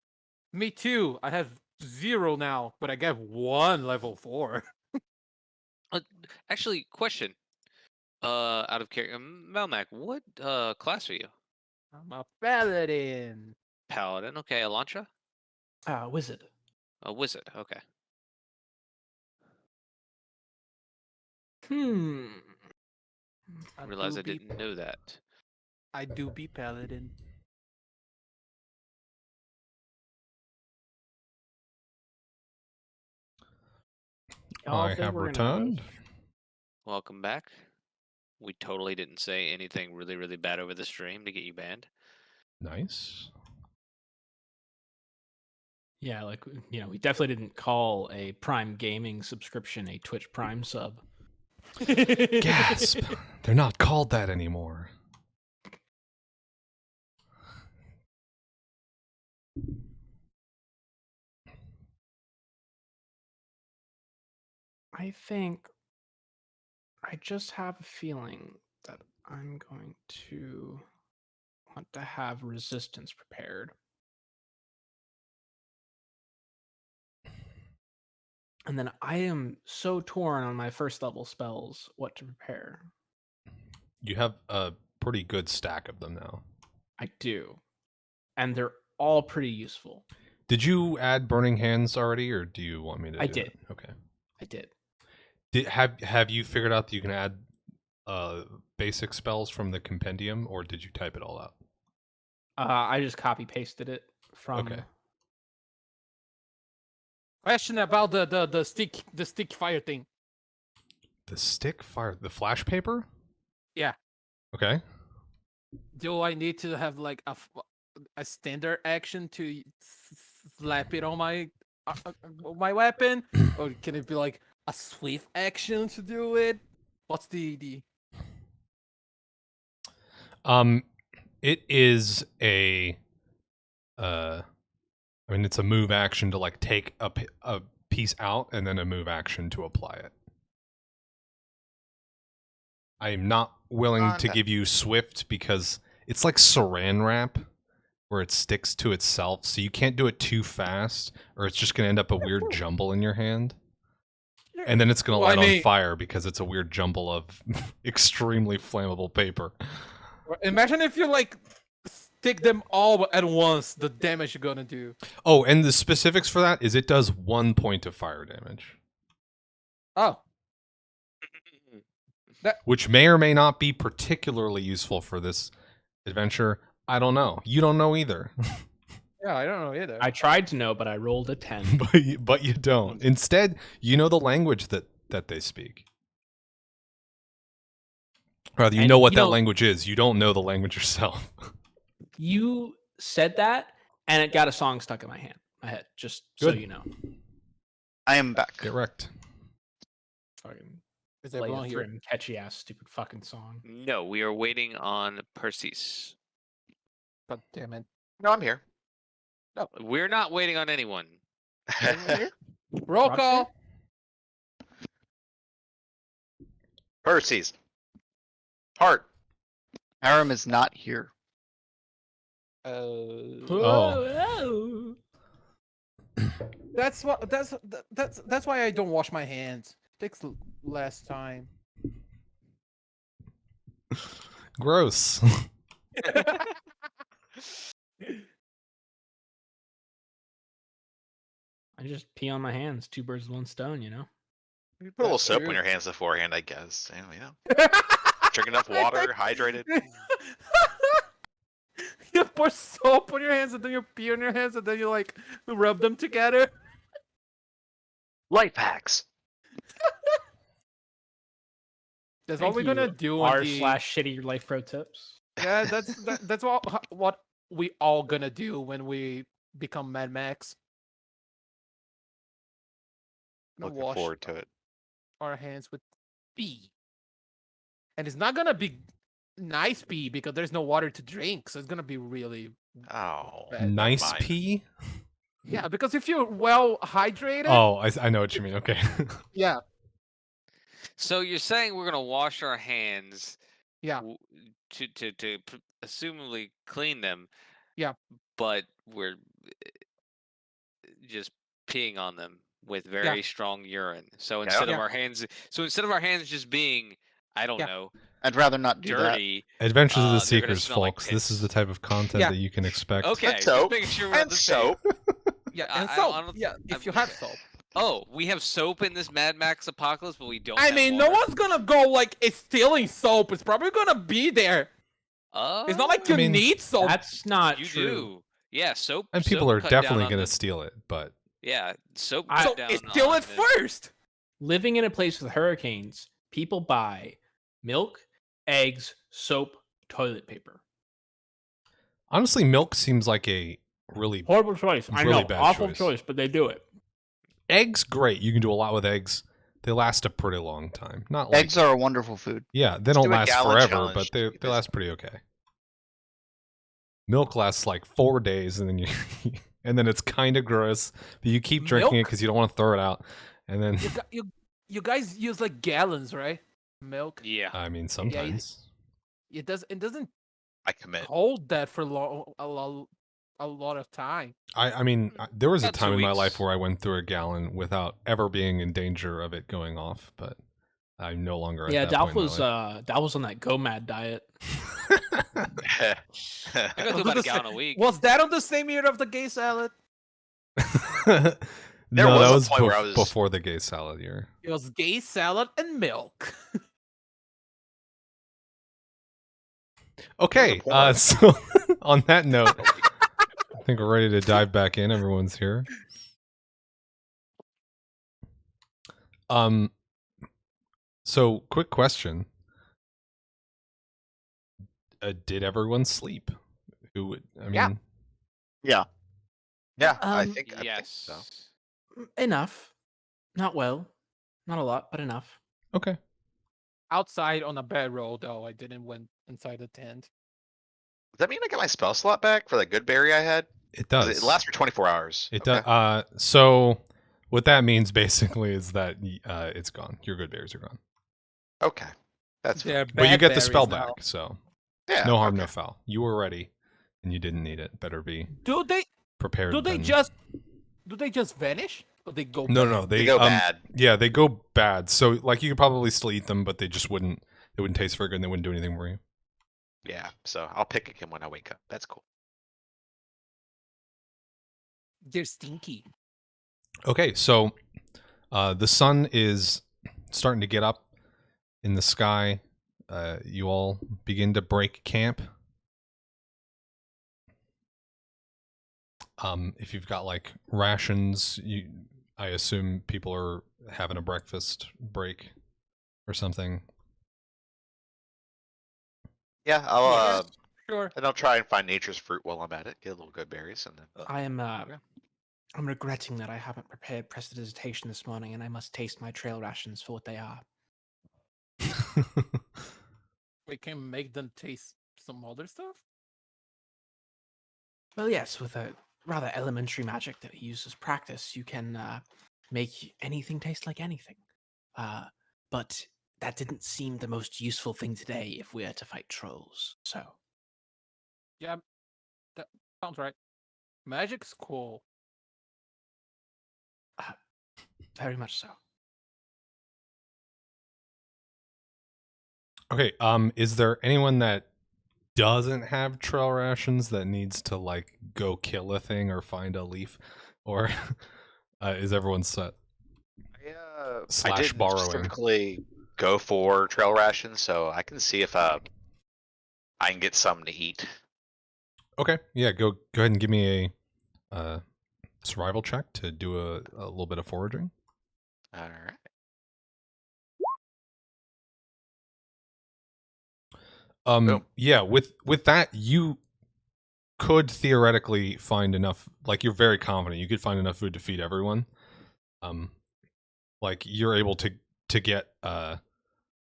me too. I have 0 now, but I get 1 level 4. Actually, question. Out of character, Melmac, what class are you? I'm a paladin. Paladin. Okay, Elantra. Wizard. A wizard. Okay. I Realize do I be didn't know that. I do be paladin. I have returned. Welcome back. We totally didn't say anything really, really bad over the stream to get you banned. Nice. Yeah, like, we definitely didn't call a Prime Gaming subscription a Twitch Prime sub. Gasp! They're not called that anymore. I think I just have a feeling that I'm going to want to have resistance prepared. And then I am so torn on my first level spells what to prepare. You have a pretty good stack of them now. I do. And they're all pretty useful. Did you add Burning Hands already, or do you want me to I do did. that? Okay. I did. Have you figured out that you can add basic spells from the compendium, or did you type it all out? I just copy pasted it from. Okay. Question about the stick fire thing. The stick fire, the flash paper? Yeah. Okay. Do I need to have like a standard action to slap it on my weapon, or can it be like a swift action to do it? What's the? It is a I mean, it's a move action to like take a piece out, and then a move action to apply it. I am not willing to give you swift because it's like saran wrap, where it sticks to itself, so you can't do it too fast, or it's just going to end up a weird jumble in your hand. And then it's going to light on fire because it's a weird jumble of extremely flammable paper. Imagine if you like stick them all at once, the damage you're gonna do. Oh, and the specifics for that is it does 1 point of fire damage. Oh. Which may or may not be particularly useful for this adventure. I don't know. You don't know either. Yeah, I don't know either. I tried to know, but I rolled a 10. but you don't. Instead, you know the language that they speak. Rather, you know what that language is. You don't know the language yourself. You said that, and it got a song stuck in my head. Just so you know. I am back. Get wrecked. Fucking Is everyone here? catchy ass stupid fucking song. No, we are waiting on Perses. God damn it! No, I'm here. No, we're not waiting on anyone. Roll call. Perses. Heart. Arim is not here. Oh. That's why I don't wash my hands. It takes less time. Gross. I just pee on my hands. 2 birds with 1 stone, you know? You put a little soap true. on your hands beforehand, I guess. You know. Drink enough water, hydrated. You pour soap on your hands, and then you pee on your hands, and then you like rub them together. Life hacks. That's what we're gonna do. r/shitty life pro tips. Yeah, that's what we all gonna do when we become Mad Max. Looking forward to it. Our hands with pee, and it's not gonna be nice pee because there's no water to drink, so it's gonna be really bad. Nice pee. Yeah, because if you're well hydrated. Oh, I know what you mean. Okay. Yeah. So you're saying we're gonna wash our hands? Yeah. To assumably clean them. Yeah. But we're just peeing on them with very strong urine. So Yeah. instead of our hands just being, I don't Yeah. know, I'd rather not do that. dirty. Adventures of the they're gonna Seekers, smell like folks. This is the piss. type of content Yeah. that you can expect. Okay, And just soap. making sure we're on And the same. soap. Yeah, I- and I soap. don't- Yeah, if I'm- you have soap. Oh, we have soap in this Mad Max apocalypse, but we don't. I have mean, no water? one's gonna go like it's stealing soap. It's probably gonna be there. It's not like I you mean, need soap. That's not you true. do. Yeah, soap. And people soap are cut down definitely on going to the- steal it, but Yeah, soap. I- So cut down it's steal on it the- first. Living in a place with hurricanes, people buy milk, eggs, soap, toilet paper. honestly, milk seems like a really Horrible choice. I Really know, bad awful choice. choice, but they do it. eggs. Great, you can do a lot with eggs. They last a pretty long time. Not like Eggs are a wonderful food. yeah, they Let's don't do a last gallon forever, challenge but to they keep they this- last pretty okay. Milk lasts like 4 days, and then you and then it's kind of gross, but you keep drinking it Milk? because you don't want to throw it out. And then You guys use like gallons, right? Milk. Yeah. I mean, sometimes It doesn't I commit. hold that for a lot of time. I mean, there was a About 2 time in my life weeks. where I went through a gallon without ever being in danger of it going off, but I'm no longer. At Yeah, that Dalf point in my was Dalf was on that Go Mad diet. I go through about a gallon a week. Was that on the same year of the gay salad? life. There No, was that a was point where I was- before the gay salad year. It was gay salad and milk. Okay, point. so on that note, I think we're ready to dive back in. Everyone's here. So quick question: did everyone sleep? Who would? I mean, Yeah. Yeah. Yeah, I Um, think Yes. so. Enough. Not well. Not a lot, but enough. okay. Outside on a bad road, though. I didn't went inside the tent. Does that mean I get my spell slot back for that good berry I had? It 'Cause does. It lasts for 24 hours. It Okay. does. So what that means basically is that it's gone. Your good berries are gone, Okay. That's fine. They're but you bad get the berries spell now. back. So Yeah. no harm, no okay. foul. You were ready, and you didn't need it. Better be Do they? prepared. Do they than- just vanish? Or they go? No, bad? no, They go bad. Yeah, they go bad. So like you could probably still eat them, but they just wouldn't. They wouldn't taste very good, and they wouldn't do anything for you. Yeah. So I'll pick again when I wake up. That's cool. They're stinky. Okay, so the sun is starting to get up in the sky. You all begin to break camp. If you've got like rations, I assume people are having a breakfast break or something. Yeah, I'll Sure. and I'll try and find nature's fruit while I'm at it. Get a little good berries and then. I am okay. I'm regretting that I haven't prepared prestidigitation this morning, and I must taste my trail rations for what they are. We can make them taste some other stuff. Well, yes, with a rather elementary magic that we use as practice, you can make anything taste like anything. But that didn't seem the most useful thing today if we are to fight trolls. So, Yeah, that sounds right. Magic's cool. very much so. Okay, is there anyone that doesn't have trail rations that needs to like go kill a thing or find a leaf, or is everyone set? I Slash didn't borrowing. specifically go for trail rations, so I can see if I can get something to eat. Okay, yeah, go ahead and give me a survival check to do a little bit of foraging. All right. Boom. Yeah, with that you could theoretically find enough. Like you're very confident you could find enough food to feed everyone. Like you're able to get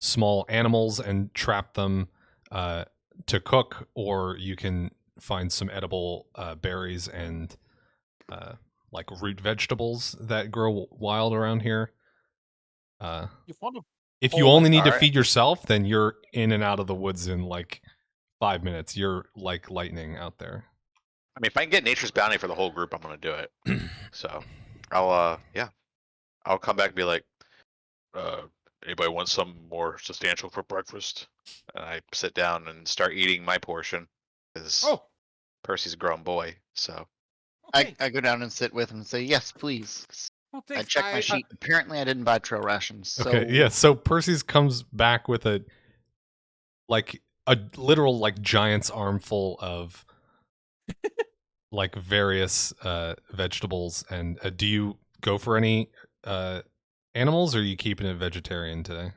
small animals and trap them to cook, or you can find some edible berries and like root vegetables that grow wild around here. You found a If you Oh, only need to alright. feed yourself, then you're in and out of the woods in like 5 minutes. You're like lightning out there. I mean, if I can get nature's bounty for the whole group, I'm gonna do it. So I'll come back and be like, anybody want something more substantial for breakfast? And I sit down and start eating my portion because Oh, Percy's a grown boy. So thanks. I go down and sit with him and say, yes, please. 'cause Oh, I thanks. checked my sheet. Apparently, I didn't buy trail rations. So Okay, yeah. So Percy's comes back with a literal like giant's armful of like various vegetables. And do you go for any animals, or are you keeping it vegetarian today?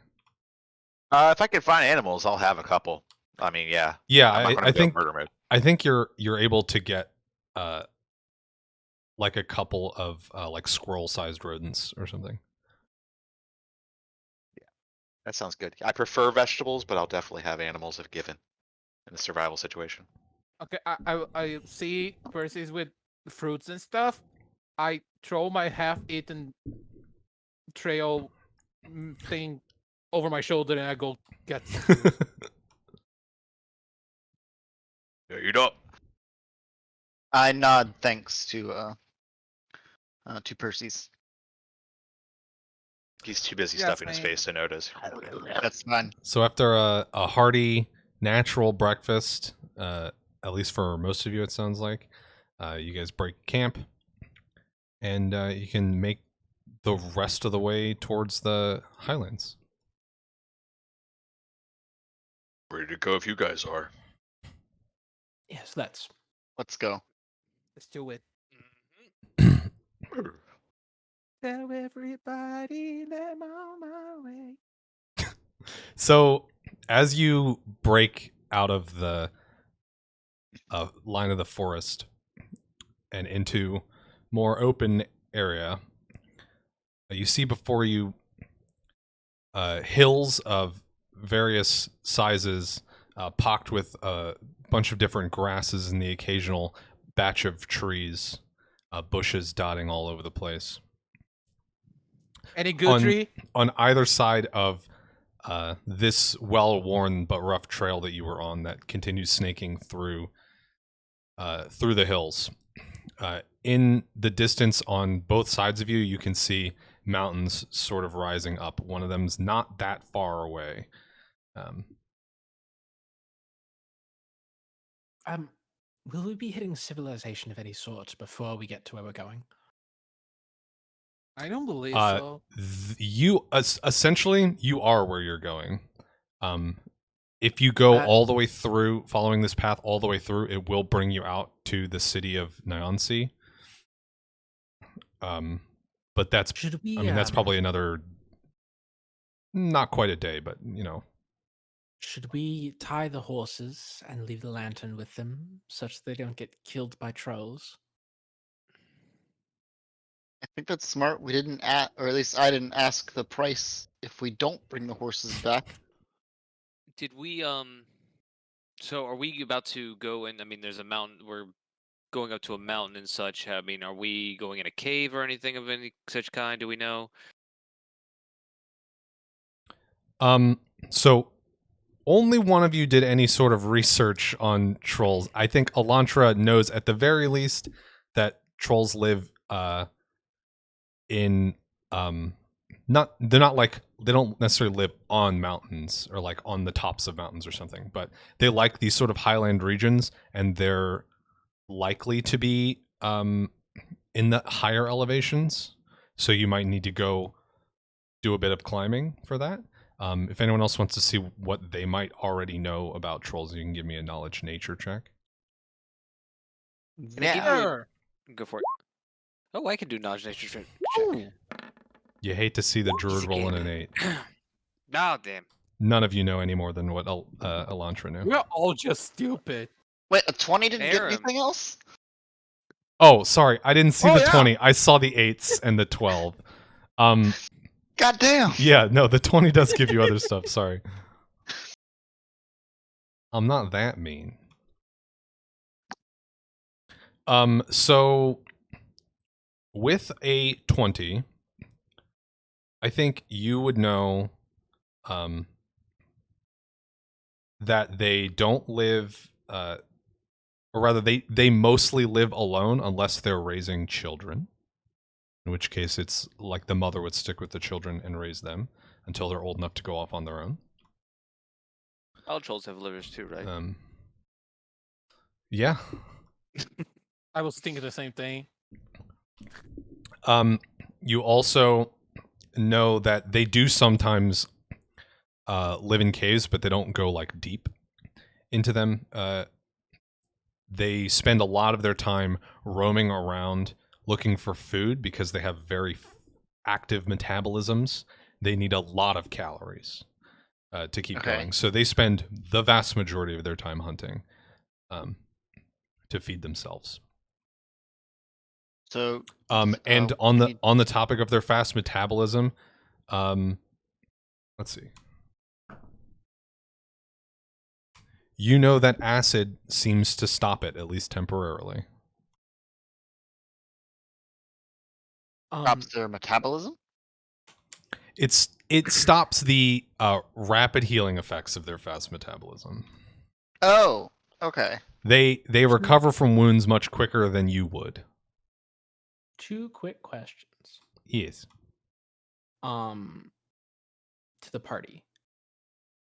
if I can find animals, I'll have a couple. I mean, yeah. Yeah, I'm not I gonna go think murder mode. I think you're able to get like a couple of like squirrel-sized rodents or something. That sounds good. I prefer vegetables, but I'll definitely have animals if given in a survival situation. Okay, I see Percy's with fruits and stuff. I throw my half-eaten trail thing over my shoulder and I go get some food. Yeah, you don't. I nod thanks to Percy's. He's too busy Yeah, stuffing his same. face to notice. That's fine. So after a hearty natural breakfast, at least for most of you, it sounds like, you guys break camp, and you can make the rest of the way towards the Highlands. Ready to go if you guys are. Yes, let's. Let's go. Let's do it. Mm-hmm. Tell everybody that I'm on my way. So as you break out of the line of the forest and into more open area, you see before you hills of various sizes, pocked with a bunch of different grasses and the occasional batch of trees, bushes dotting all over the place. Any good tree? On either side of this well-worn but rough trail that you were on that continues snaking through the hills. In the distance on both sides of you, you can see mountains sort of rising up. One of them's not that far away. Will we be hitting civilization of any sort before we get to where we're going? I don't believe so. You essentially you are where you're going. If you go all the way through, following this path all the way through, it will bring you out to the city of Nyansi. But that's Should we? I mean, that's probably another, not quite a day, but you know. Should we tie the horses and leave the lantern with them, such they don't get killed by trolls? I think that's smart. We didn't or at least I didn't ask the price if we don't bring the horses back. Did we so are we about to go in? I mean, there's a mountain. We're going up to a mountain and such. I mean, are we going in a cave or anything of any such kind? Do we know? So only one of you did any sort of research on trolls. I think Elantra knows at the very least that trolls live in they don't necessarily live on mountains or like on the tops of mountains or something, but they like these sort of highland regions, and they're likely to be in the higher elevations. So you might need to go do a bit of climbing for that. If anyone else wants to see what they might already know about trolls, you can give me a knowledge nature check. Yeah. Go for it. Oh, I can do knowledge nature check. You hate to see the druid Easy rolling game. an 8. Oh, damn. None of you know any more than what Elantra knew. We're all just stupid. Wait, a 20 didn't get Arim. anything else? Oh, sorry, I didn't see Oh, the yeah. 20. I saw the 8s and the 12. God damn. Yeah, no, the 20 does give you other stuff. Sorry. I'm not that mean. So with a 20, I think you would know that they don't live or rather they mostly live alone unless they're raising children. in which case it's like the mother would stick with the children and raise them until they're old enough to go off on their own. All trolls have livers too, right? Yeah. I was thinking the same thing. You also know that they do sometimes live in caves, but they don't go like deep into them. They spend a lot of their time roaming around looking for food because they have very active metabolisms. They need a lot of calories to keep going. So they spend the vast majority of their time hunting to feed themselves. So, and on the topic of their fast metabolism, let's see. You know that acid seems to stop it, at least temporarily. stops their metabolism? It stops the rapid healing effects of their fast metabolism. Oh, okay. They recover from wounds much quicker than you would. 2 quick questions. Yes. To the party.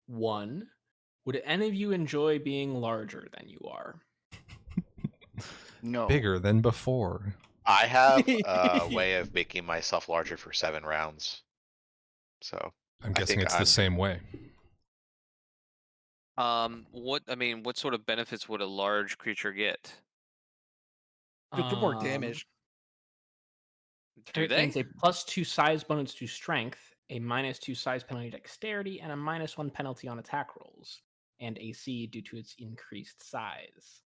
1, would any of you enjoy being larger than you are? No. Bigger than before. I have a way of making myself larger for 7 rounds. So I'm guessing it's the same way. What sort of benefits would a large creature get? You'll do more damage. Do they? Gains a +2 size bonus to strength, a -2 size penalty to dexterity, and a -1 penalty on attack rolls and AC due to its increased size.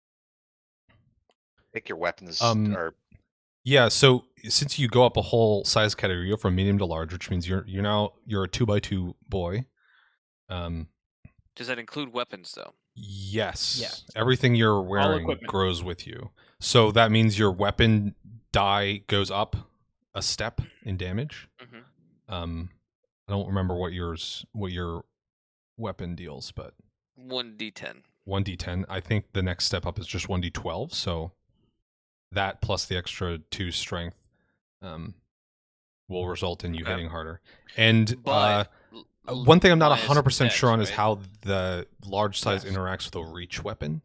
I think your weapons are. Yeah, so since you go up a whole size category, you go from medium to large, which means you're a 2x2 boy. Does that include weapons though? Yes. Yes. Everything you're wearing equipment. grows with you. So that means your weapon die goes up a step in damage. Mm-hmm. I don't remember what your weapon deals, but 1d10. 1d10. I think the next step up is just 1d12, so that plus the extra 2 strength will result in you hitting harder. And But one thing I'm not minus 100% dex, sure on is right? how the large size Yes. interacts with a reach weapon.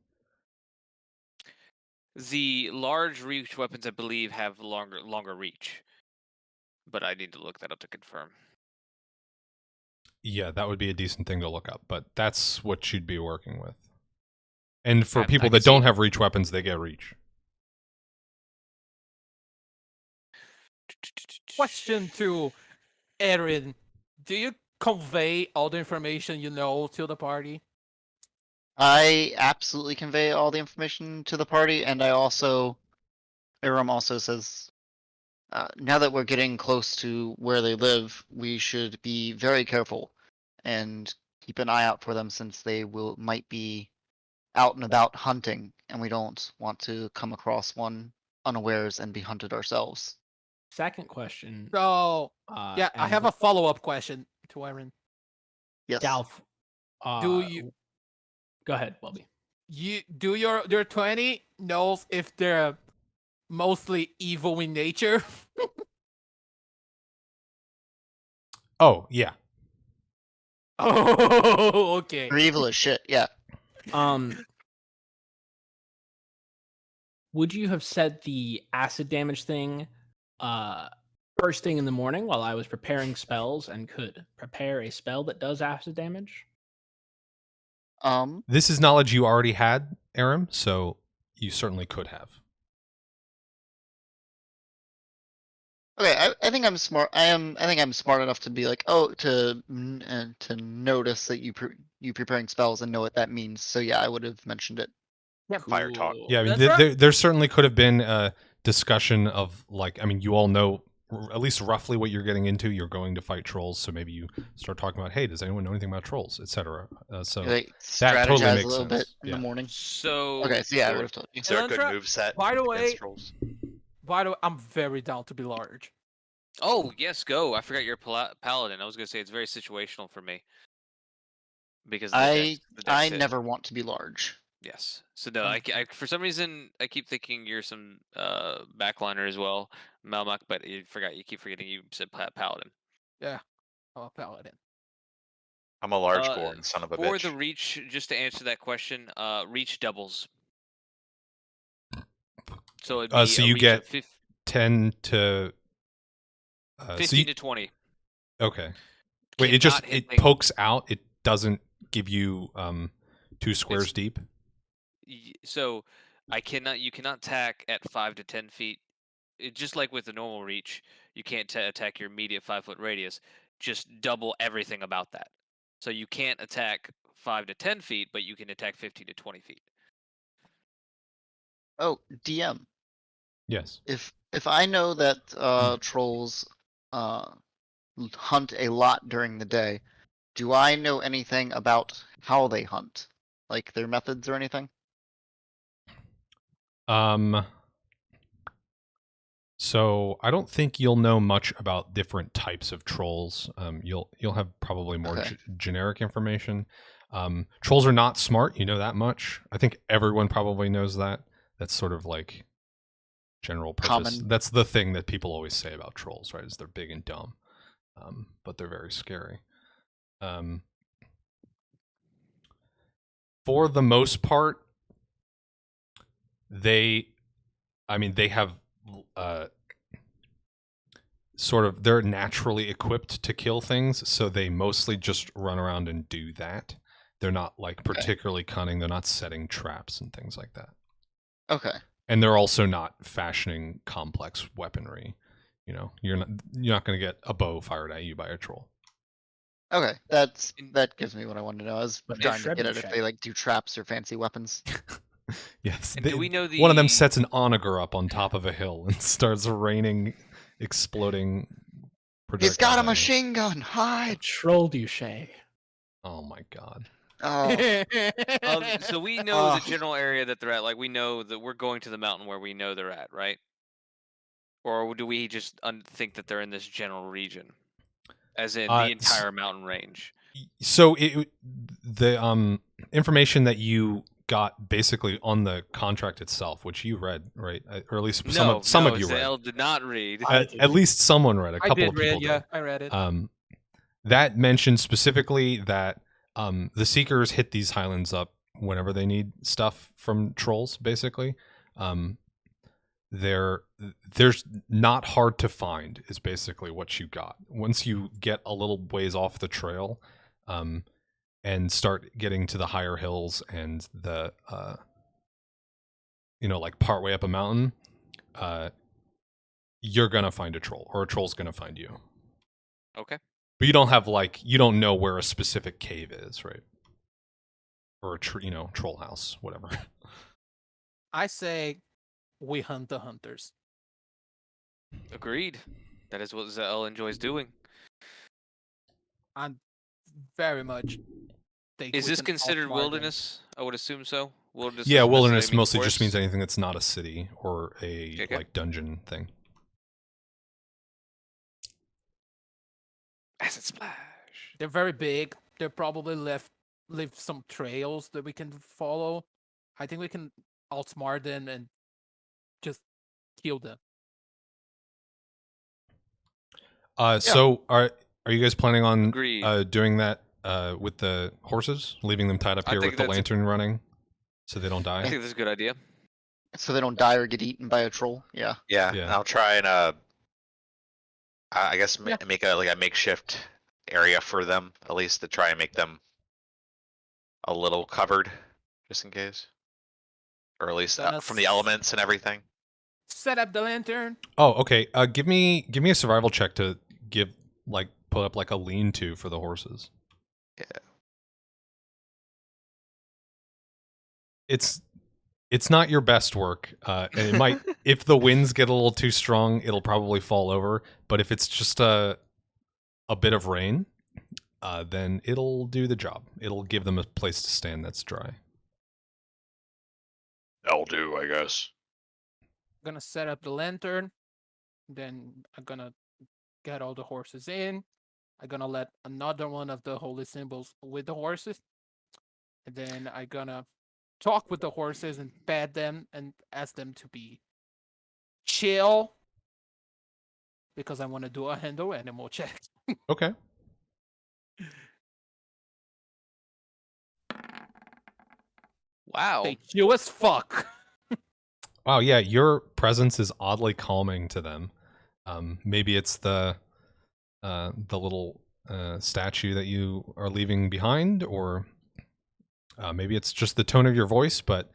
The large reach weapons, I believe, have longer reach. But I need to look that up to confirm. Yeah, that would be a decent thing to look up, but that's what you'd be working with. And for I people can that don't see- have reach weapons, they get reach. Question to Erin. Do you convey all the information you know to the party? I absolutely convey all the information to the party, and I also, Aram also says, now that we're getting close to where they live, we should be very careful and keep an eye out for them since they might be out and about hunting, and we don't want to come across one unawares and be hunted ourselves. Second question. So, yeah, I and have a follow-up question to Erin. Yes. Dalf, Do you go ahead, Bobby? your 20 knows if they're mostly evil in nature? Oh, yeah. Oh, okay. They're evil as shit, yeah. Would you have said the acid damage thing first thing in the morning while I was preparing spells and could prepare a spell that does acid damage? This is knowledge you already had, Aram, so you certainly could have. Okay, I think I'm smart. I think I'm smart enough to be like, to notice that you preparing spells and know what that means. So yeah, I would have mentioned it. Fire talk. Yeah, I mean, That's right. there certainly could have been a discussion of, like, I mean, you all know at least roughly what you're getting into. You're going to fight trolls, so maybe you start talking about, hey, does anyone know anything about trolls, etc. So Like that totally strategize makes a little sense. bit in Yeah. the morning. So Okay, so yeah, I for- would have told you. Is there a good Elantra, move set by the against way- trolls? By the way, I'm very down to be large. Oh yes, go! I forgot you're paladin. I was gonna say it's very situational for me because of the dex I hit. never want to be large. Yes. So no, I for some reason I keep thinking you're some backliner as well, Maumak, but you keep forgetting you said paladin. I'm a paladin. I'm a large-born son of a For bitch. the reach, just to answer that question, reach doubles. So it'd be So a you reach get of 10 to 15 to 20. Okay. Wait, it just Cannot hit things- pokes out. It doesn't give you 2 squares deep. So you cannot attack at 5 to 10 feet. Just like with the normal reach, you can't attack your immediate 5-foot radius. Just double everything about that. So you can't attack 5 to 10 feet, but you can attack 15 to 20 feet. Oh, DM. Yes. If I know that trolls hunt a lot during the day, do I know anything about how they hunt? Like their methods or anything? So I don't think you'll know much about different types of trolls. You'll have probably more Okay. generic information. Trolls are not smart. You know that much. I think everyone probably knows that. That's sort of like general purpose. Common. That's the thing that people always say about trolls, right? Is they're big and dumb, but they're very scary. For the most part, they have they're naturally equipped to kill things, so they mostly just run around and do that. They're not like particularly cunning. They're not setting traps and things like that. Okay. And they're also not fashioning complex weaponry. You know, you're not going to get a bow fired at you by a troll. Okay, that gives me what I wanted to know. I was But trying to get shred at if they like do traps or fancy weapons. Yes. And do we know one of them the- sets an onager up on top of a hill and starts raining exploding projectiles. He's got a at you. machine gun. A Hide. troll douche. Oh my god. Oh, So we know the Ah. general area that they're at. Like we know that we're going to the mountain where we know they're at, right? Or do we just think that they're in this general region, as in the entire mountain range? So the information that you got basically on the contract itself, which you read, right? Or at least some of you read. Zahel did not read. At least someone read. A couple of people did. Yeah, I read it. That mentioned specifically that the Seekers hit these highlands up whenever they need stuff from trolls. Basically, there's not hard to find is basically what you got. Once you get a little ways off the trail, and start getting to the higher hills and the like part way up a mountain, you're gonna find a troll, or a troll's gonna find you. Okay. But you don't know where a specific cave is, right? Or a troll house, whatever. I say we hunt the hunters. Agreed. That is what Zahel enjoys doing. I'm very much. Is this considered wilderness? I would assume so. Wilderness. Yeah, doesn't wilderness necessarily mean mostly just means forest. anything that's not a city or a Okay. like dungeon thing. Acid splash. They're very big. They probably leave some trails that we can follow. I think we can outsmart them and just kill them. So are you guys planning on Agreed. doing that with the horses, leaving them tied up I here think with the that's a- lantern running, so they don't I die? think that's a good idea. So they don't die or get eaten by a troll. Yeah. Yeah, Yeah. and I'll try and I guess Yeah. make a makeshift area for them, at least to try and make them a little covered, just in case, or at least Gonna from the elements and everything. Set up the lantern. Oh, okay. Give me a survival check to put up like a lean-to for the horses. Yeah. It's not your best work, and it might if the winds get a little too strong, it'll probably fall over. But if it's just a bit of rain, then it'll do the job. It'll give them a place to stand that's dry. That'll do, I guess. Gonna set up the lantern. Then I'm gonna get all the horses in. I'm gonna let another one of the holy symbols with the horses. And then I'm gonna talk with the horses and pet them and ask them to be chill because I want to do a handle animal check. Okay. Wow. They chill as fuck. Wow, yeah, your presence is oddly calming to them. Maybe it's the little statue that you are leaving behind, or maybe it's just the tone of your voice, but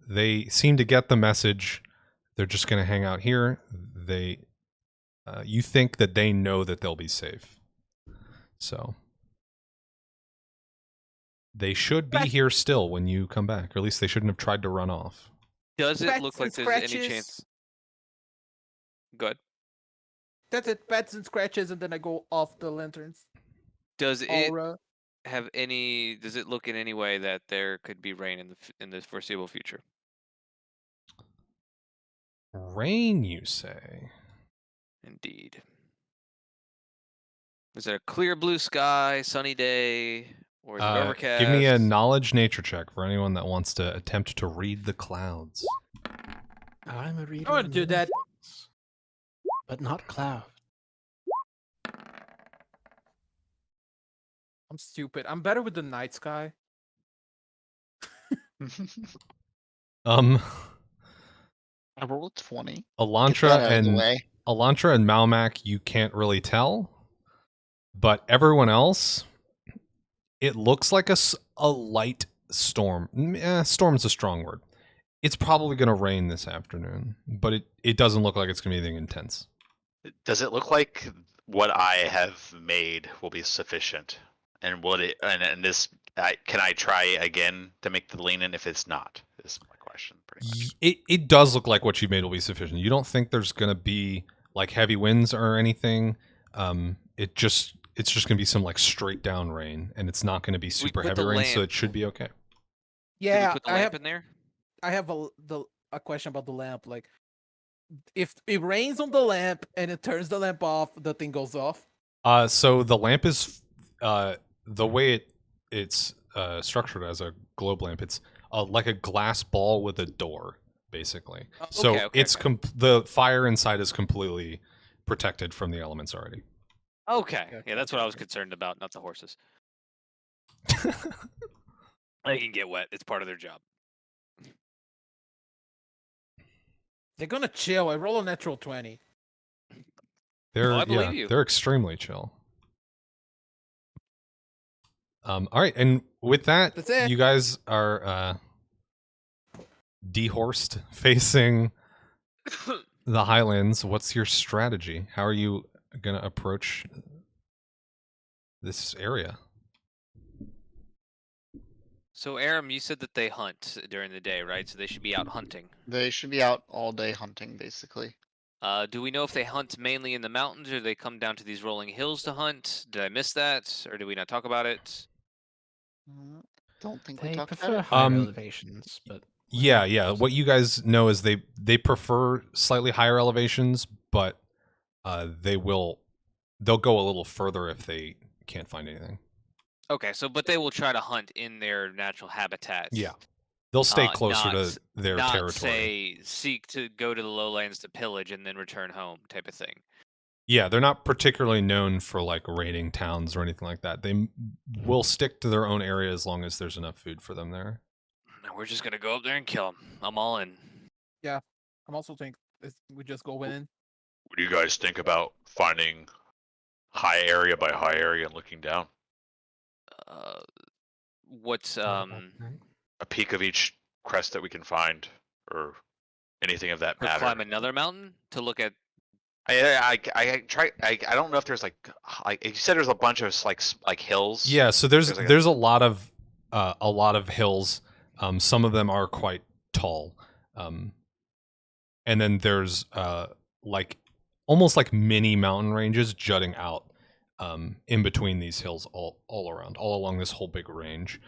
they seem to get the message. They're just going to hang out here. You think that they know that they'll be safe. So they should be here still when you come back, or at least they shouldn't have tried to run off. Does it Pets look and like there's any scratches. chance? Good. That's it. Pets and scratches, and then I go off the lanterns. Does it Aura. have any? Does it look in any way that there could be rain in the foreseeable future? Rain, you say? Indeed. Is it a clear blue sky, sunny day, or is it overcast? Give me a knowledge nature check for anyone that wants to attempt to read the clouds. I'm a reader. I want of to do many that. things, but not cloud. I'm stupid. I'm better with the night sky. Um, I rolled a 20. Get Elantra that out of the and way. Elantra and Maumak, you can't really tell, but everyone else, it looks like a light storm. Storm's a strong word. It's probably going to rain this afternoon, but it doesn't look like it's going to be anything intense. Does it look like what I have made will be sufficient? And would it? And this, can I try again to make the lean in if it's not? Is my question pretty much. It does look like what you made will be sufficient. You don't think there's going to be like heavy winds or anything. It's just going to be some like straight down rain, and it's not going to be super put heavy the rain, so lamp- it should be okay. Did we Yeah, put the I lamp have. in there? I have a question about the lamp. Like, if it rains on the lamp and it turns the lamp off, the thing goes off. So the lamp is the way it's structured as a globe lamp. It's like a glass ball with a door, basically. So okay, it's okay. the fire inside is completely protected from the elements already. Okay. Okay, Yeah, that's what I was okay. concerned about, not the horses. They can get wet. It's part of their job. They're gonna chill. I roll a natural 20. They're I believe you. they're extremely chill. All right, and with that, That's it. you guys are dehorsed, facing the Highlands. What's your strategy? How are you gonna approach this area? So, Aram, you said that they hunt during the day, right? So they should be out hunting. They should be out all day hunting, basically. Do we know if they hunt mainly in the mountains, or they come down to these rolling hills to hunt? Did I miss that, or did we not talk about it? Don't think we They talked about prefer it. higher elevations, but Yeah. What you guys know is they prefer slightly higher elevations, but they'll go a little further if they can't find anything. Okay, so but they will try to hunt in their natural habitat. Yeah, they'll stay closer not- to their not territory. say seek to go to the lowlands to pillage and then return home type of thing. Yeah, they're not particularly known for like raiding towns or anything like that. They will stick to their own area as long as there's enough food for them there. And we're just gonna go up there and kill them. I'm all in. I'm also thinking we just go in. What do you guys think about finding high area by high area and looking down? What's not a bad thing. A peak of each crest that we can find, or anything of that or matter. climb another mountain to look at? I try. I don't know if there's like you said there's a bunch of like hills. Yeah, so there's like a lot of hills. Some of them are quite tall, and then there's like almost like mini mountain ranges jutting out in between these hills all around, all along this whole big range.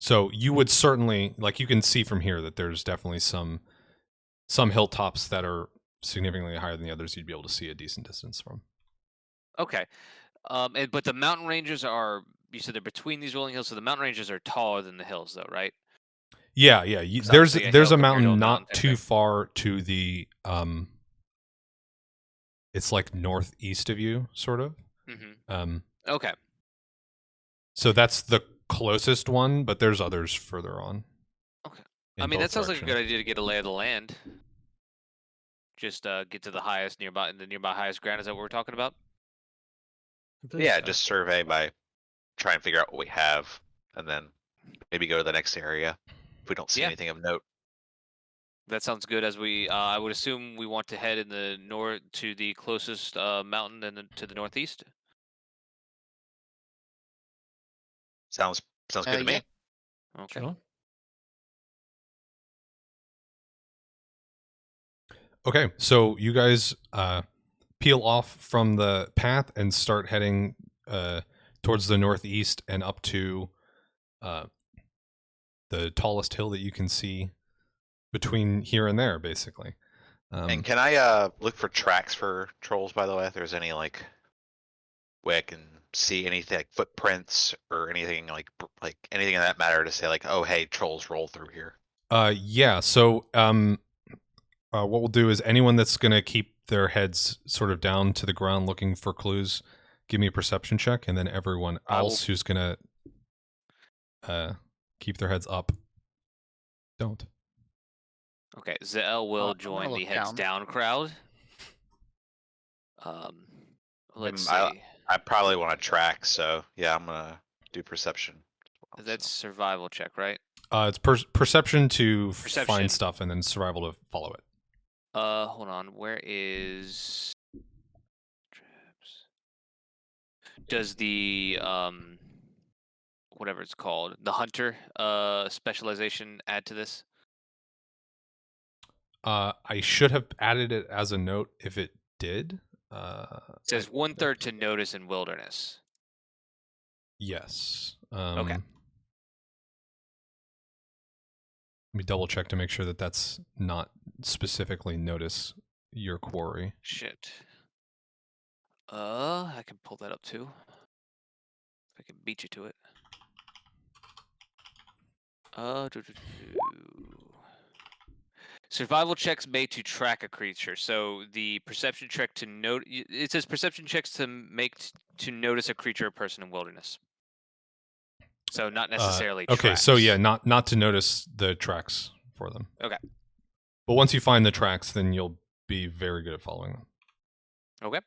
So you would certainly, like, you can see from here that there's definitely some hilltops that are significantly higher than the others. You'd be able to see a decent distance from. Okay, but the mountain ranges are. You said they're between these rolling hills, so the mountain ranges are taller than the hills, though, right? Yeah. 'Cause There's obviously a there's hill a compared to mountain a not mountain type too thing. far to the It's like northeast of you, sort of. Mm-hmm. Okay. So that's the closest one, but there's others further on. Okay. in I mean, both that sounds like a good directions. idea to get a lay of the land. Just get to the nearby highest ground. Is that what we're talking about? I believe Yeah, so. just survey by try and figure out what we have, and then maybe go to the next area if we don't see Yeah. anything of note. That sounds good. As we, I would assume we want to head in the north to the closest mountain and to the northeast. Sounds good to me. Yeah. Okay. Sure. Okay, so you guys peel off from the path and start heading towards the northeast and up to the tallest hill that you can see between here and there, basically. And can I look for tracks for trolls, by the way? If there's any like way I can see anything like footprints or anything like anything of that matter to say like, oh hey, trolls roll through here. Yeah, so what we'll do is anyone that's going to keep their heads sort of down to the ground looking for clues, give me a perception check, and then everyone else who's going to keep their heads up, don't. Okay. Zahel will I'm gonna join the look heads down crowd. Let's see. I probably want to track, so yeah, I'm gonna do perception. That's survival check, right? It's perception to Perception. find stuff, and then survival to follow it. Hold on. Where is traps? Does the whatever it's called, the hunter specialization add to this? I should have added it as a note if it did. It says 1/3 to notice in wilderness. Yes. Okay. Let me double check to make sure that that's not specifically notice your quarry. Shit. I can pull that up too. I can beat you to it. Survival checks made to track a creature. So the perception check to note. It says perception checks to make to notice a creature or person in wilderness. So not necessarily. Okay, tracks. so yeah, not to notice the tracks for them. Okay. But once you find the tracks, then you'll be very good at following them. Okay.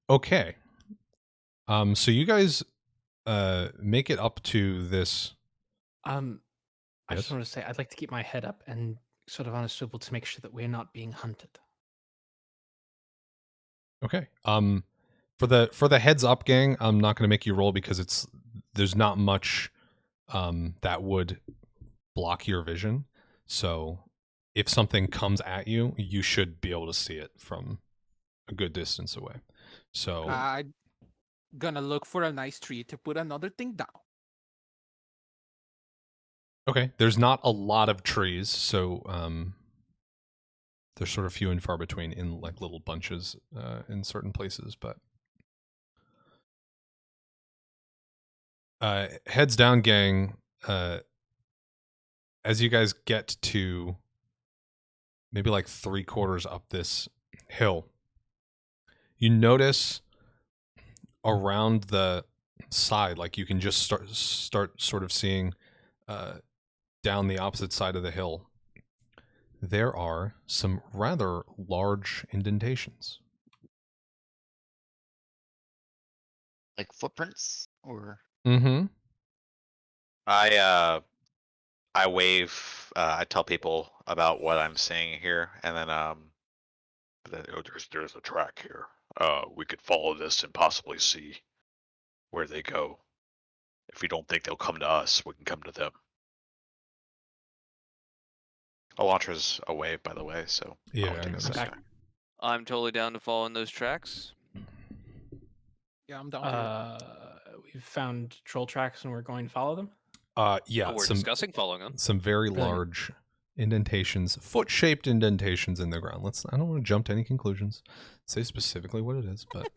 Okay. So you guys make it up to this. I Yes? just want to say I'd like to keep my head up and sort of on a swivel to make sure that we're not being hunted. Okay. For the heads up gang, I'm not going to make you roll because there's not much that would block your vision. So if something comes at you, you should be able to see it from a good distance away. So I'm gonna look for a nice tree to put another thing down. okay, there's not a lot of trees, so they're sort of few and far between in like little bunches in certain places, but heads down gang, as you guys get to maybe like 3/4 up this hill, you notice around the side, like you can just start sort of seeing down the opposite side of the hill, there are some rather large indentations. Like footprints or Mm-hmm. I wave. I tell people about what I'm seeing here, and then oh, there's a track here. We could follow this and possibly see where they go. If we don't think they'll come to us, we can come to them. Elantra's away, by the way, so Yeah, I'll I take know a this. second. I'm totally down to follow in those tracks. Yeah, I'm down here. We've found troll tracks and we're going to follow them. Yeah, We're some discussing following them. some very Brilliant. large indentations, foot-shaped indentations in the ground. I don't want to jump to any conclusions. Say specifically what it is, but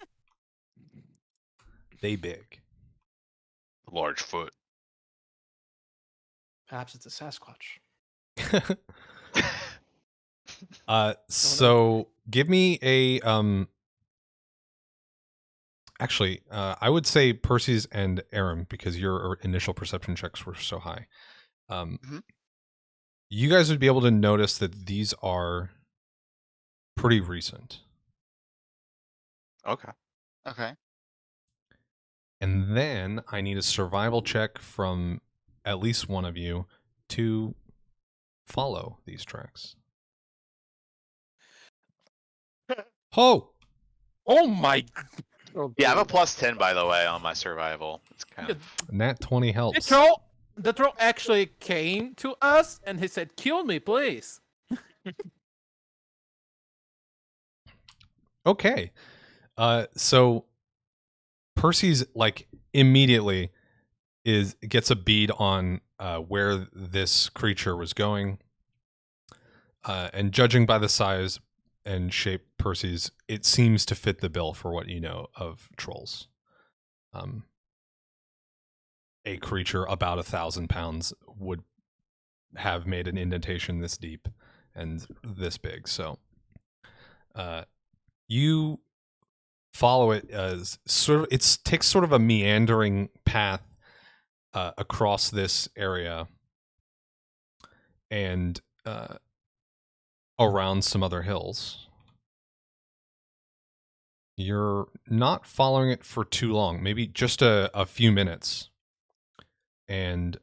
they big. Large foot. Perhaps it's a Sasquatch. So give me a actually, I would say Perses and Arim, because your initial perception checks were so high. Mhm. You guys would be able to notice that these are pretty recent. Okay. Okay. And then I need a survival check from at least one of you to follow these tracks. Ho! Oh my! Yeah, I'm a +10 by the way on my survival. It's kind of Nat 20 The helps. troll, the troll actually came to us and he said, "Kill me, please." Okay. So Percy's like immediately gets a bead on where this creature was going. And judging by the size and shape Percy's, it seems to fit the bill for what you know of trolls. A creature about 1,000 pounds would have made an indentation this deep and this big. So you follow it as sort of it takes sort of a meandering path across this area and around some other hills. You're not following it for too long, maybe just a few minutes. And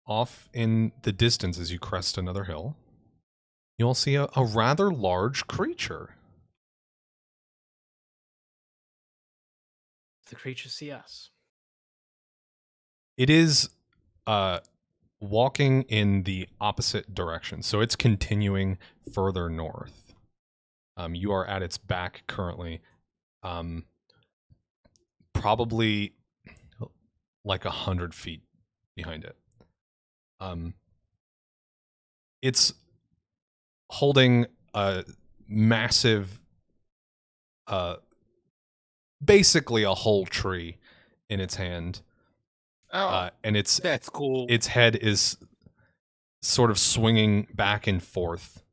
off in the distance as you crest another hill, you'll see a rather large creature. The creatures see us. It is walking in the opposite direction, so it's continuing further north. You are at its back currently, probably like 100 feet behind it. It's holding a massive, basically a whole tree in its hand. Oh. And That's cool. its head is sort of swinging back and forth,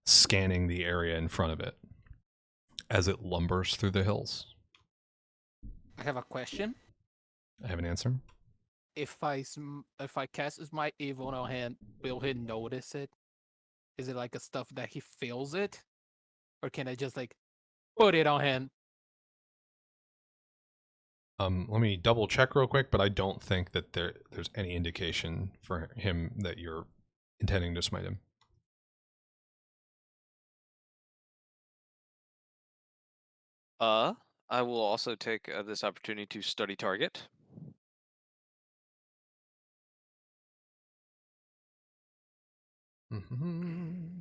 scanning the area in front of it as it lumbers through the hills. I have a question. I have an answer. If I cast my evil on hand, will he notice it? Is it like a stuff that he feels it, or can I just like put it on him? Let me double check real quick, but I don't think that there's any indication for him that you're intending to smite him. I will also take this opportunity to study target. Mm-hmm.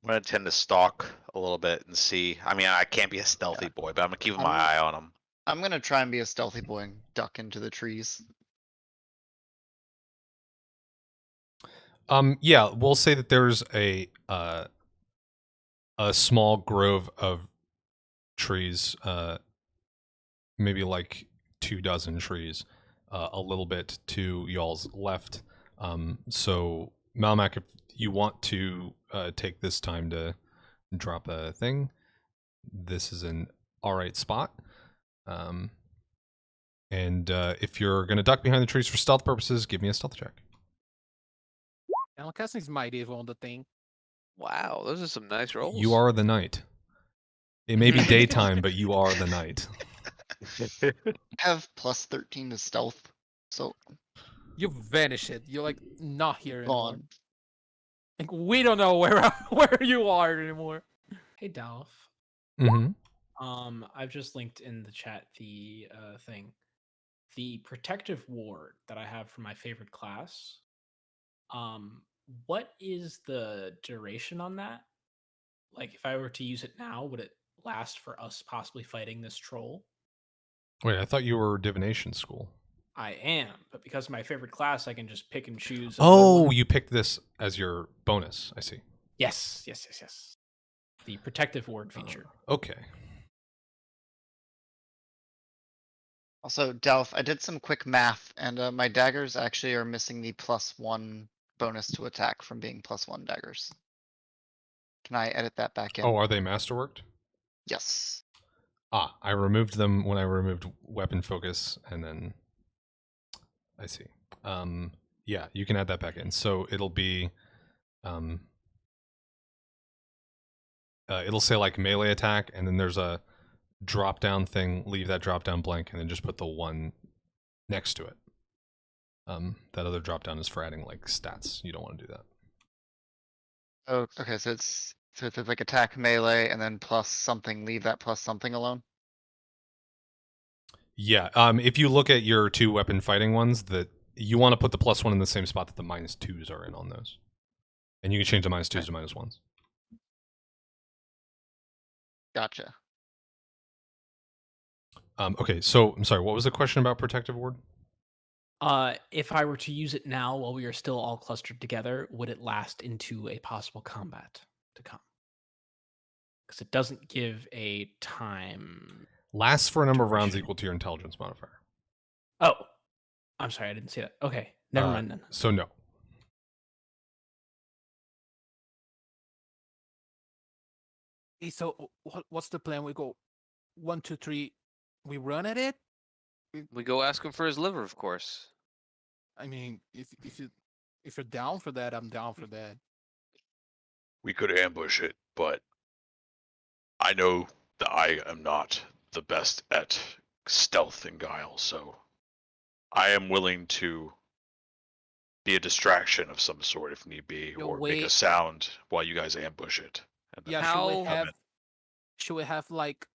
I'm gonna tend to stalk a little bit and see. I mean, I can't be a stealthy boy, but I'm gonna keep my eye on him. I'm gonna try and be a stealthy boy and duck into the trees. Yeah, we'll say that there's a small grove of trees, maybe like 24 trees, a little bit to y'all's left. So Maumak, if you want to take this time to drop a thing, this is an alright spot. And if you're going to duck behind the trees for stealth purposes, give me a stealth check. I'm casting my evil on the thing. Wow, those are some nice rolls. You are the knight. It may be daytime, but you are the knight. I have +13 to stealth, so You vanish it. You're like not here anymore. gone. Like we don't know where you are anymore. Hey Dalf. Mm-hmm. I've just linked in the chat the thing. The protective ward that I have for my favorite class. What is the duration on that? Like if I were to use it now, would it last for us possibly fighting this troll? Wait, I thought you were divination school. I am, but because of my favorite class, I can just pick and choose. a good Oh, one. you picked this as your bonus. I see. Yes. The protective ward feature. Okay. Also, Delph, I did some quick math, and my daggers actually are missing the +1 bonus to attack from being +1 daggers. Can I edit that back in? Oh, are they masterworked? Yes. Ah, I removed them when I removed weapon focus, and then I see. Yeah, you can add that back in. So it'll be, it'll say like melee attack, and then there's a drop down thing. Leave that drop down blank, and then just put the one next to it. That other drop down is for adding like stats. You don't want to do that. Oh, okay. So it's like attack melee and then plus something. Leave that plus something alone. Yeah. If you look at your 2 weapon fighting ones, that you want to put the +1 in the same spot that the -2s are in on those, and you can change the -2s to -1s. Gotcha. Okay. So I'm sorry. What was the question about protective ward? If I were to use it now while we are still all clustered together, would it last into a possible combat to come? Because it doesn't give a time. Lasts for a number of rounds Duration. equal to your intelligence modifier. Oh, I'm sorry, I didn't see that. Okay, never mind then. So no. Hey, so what's the plan? We go 1, 2, 3. We run at it. We go ask him for his liver, of course. I mean, if you're down for that, I'm down for that. We could ambush it, but I know that I am not the best at stealth and guile, so I am willing to be a distraction of some sort if need be, Yo, or make a wait. sound while you guys ambush it. And then Yeah, How- should we have like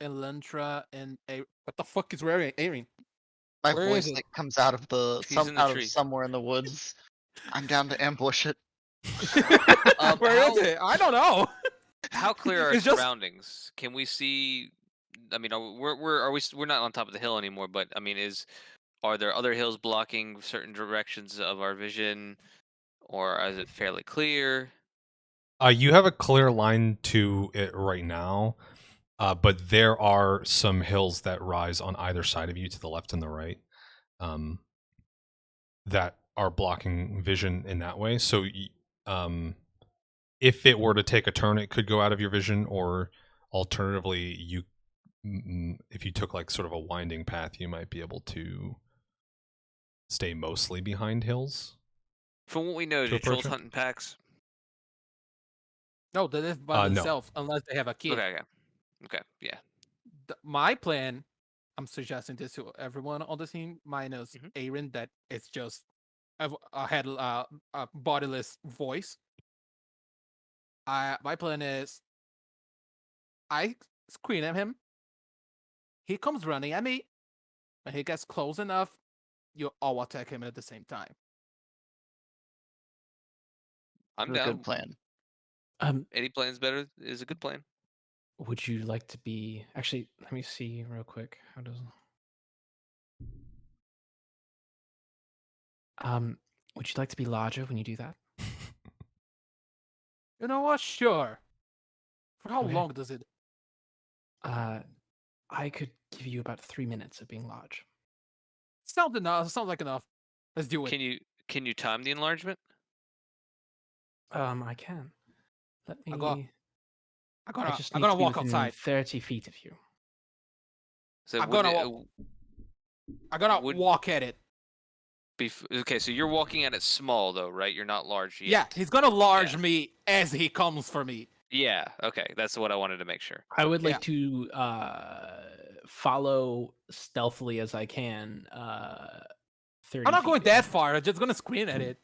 Elantra and what the fuck is wearing Arim? My Where voice is it? like comes out of He's in the out of trees. somewhere in the woods. I'm down to ambush it. Where is how- it? I don't know. How clear are It's just- surroundings? Can we see? I mean, we're not on top of the hill anymore, but I mean, are there other hills blocking certain directions of our vision, or is it fairly clear? You have a clear line to it right now, but there are some hills that rise on either side of you, to the left and the right, that are blocking vision in that way. So, if it were to take a turn, it could go out of your vision, or alternatively, if you took like sort of a winding path, you might be able to stay mostly behind hills. From what we know, To do approach trolls it? hunt in packs? No, they live by No. themselves unless they have a kid. Okay, yeah. My plan, I'm suggesting this to everyone on the team, minus Mhm. Aaron, that it's just I had a bodiless voice. My plan is I scream at him. He comes running at me. When he gets close enough, you all attack him at the same time. I'm That's a down. good plan. Any plan's better is a good plan. Would you like to be? Actually, let me see real quick. How does? Would you like to be larger when you do that? You know what? Sure. For how Okay. long does it? I could give you about 3 minutes of being large. Sounds enough. Sounds like enough. Let's do it. Can you time the enlargement? I can. Let me. I got- I'm I gonna just I'm need gonna to be walk within outside. 30 feet of you. So I'm wouldn't gonna it I'm gonna would- walk at it. okay, so you're walking at it small though, right? You're not large Yeah, yet. he's gonna large Yeah. me as he comes for me. Yeah. Okay, that's what I wanted to make sure. I would like Yeah. to follow stealthily as I can. 30 I'm not feet going that behind. far. I'm just gonna scream at it.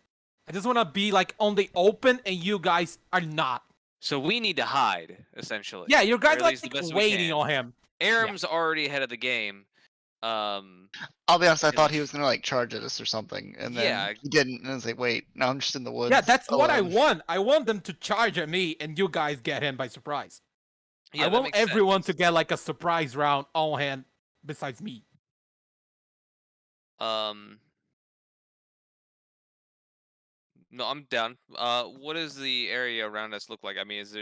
I just wanna be like on the open, and you guys are not. So we need to hide, essentially. Yeah, you or guys at like least the best we waiting can. on him. Aram's already ahead of the game. I'll be honest, I And thought he was gonna like charge at us or something, and then Yeah. he didn't. And I was like, wait, no, I'm just in the woods. Yeah, that's what I alone. want. I want them to charge at me, and you guys get him by surprise. Yeah, I that want makes everyone sense. to get like a surprise round on hand besides me. No, I'm down. What does the area around us look like? I mean, is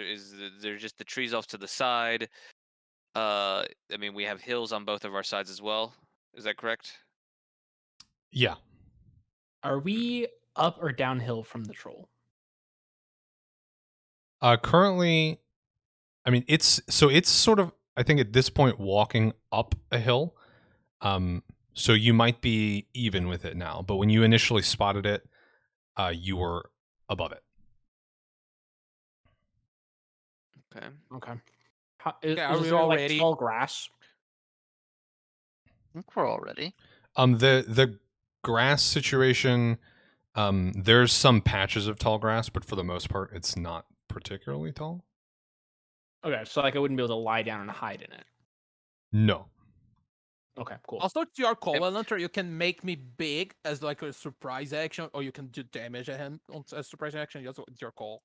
there just the trees off to the side? I mean, we have hills on both of our sides as well. Is that correct? Yeah. Are we up or downhill from the troll? Currently, I mean, it's sort of, I think at this point, walking up a hill. So you might be even with it now, but when you initially spotted it, you were above it. Okay. Okay. Is are we there like already- tall grass? I think we're all ready. The grass situation, there's some patches of tall grass, but for the most part, it's not particularly tall. Okay, so like I wouldn't be able to lie down and hide in it. No. Okay, cool. Also, to your call, Elantra, you can make me big as like a surprise action, or you can do damage at him on a surprise action. It's your call.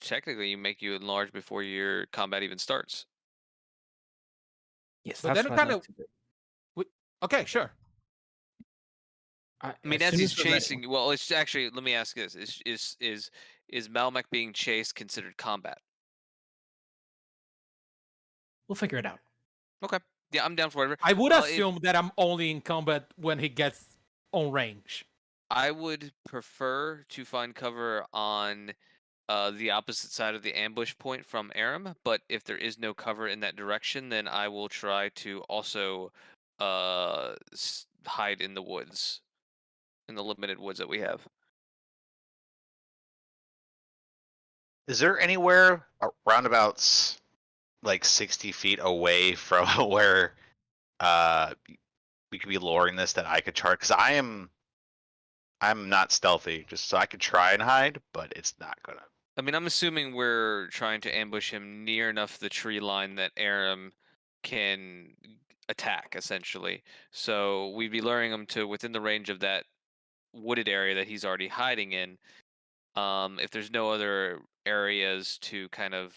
Technically, you make you enlarge before your combat even starts. Yes, But that's then what I'd kinda- like to do. Okay, sure. I mean, as as soon he's we're ready- chasing, well, it's actually. Let me ask this: is Malmec being chased considered combat? we'll figure it out. Okay. Yeah, I'm down for whatever. I would If- assume that I'm only in combat when he gets on range. I would prefer to find cover on the opposite side of the ambush point from Arim, but if there is no cover in that direction, then I will try to also hide in the woods, in the limited woods that we have. Is there anywhere roundabouts like 60 feet away from where we could be luring this that I could charge? Because I'm not stealthy, just so I could try and hide, but it's not gonna. I mean, I'm assuming we're trying to ambush him near enough the tree line that Arim can attack, essentially. So we'd be luring him to within the range of that wooded area that he's already hiding in. If there's no other areas to kind of,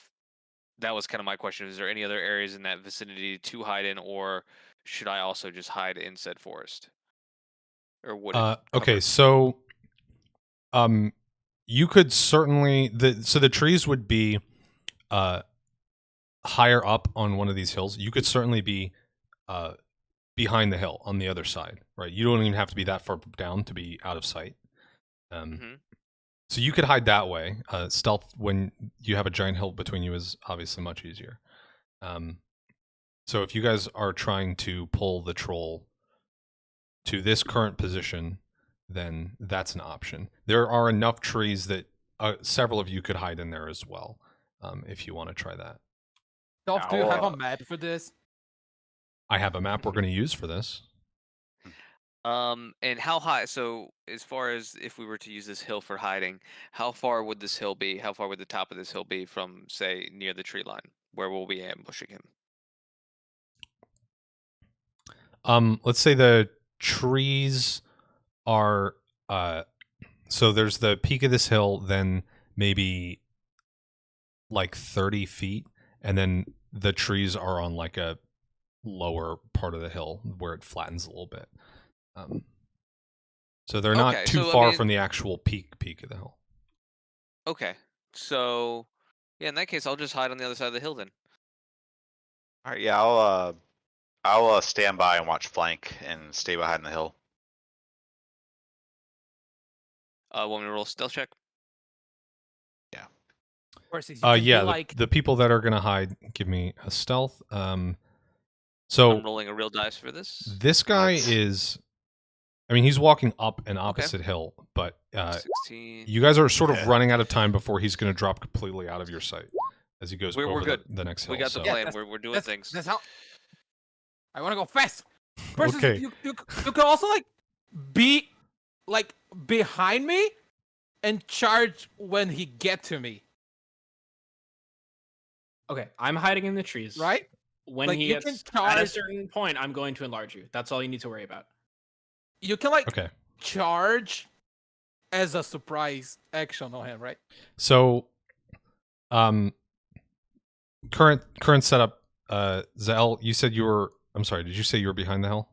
that was kind of my question. Is there any other areas in that vicinity to hide in, or should I also just hide in said forest or wooded? Okay, cover? so you could certainly the trees would be higher up on one of these hills. You could certainly be behind the hill on the other side, right? You don't even have to be that far down to be out of sight. Mhm. So you could hide that way. Stealth when you have a giant hill between you is obviously much easier. So if you guys are trying to pull the troll to this current position, then that's an option. There are enough trees that several of you could hide in there as well, if you want to try that. Dolph, do you have a map for this? I have a map we're going to use for this. And how high? So as far as if we were to use this hill for hiding, how far would this hill be? How far would the top of this hill be from, say, near the tree line? Where will we be ambushing him? Let's say the trees are so there's the peak of this hill, then maybe like 30 feet, and then the trees are on like a lower part of the hill where it flattens a little bit. So they're not Okay, too so, I far mean- from the actual peak of the hill. Okay, so yeah, in that case, I'll just hide on the other side of the hill then. All right, yeah, I'll stand by and watch flank and stay behind the hill. Want me to roll a stealth check? Versus you can Yeah, be like, the people that are gonna hide, give me a stealth. I'm So rolling a real dice for this. this guy Nice. is, I mean, he's walking up an opposite hill, but 16. you guys are sort of Yeah. running out of time before he's going to drop completely out of your sight as he goes We're over good. the next hill. We got the so- Yeah, plan. that's- We're doing that's, things. that's how. I want to go fast. Versus Okay. you can also like be like behind me and charge when he get to me, Okay, I'm hiding in the trees. right? When Like, he you can gets at a charge- certain point, I'm going to enlarge you. That's all you need to worry about. You can like Okay. charge as a surprise action on him, right? So, current setup. Zahel, you said you were. I'm sorry. Did you say you were behind the hill?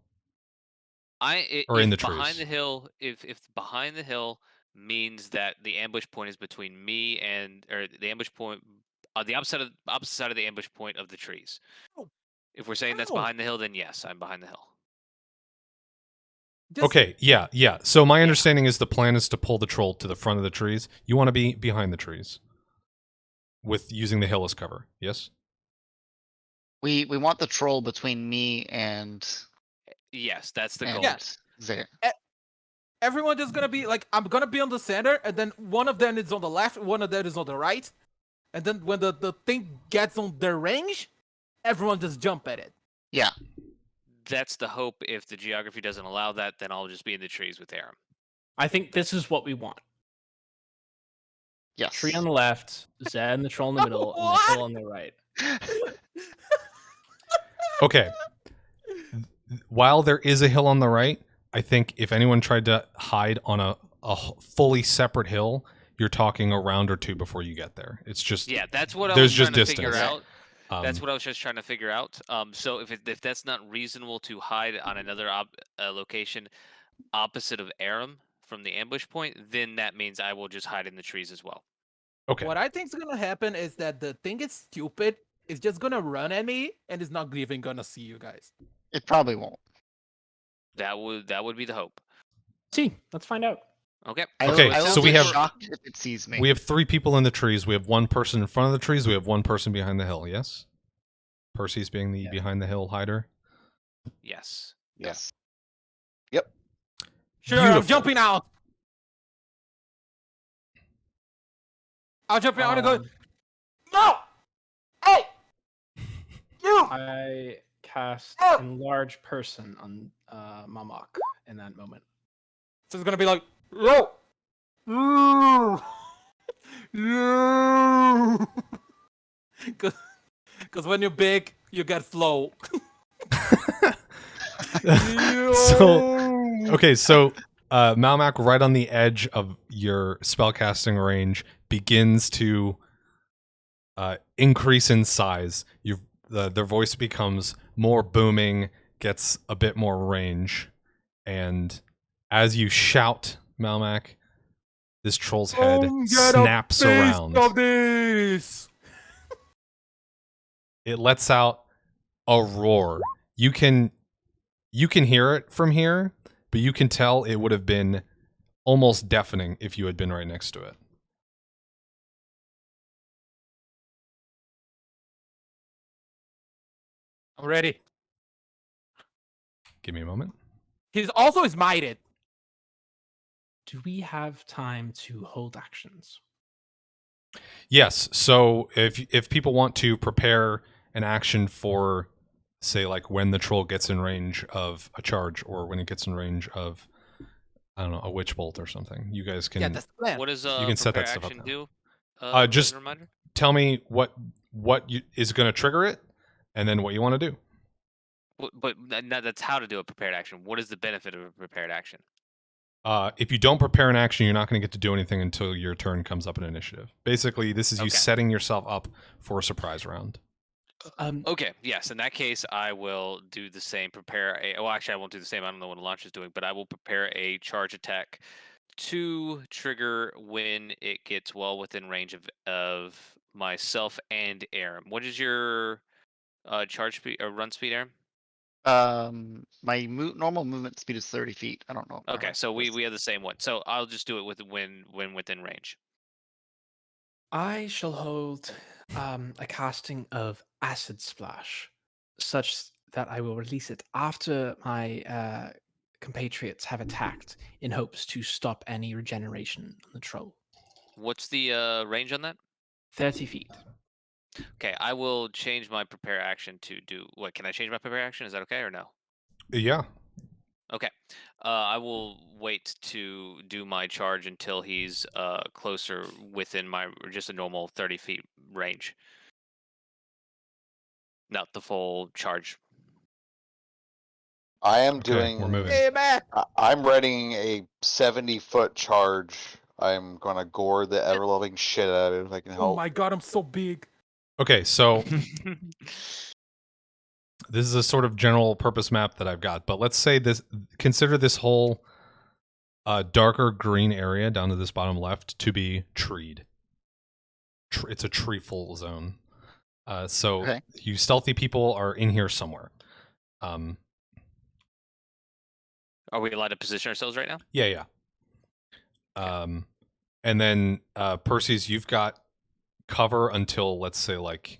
Or in if the behind trees? the hill, if behind the hill means that the ambush point is between me and, or the ambush point, the opposite side of the ambush point of the trees. Oh, If we're saying that's how? behind the hill, then yes, I'm behind the hill. Just- Okay, yeah. So my Yeah. understanding is the plan is to pull the troll to the front of the trees. You want to be behind the trees with using the hill as cover. Yes? We want the troll between me and Yes, that's the goal. Yeah. Zéh. Everyone just gonna be like, I'm gonna be on the center, and then one of them is on the left, one of them is on the right, and then when the thing gets on their range, everyone just jump at it. Yeah. That's the hope. If the geography doesn't allow that, then I'll just be in the trees with Arim. I think this is what we want. Yes. Tree on the left, Zed and the troll in the middle, and the hill on the right. Okay. While there is a hill on the right, I think if anyone tried to hide on a fully separate hill, you're talking a round or two before you get there. It's just Yeah, that's what I there's was just trying to figure distance. out. That's what I was just trying to figure out. So if that's not reasonable to hide on another location opposite of Arim from the ambush point, then that means I will just hide in the trees as well. Okay. What I think's gonna happen is that the thing is stupid. It's just gonna run at me, and it's not even gonna see you guys. It probably won't. That would be the hope. See, let's find out. Okay. Okay, I will so we get have- shocked if it sees me. We have 3 people in the trees. We have 1 person in front of the trees. We have 1 person behind the hill. Yes? Percy's being the behind the hill hider. Yes. Yes. Sure, I'm Beautiful. jumping out. I'll jump out and go. No! Hey! You! I cast Oh! Enlarge Person on Maumak in that moment. So it's gonna be like, yo! You! Because when you're big, you get slow. So Maumak, right on the edge of your spellcasting range, begins to increase in size. Their voice becomes more booming, gets a bit more range, and as you shout, Maumak, this troll's head snaps around. Of this. It lets out a roar. You can hear it from here, but you can tell it would have been almost deafening if you had been right next to it. I'm ready. Give me a moment. He's also smited. Do we have time to hold actions? Yes, so if people want to prepare an action for, say, like when the troll gets in range of a charge, or when it gets in range of, I don't know, a witch bolt or something, you guys can Yeah, that's the plan. What does You can set that prepare stuff up action now. do? as just- a reminder. tell me what is going to trigger it, and then what you want to do. But that's how to do a prepared action. What is the benefit of a prepared action? If you don't prepare an action, you're not going to get to do anything until your turn comes up in initiative. Basically, this is you Okay. setting yourself up for a surprise round. Okay, yes. In that case, I will do the same. Well, actually, I won't do the same. I don't know what launch is doing, but I will prepare a charge attack to trigger when it gets well within range of myself and Arim. What is your charge speed or run speed, Arim? My normal movement speed is 30 feet. I don't know. Okay, so we have the same one. So I'll just do it with when within range. I shall hold a casting of Acid Splash, such that I will release it after my compatriots have attacked, in hopes to stop any regeneration on the troll. What's the range on that? 30 feet. Okay, I will change my prepare action to do what? Can I change my prepare action? Is that okay or no? Yeah. Okay. I will wait to do my charge until he's closer within my just a normal 30 feet range. Not the full charge. I am Okay, doing. we're moving. Hey, man. I'm readying a 70-foot charge. I'm gonna gore the ever loving shit out of it if I can Oh help. my god, I'm so big. Okay, so This is a sort of general purpose map that I've got, but let's say this. Consider this whole darker green area down to this bottom left to be treed. It's a tree-full zone. So Okay. you stealthy people are in here somewhere. Are we allowed to position ourselves right now? Yeah. And then Perses, you've got cover until, let's say, like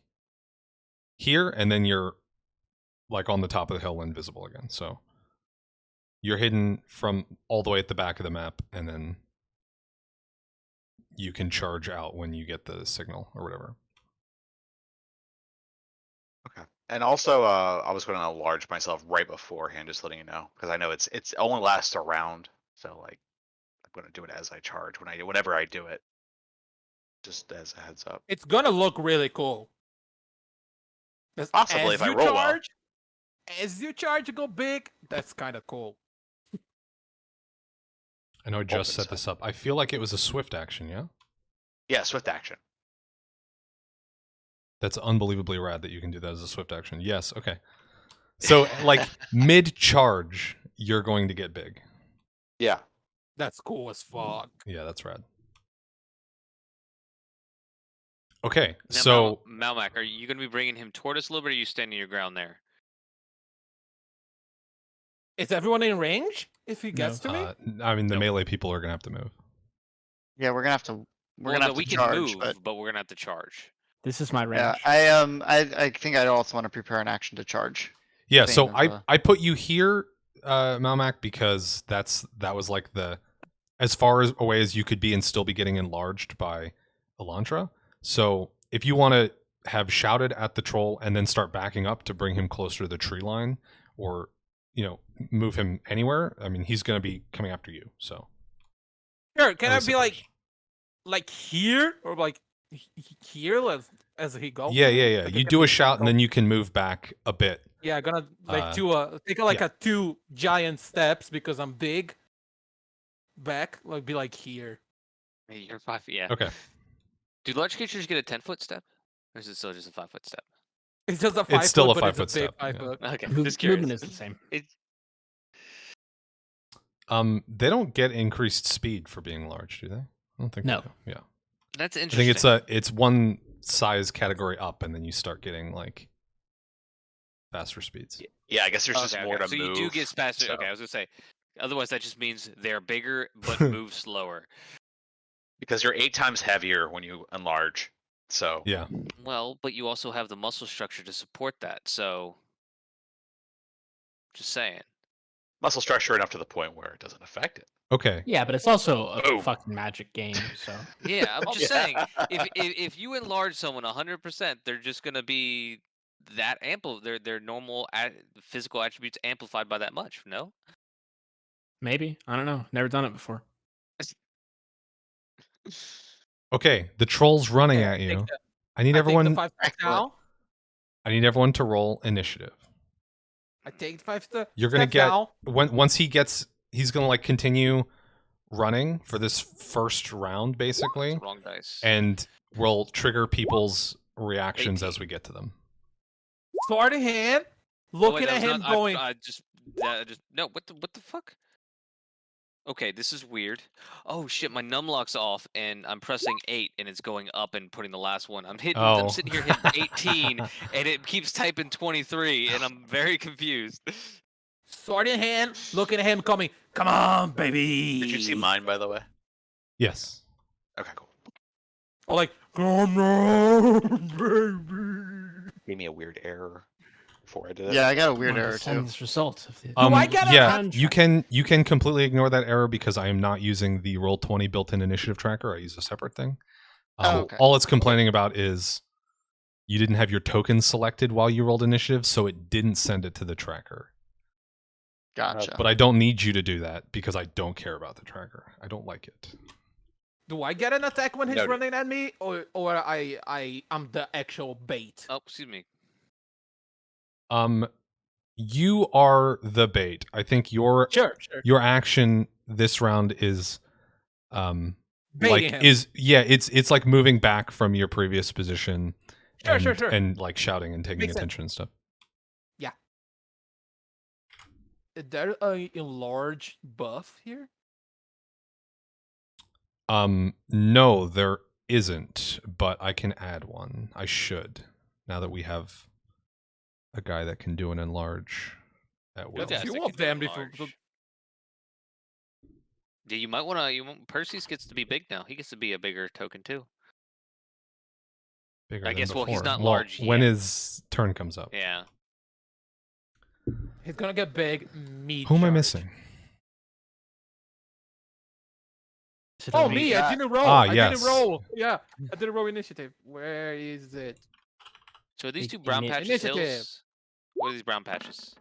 here, and then you're like on the top of the hill, invisible again. So you're hidden from all the way at the back of the map, and then you can charge out when you get the signal or whatever. Okay. And also, I was going to enlarge myself right beforehand, just letting you know, because I know it's only lasts a round. So like, I'm going to do it as I charge whenever I do it. Just as a heads up. It's gonna look really cool. 'Cause Possibly as if I you roll well. charge, as you charge, you go big. That's kind of cool. I know I just Open set this up. I feel like it was a swift action, yeah? Yeah, swift action. That's unbelievably rad that you can do that as a swift action. Yes, okay. So, like, mid-charge, you're going to get big. Yeah. That's cool as fuck. Yeah, that's rad. Okay, Now, so... Maumak, are you going to be bringing him toward us a little bit, or are you standing your ground there? Is everyone in range? If he gets to me, I mean, the Nope. melee people are going to have to move. Yeah, we're gonna have to. Well, gonna no, have we to can charge, move, but we're going to have to charge. This is my range. yeah, I think I'd also want to prepare an action to charge. Yeah, Vein so of, I put you here, Maumak, because that was like the as far as away as you could be and still be getting enlarged by Elantra. So if you want to have shouted at the troll and then start backing up to bring him closer to the tree line, or move him anywhere, I mean, he's going to be coming after you. So sure. Can At I least be at like here or like here as he goes? yeah. Like, You do a shout and then you can move back a bit. Yeah, gonna like take yeah. a 2 giant steps because I'm big. Back, like be like here. Hey, you're 5 feet, yeah. Okay. Do large creatures get a 10-foot step? Or is it still just a 5-foot step? It's just a 5 It's still foot, a but 5 it's foot a big step, 5 yeah. foot. Okay, Move- just curious. movement is the same. It's, They don't get increased speed for being large, do they? I don't think No. they do. Yeah. that's I interesting. think it's one size category up, and then you start getting like faster speeds. Yeah, I guess there's just Okay, more okay. to So move. you do get faster. so- Okay, I was gonna say. Otherwise, that just means they're bigger but move slower. Because you're 8 times heavier when you enlarge. So Yeah. Well, but you also have the muscle structure to support that. So, just saying. muscle structure enough to the point where it doesn't affect it. Okay. Yeah, but it's also a Boom. fucking magic game. So Yeah, I'm just Yeah. saying. If you enlarge someone 100%, they're just gonna be that ample. Their normal physical attributes amplified by that much. No. maybe I don't know. Never done it before. Okay. The troll's running Okay, at you. take the- I need I everyone. Take the 5 steps Excellent. down. I need everyone to roll initiative. I take the 5 steps. You're gonna steps get down. once he's gonna like continue running for this first round, basically, Wrong dice. and we'll trigger people's reactions as 18. we get to them. Sword in hand, Oh, looking wait, that at was him not- going. I just no. What the fuck? Okay, this is weird. Oh shit, my numlock's off, and I'm pressing 8, and it's going up and putting the last one. I'm Oh. sitting here hitting 18, and it keeps typing 23, and I'm very confused. Sword in hand, looking at him coming. Come on, baby. Did you see mine, by the way? Yes. Okay, cool. Or like, come on, baby. Gave me a weird error before I did it. Yeah, I got a weird Wanted to error send too. this result of the- I get a yeah, contract? you can completely ignore that error because I am not using the Roll20 built-in initiative tracker. I use a separate thing. Oh, okay. All it's complaining about is you didn't have your tokens selected while you rolled initiative, so it didn't send it to the tracker. Gotcha. But I don't need you to do that because I don't care about the tracker. I don't like it. Do I get an attack when he's Noted. running at me, or I'm the actual bait? Oh, excuse me. You are the bait. I think your Sure. action this round is Baiting like him. it's like moving back from your previous position Sure, and, sure. and like shouting and taking Makes sense. attention and stuff. Yeah. Is there a enlarged buff here? No, there isn't, but I can add one. I should, now that we have a guy that can do an enlarge at will. Who Got a guys few that of can do them before. enlarge? Yeah, you might want to. Perseus gets to be big now. He gets to be a bigger token too. Bigger I than guess. Well, he's before. not Well, large when yet. his turn comes up. Yeah. He's gonna get big. Who am I missing? Is it Oh, already- me! I didn't roll. Ah, I yes. didn't roll. Yeah, I didn't roll initiative. Where is it? So are these Big two brown patches initiative. hills? What are these brown patches?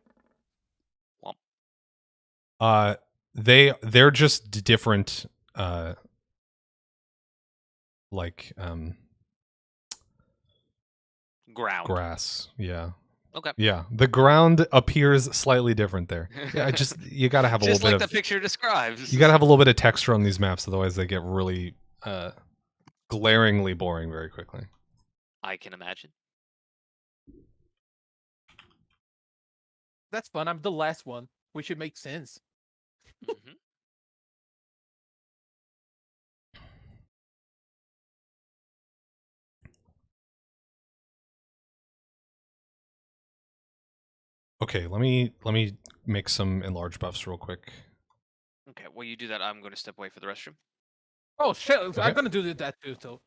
They're just different like Ground. grass. Yeah. Okay. Yeah. The ground appears slightly different there. Yeah, you gotta have a Just little like bit the picture describes. you gotta have a little bit of texture on these maps, otherwise they get really glaringly boring very quickly. I can imagine. That's fun. I'm the last one, which should make sense. Mhm. Okay, let me make some enlarge buffs real quick. Okay, while you do that, I'm going to step away for the restroom. Oh shit! Okay. I'm gonna do that too. So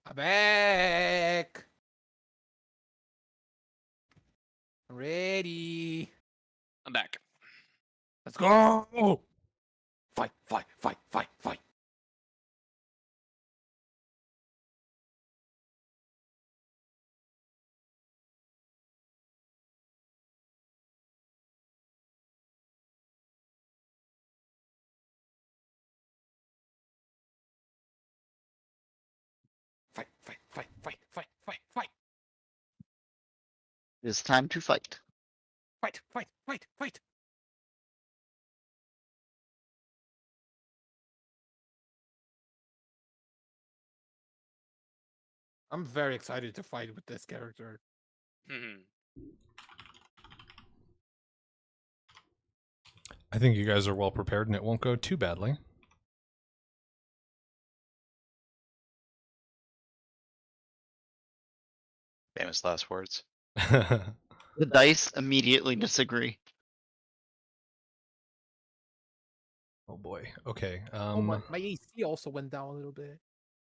I'm back. Ready. I'm back. Let's go. Fight! Fight! Fight! Fight! Fight! Fight! Fight! Fight! Fight! Fight! Fight! Fight! It's time to fight. Fight! Fight! Fight! Fight! I'm very excited to fight with this character. Mhm. I think you guys are well prepared and it won't go too badly. Famous last words. The dice immediately disagree. Oh boy. Okay. Oh my AC also went down a little bit.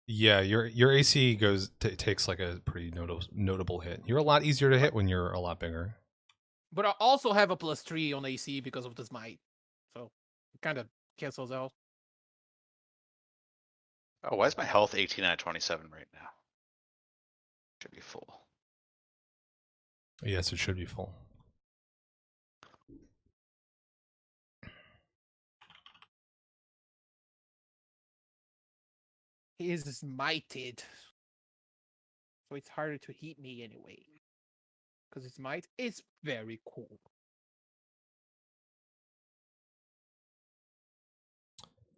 Yeah, your AC goes takes like a pretty notable hit. You're a lot easier to hit when you're a lot bigger. But I also have a +3 on AC because of this might. So it kind of cancels out. Oh, why is my health 18 out of 27 right now? Should be full. Yes, it should be full. He is smited. So it's harder to hit me anyway. Because his might is very cool.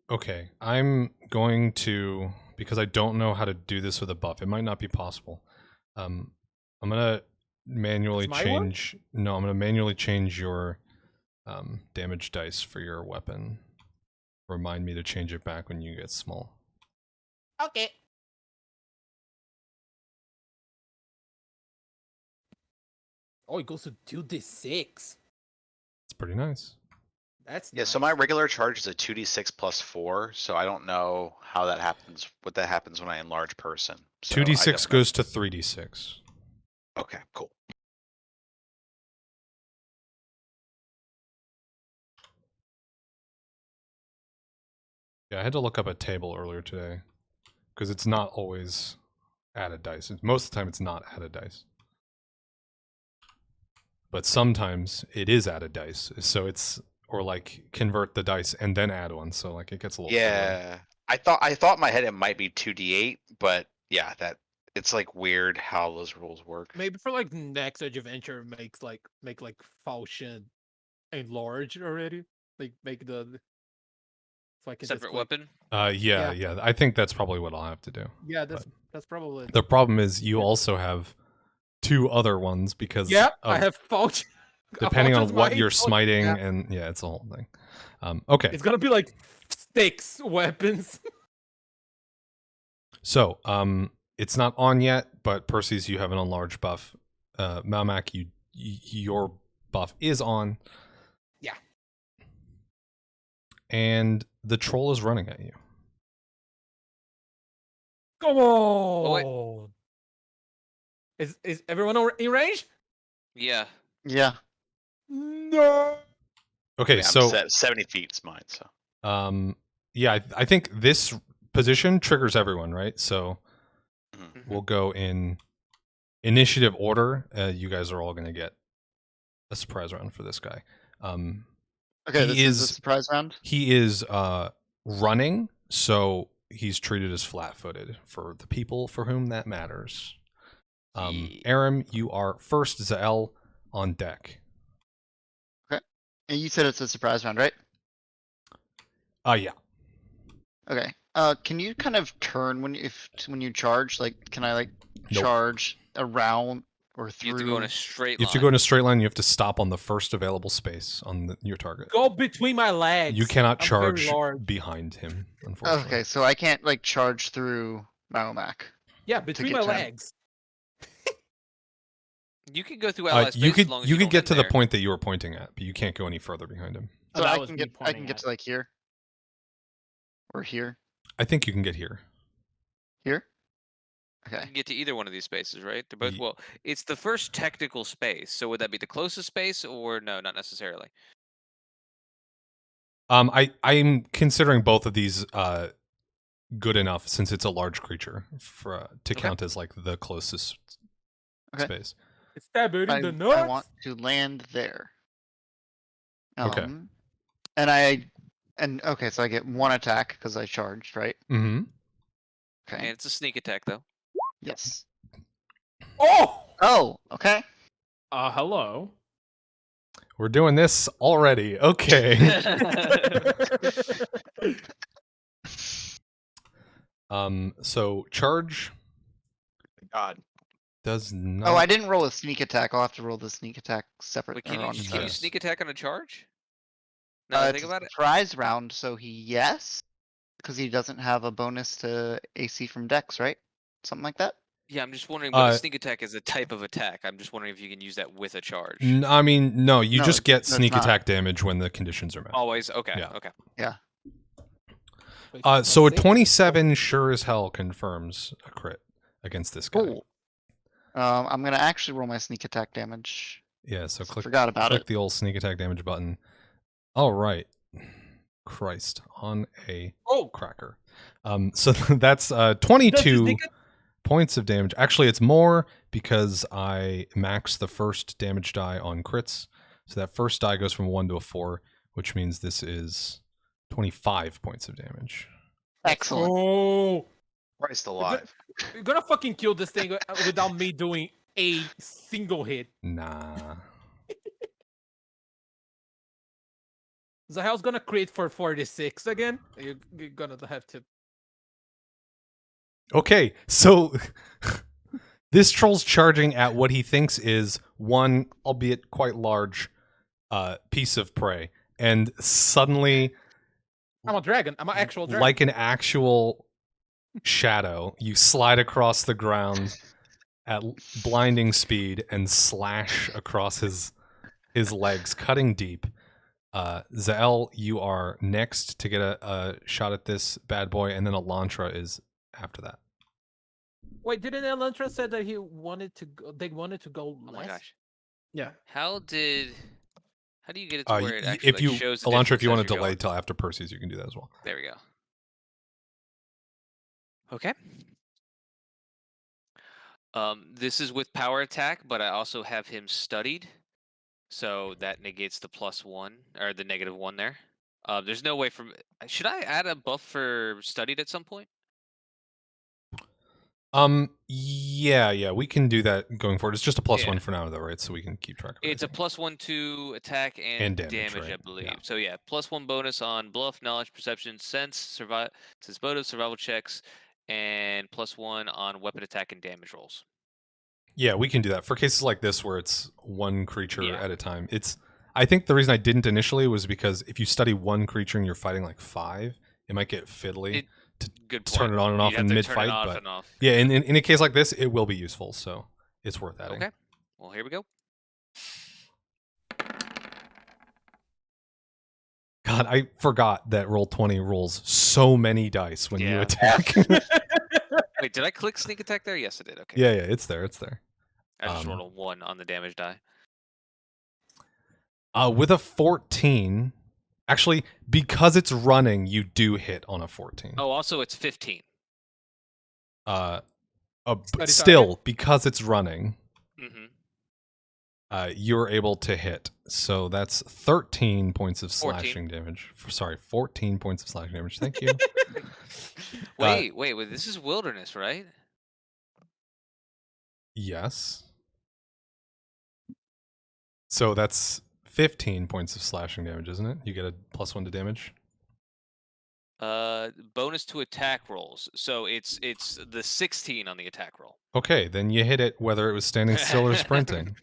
Okay, I'm going to, because I don't know how to do this with a buff. It might not be possible. I'm gonna manually It's my one? change. No, I'm gonna manually change your damage dice for your weapon. Remind me to change it back when you get small. Okay. Oh, it goes to 2d6. It's pretty nice. That's Yeah, nice. so my regular charge is a 2d6 plus 4, so I don't know how that happens, what that happens when I enlarge person. So 2d6 I don't goes to 3d6. know. Okay, cool. Yeah, I had to look up a table earlier today because it's not always added dice. Most of the time, it's not added dice. But sometimes it is added dice. So it's, or like convert the dice and then add one. So like it gets a little fiddly. Yeah, I thought in my head it might be 2d8, but yeah, that it's like weird how those rules work. Maybe for like next adventure make like function enlarged already. Like make the so I can just Separate click. weapon. Yeah. I think that's probably what I'll have to do. Yeah, that's probably The problem is you also have 2 other ones because yeah. of, I have function. depending on what you're smiting. smiting, and yeah, it's a whole thing. Okay. It's gonna be like 6 weapons. So, it's not on yet, but Perses, you have an enlarged buff. Maumak, your buff is on. Yeah. And the troll is running at you. Come on. Is everyone in range? Yeah. Yeah. No. Okay, I'm so set 70 feet is mine, so. yeah, I think this position triggers everyone, right? So Mhm. we'll go in initiative order. You guys are all going to get a surprise round for this guy. Okay, He this is the is- surprise round. He is running, so he's treated as flat-footed for the people for whom that matters. Yeah. Arim, you are first. Zahel on deck. And you said it's a surprise round, right? Yeah. Okay. Can you kind of turn when you charge? Like, can I like Nope. charge around or through? You have to go in a straight You line. have to go in a straight line. You have to stop on the first available space on your target. Go between my legs. You cannot I'm very charge large. behind him, unfortunately. Okay, so I can't like charge through Maumak. Yeah, between get my time. legs. You can go through ally space you as long as you you could don't get end to the there. point that you were pointing at, but you can't go any further behind him. Oh, So that I was can me get pointing to at. like here. Or here. I think you can get here. Here? You Okay. can get to either one of these spaces, right? They're both Ye- well. It's the first technical space. So would that be the closest space, or no? Not necessarily. I'm considering both of these good enough since it's a large creature for to Okay. count as like the closest Okay. space. Stab it in I, the nuts. I want to land there. Okay. And okay, so I get 1 attack because I charged, right? Mm-hmm. Okay. And it's a sneak attack, though. Yes. Oh! Oh, okay. Hello. We're doing this already. Okay. So charge God. does not. Oh, I didn't roll a sneak attack. I'll have to roll the sneak attack separate. Wait, can or on its you own. Yes. sneak attack on a charge? Now that I It's think a about it. surprise round, so yes, because he doesn't have a bonus to AC from Dex, right? Something like that. Yeah, I'm just wondering. But Uh, a sneak attack is a type of attack. I'm just wondering if you can use that with a charge. I mean, no. You No, just get it's sneak not. attack damage when the conditions are met. Always. Okay. Yeah. Okay. Wait, So a six? 27 sure as hell confirms a crit against this guy. Cool. I'm gonna actually roll my sneak attack damage. Yeah. So click Forgot about click it. the old sneak attack damage button. All right. Christ on a Oh! cracker. So that's Does it 22 sneak it? points of damage. Actually, it's more because I maxed the first damage die on crits. So that first die goes from 1 to a 4, which means this is 25 points of damage. Excellent. Oh! Christ alive. You're gonna fucking kill this thing without me doing a single hit. Nah. Zahel's gonna crit for 46 again. You're gonna have to. Okay, so This troll's charging at what he thinks is one, albeit quite large, piece of prey, and suddenly, I'm a dragon. I'm an actual dragon. like an actual shadow, you slide across the ground at blinding speed and slash across his legs, cutting deep. Zahel, you are next to get a shot at this bad boy, and then Elantra is after that. Wait, didn't Elantra said that he wanted to go, they wanted to go Oh my less? gosh. Yeah. How do you get it to where it actually If you, shows the Elantra, if difference you as want to you're delay going? till after Percy's, you can do that as well. There we go. Okay. This is with power attack, but I also have him studied, so that negates the +1 or the -1 there. There's no way from. Should I add a buff for studied at some point? Yeah, we can do that going forward. It's just a +1 Yeah. for now, though, right? So we can keep track of it. It's a +1 to attack and damage, damage, I right? believe. Yeah. So yeah, +1 bonus on bluff, knowledge, perception, sense, motive, survival checks, and +1 on weapon attack and damage rolls. Yeah, we can do that for cases like this where it's one creature Yeah. at a time. I think the reason I didn't initially was because if you study one creature and you're fighting like 5, it might get fiddly to Good turn point. it on and You'd off have in to mid turn it fight. off But and off. yeah, in a case like this, it will be useful, so it's worth adding. Okay. Well, here we go. God, I forgot that Roll20 rolls so many dice when you Yeah. attack. Wait, did I click sneak attack there? Yes, I did. Okay. yeah, it's there. I just rolled a 1 on the damage die. With a 14, actually, because it's running, you do hit on a 14. Oh, also it's 15. But still, because it's running, Mm-hmm. you're able to hit. So that's 13 points of 14. slashing damage. 14 points of slashing damage. Thank you. Wait. This is wilderness, right? Yes. So that's 15 points of slashing damage, isn't it? You get a +1 to damage. Bonus to attack rolls. So it's the 16 on the attack roll. Okay, then you hit it whether it was standing still or sprinting.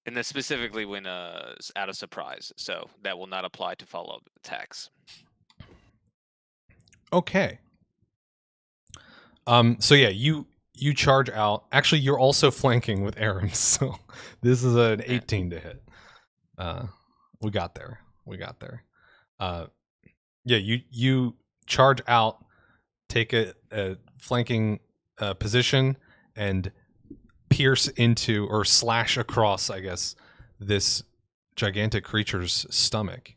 And then specifically when out of surprise. So that will not apply to follow-up attacks. Okay. So yeah, you charge out. Actually, you're also flanking with Arim, so this is an 18 to hit. We got there. Yeah, you charge out, take a flanking position, and pierce into or slash across, I guess, this gigantic creature's stomach.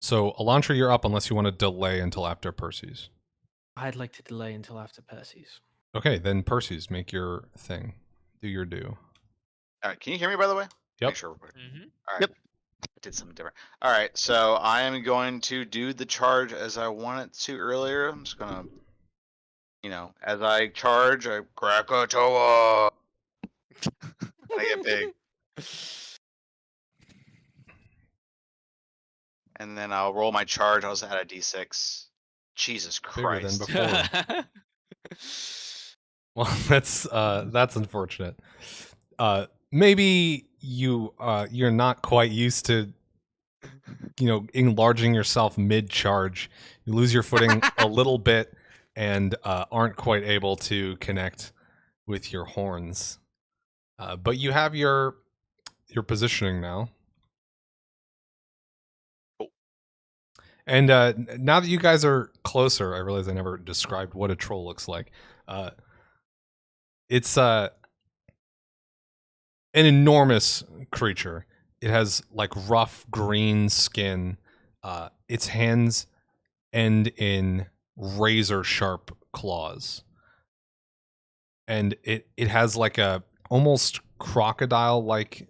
So Elantra, you're up unless you want to delay until after Percy's. I'd like to delay until after Percy's. Okay, then Percy's, make your thing. Do your do. All right, can you hear me, by the way? Yep. Make sure. All right. Yep. I did something different. All right, so I am going to do the charge as I wanted to earlier. I'm just gonna, as I charge, I Krakatoa. I get big. And then I'll roll my charge. I'll also add a d6. Jesus Bigger than Christ. before. Well, that's unfortunate. Maybe you're not quite used to enlarging yourself mid-charge. You lose your footing a little bit and aren't quite able to connect with your horns. But you have your positioning now. And now that you guys are closer, I realize I never described what a troll looks like. It's an enormous creature. It has like rough green skin. Its hands end in razor sharp claws. And it has like a almost crocodile like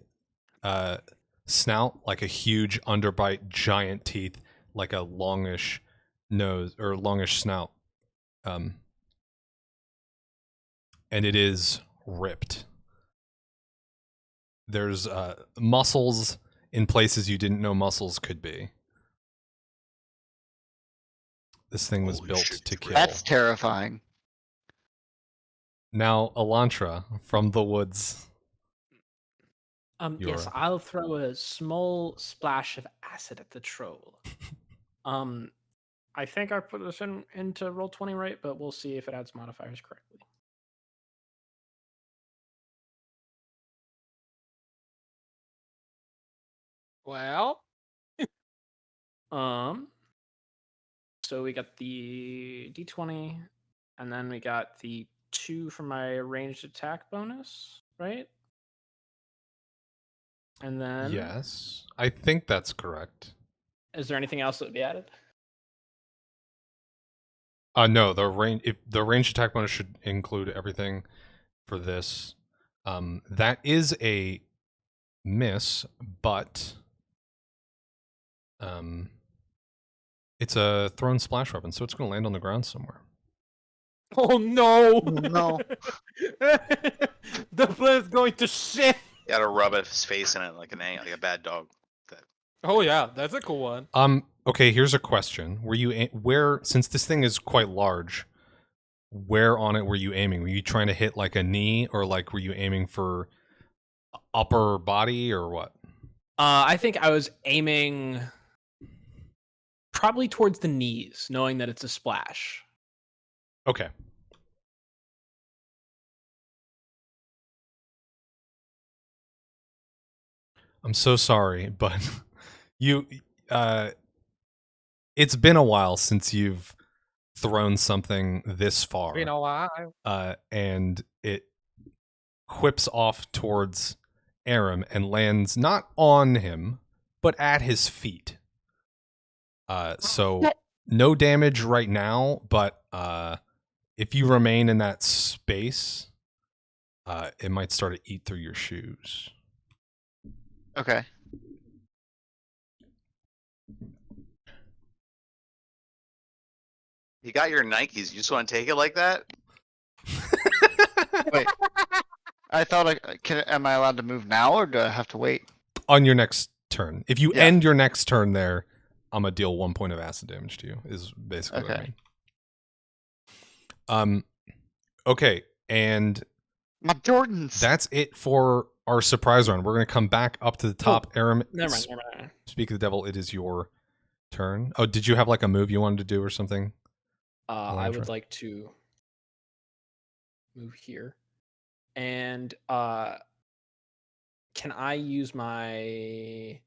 snout, like a huge underbite, giant teeth, like a longish nose or longish snout. and it is ripped. There's muscles in places you didn't know muscles could be. This thing was Holy built shit, to it's kill. That's terrifying. Now, Elantra from the woods. Yes, You're- I'll throw a small splash of acid at the troll. I think I put this into Roll20 right, but we'll see if it adds modifiers correctly. Well, So we got the D20, and then we got the 2 for my ranged attack bonus, right? And then Yes, I think that's correct. is there anything else that would be added? No, the range attack bonus should include everything for this. That is a miss, but it's a thrown splash weapon, so it's going to land on the ground somewhere. oh no! Oh, no. The plan's going to shit. You gotta rub his face in it like like a bad dog. Oh yeah, that's a cool one. Okay, here's a question: were you where, since this thing is quite large, where on it were you aiming? Were you trying to hit like a knee, or like were you aiming for upper body, or what? I think I was aiming probably towards the knees, knowing that it's a splash. Okay. I'm so sorry, but you it's been a while since you've thrown something this far. You know why? And it whips off towards Arim and lands not on him, but at his feet. So no damage right now, but if you remain in that space, it might start to eat through your shoes. Okay. You got your Nikes. You just want to take it like that? Wait. I thought am I allowed to move now, or do I have to wait? On your next turn. If you Yeah. end your next turn there, I'm gonna deal 1 point of acid damage to you, is basically what I Okay. mean. Okay, and My Jordans. that's it for our surprise round. We're gonna come back up to the top. Arim, Never mind. speak of the devil, it is your turn. Oh, did you have like a move you wanted to do or something? I would Elantra? like to move here. And can I use my...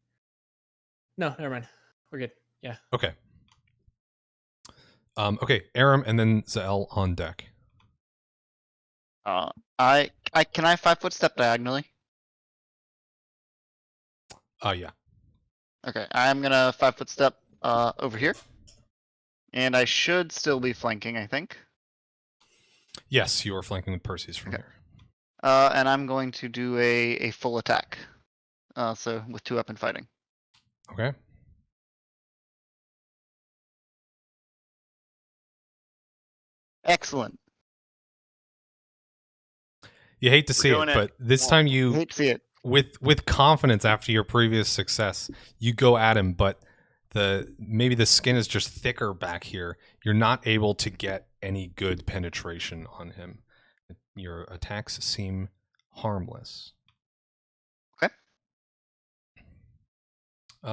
No, never mind. We're good. Yeah. Okay. Okay, Arim and then Zahel on deck. Can I 5 foot step diagonally? Yeah. Okay, I'm gonna 5 foot step over here, and I should still be flanking, I think. Yes, you are flanking with Perses from Okay. here. And I'm going to do a full attack. So with 2 weapon fighting. Okay. Excellent. You hate to see it, doing it. but this time you Hate to see it. with confidence after your previous success, you go at him, but maybe the skin is just thicker back here. You're not able to get any good penetration on him. Your attacks seem harmless. Okay.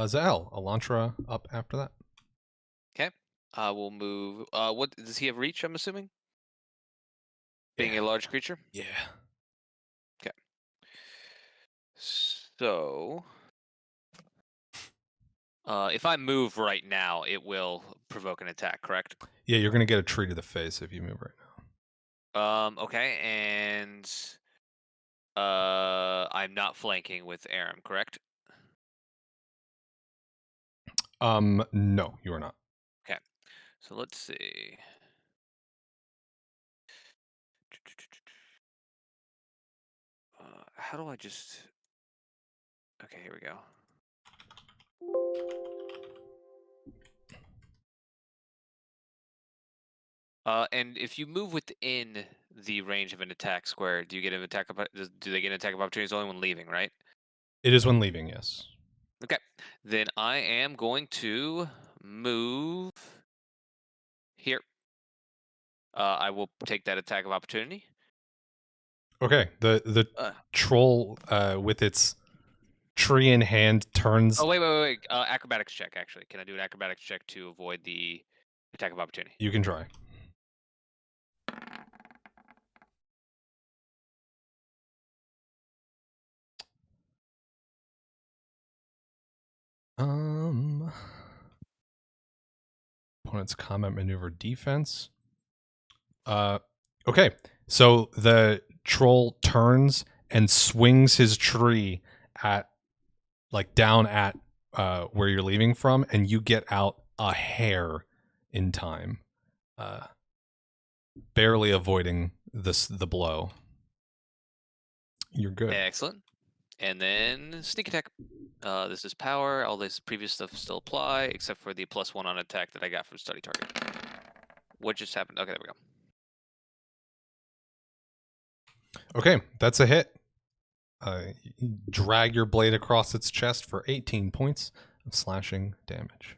Zahel, Elantra up after that. Okay. We'll move. What does he have? Reach? I'm assuming. Being a large creature. Yeah. So, if I move right now, it will provoke an attack. Correct? Yeah, you're gonna get a tree to the face if you move right now. Okay, and I'm not flanking with Arim. Correct? No, you are not. So let's see. How do I just... Okay, here we go. And if you move within the range of an attack square, do you get an attack? Do they get an attack of opportunity only when leaving? Right. It is when leaving. Yes. Okay. Then I am going to move here. I will take that attack of opportunity. Okay. The troll with its tree in hand turns. Oh wait. Acrobatics check. Actually, can I do an acrobatics check to avoid the attack of opportunity? You can try. Opponent's combat maneuver defense. Okay. So the troll turns and swings his tree at, like, down at where you're leaving from, and you get out a hair in time, barely avoiding the blow. You're good. Excellent. And then sneak attack. This is power. All this previous stuff still apply, except for the +1 on attack that I got from study target. What just happened? Okay, there we go. Okay, that's a hit. You drag your blade across its chest for 18 points of slashing damage.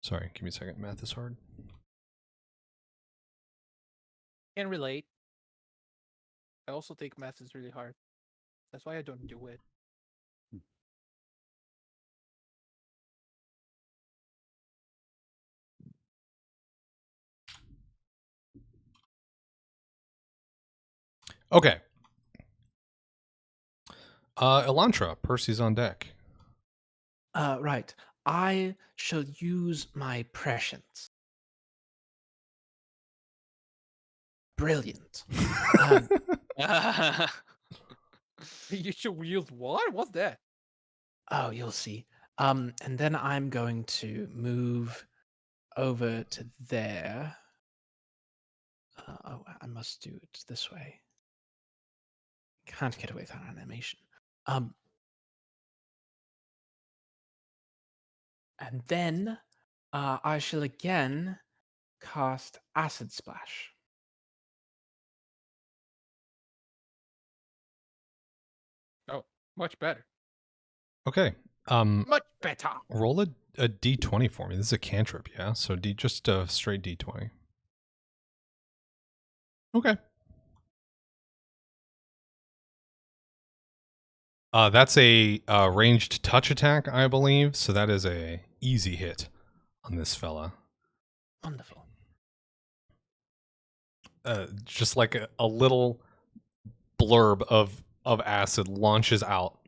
Sorry, give me a second. Math is hard. Can relate. I also think math is really hard. That's why I don't do it. Okay. Elantra, Percy's on deck. Right. I shall use my prescience. Brilliant. You should use what? What's that? Oh, you'll see. And then I'm going to move over to there. Oh, I must do it this way. Can't get away without animation. And then I shall again cast Acid Splash. Oh, much better. Okay. Much better. Roll a d20 for me. This is a cantrip, yeah? So just a straight d20. Okay. That's a ranged touch attack, I believe. So that is a easy hit on this fella. Wonderful. Just like a little blurb of acid launches out,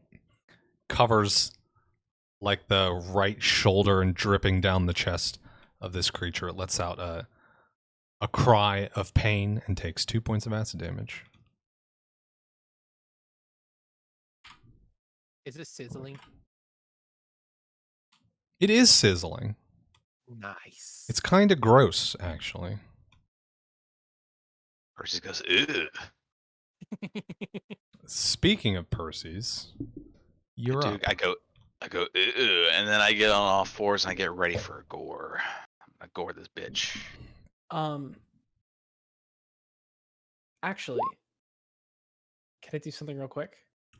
covers like the right shoulder and dripping down the chest of this creature. It lets out a cry of pain and takes 2 points of acid damage. Is it sizzling? It is sizzling. Nice. It's kind of gross, actually. Percy goes, ew. Speaking of Percy's, you're up. I go, ew, and then I get on all fours and I get ready for a gore. I gore this bitch. Actually, can I do something real quick?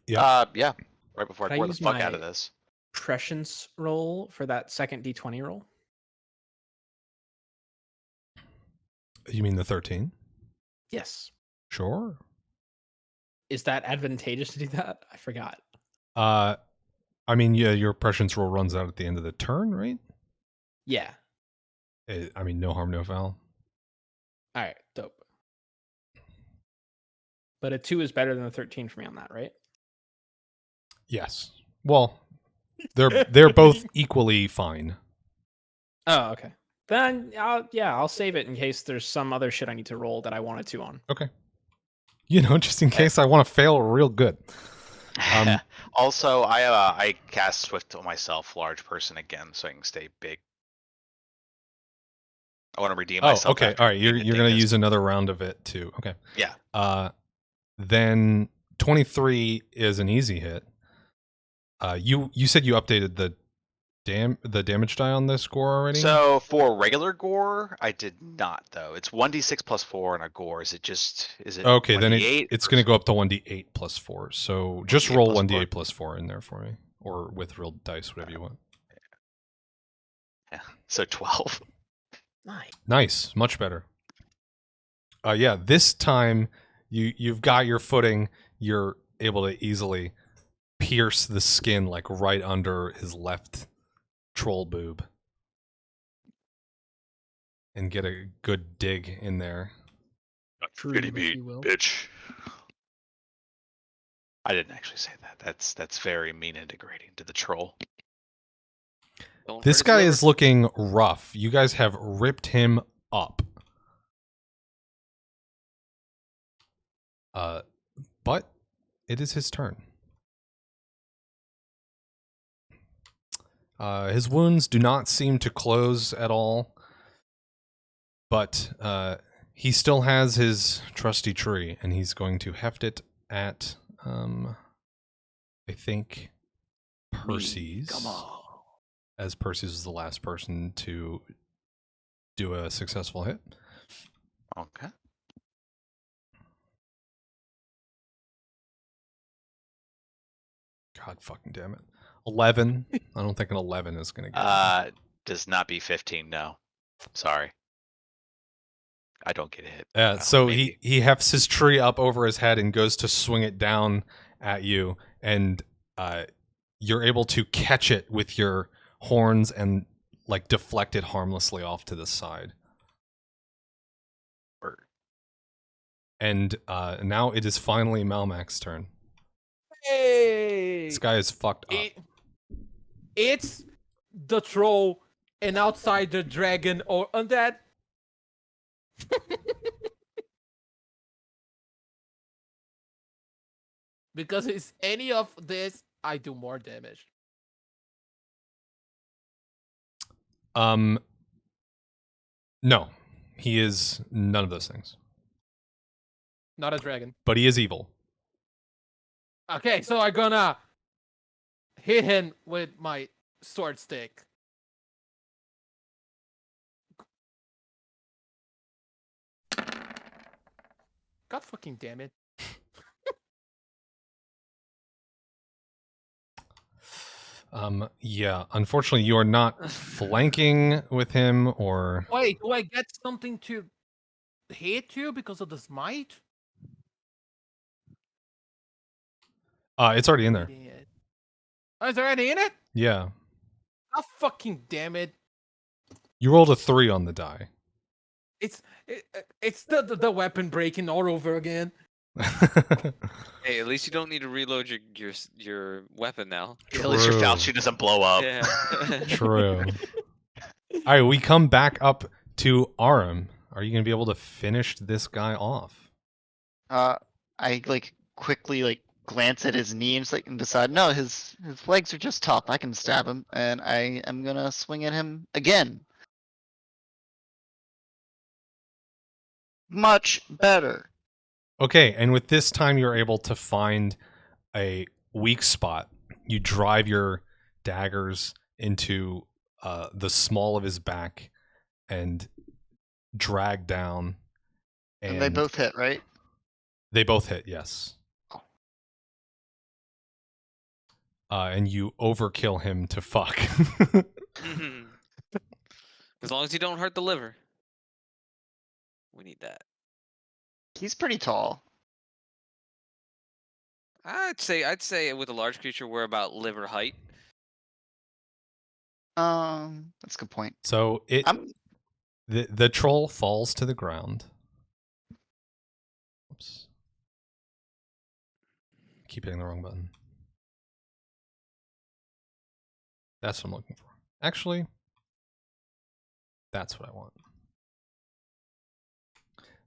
Yeah. Yeah. Right before Can I I gore the use fuck out my- of this. Prescience roll for that second d20 roll? You mean the 13? Yes. Sure. Is that advantageous to do that? I forgot. I mean, yeah, your prescience roll runs out at the end of the turn, right? Yeah. I mean, no harm, no foul. All right. Dope. But a 2 is better than a 13 for me on that, right? Yes. Well, they're both equally fine. Oh, okay. Then I'll save it in case there's some other shit I need to roll that I wanted to on. Okay. You know, just in case I want to fail real good. Also, I cast Swift on myself, large person again, so I can stay big. I want to redeem Oh, myself. okay. after All right. You're being a going to dingus. use another round of it too. Okay. Yeah. Then 23 is an easy hit. You said you updated the damage die on this score already? So for regular gore, I did not though. It's 1d6 plus 4 on a gore. Is it Okay, then 1d8 it's or going to is go up to 1d8 plus 4. So just 1d8 roll plus 1d8 4? plus 4 in there for me. Or with real dice, whatever you want. Yeah. So 12. Nice. Nice. Much better. Yeah, this time you've got your footing. You're able to easily pierce the skin like right under his left troll boob. And get a good dig in there. Goody True, if meat, you will. bitch. I didn't actually say that. That's very mean and degrading to the troll. Don't This hurt his guy liver. is looking rough. You guys have ripped him up. But it is his turn. His wounds do not seem to close at all, but he still has his trusty tree, and he's going to heft it at, I think, Perses. Come on. As Perses was the last person to do a successful hit. Okay. God fucking damn it. 11. I don't think an 11 is going to get him. Does not be 15, no. Sorry. I don't get hit. So maybe. he hefts his tree up over his head and goes to swing it down at you, and you're able to catch it with your horns and like deflect it harmlessly off to the side. Word. And now it is finally Maumak's turn. Hey! This guy is fucked up. It's the troll and outside the dragon or undead. Because it's any of this, I do more damage. No, he is none of those things. Not a dragon. But he is evil. Okay, so I'm gonna hit him with my sword stick. God fucking damn it. Yeah, unfortunately you are not flanking with him or... Wait, do I get something to hit you because of the smite? It's already in there. Oh, it's already in it? Yeah. God fucking damn it. You rolled a 3 on the die. It's the weapon breaking all over again. Hey, at least you don't need to reload your weapon now. At least your True. falchion doesn't blow up. Yeah. True. All right, we come back up to Arim. Are you going to be able to finish this guy off? I like quickly glance at his knees and decide no, his legs are just tough. I can stab him, and I am gonna swing at him again. Much better. Okay, and with this time you're able to find a weak spot. You drive your daggers into the small of his back and drag down. And they both hit, right? They both hit, yes. And you overkill him to fuck. As long as you don't hurt the liver. We need that. He's pretty tall. I'd say with a large creature we're about liver height. That's a good point. So the troll falls to the ground. Oops. Keep hitting the wrong button. That's what I'm looking for. Actually, that's what I want.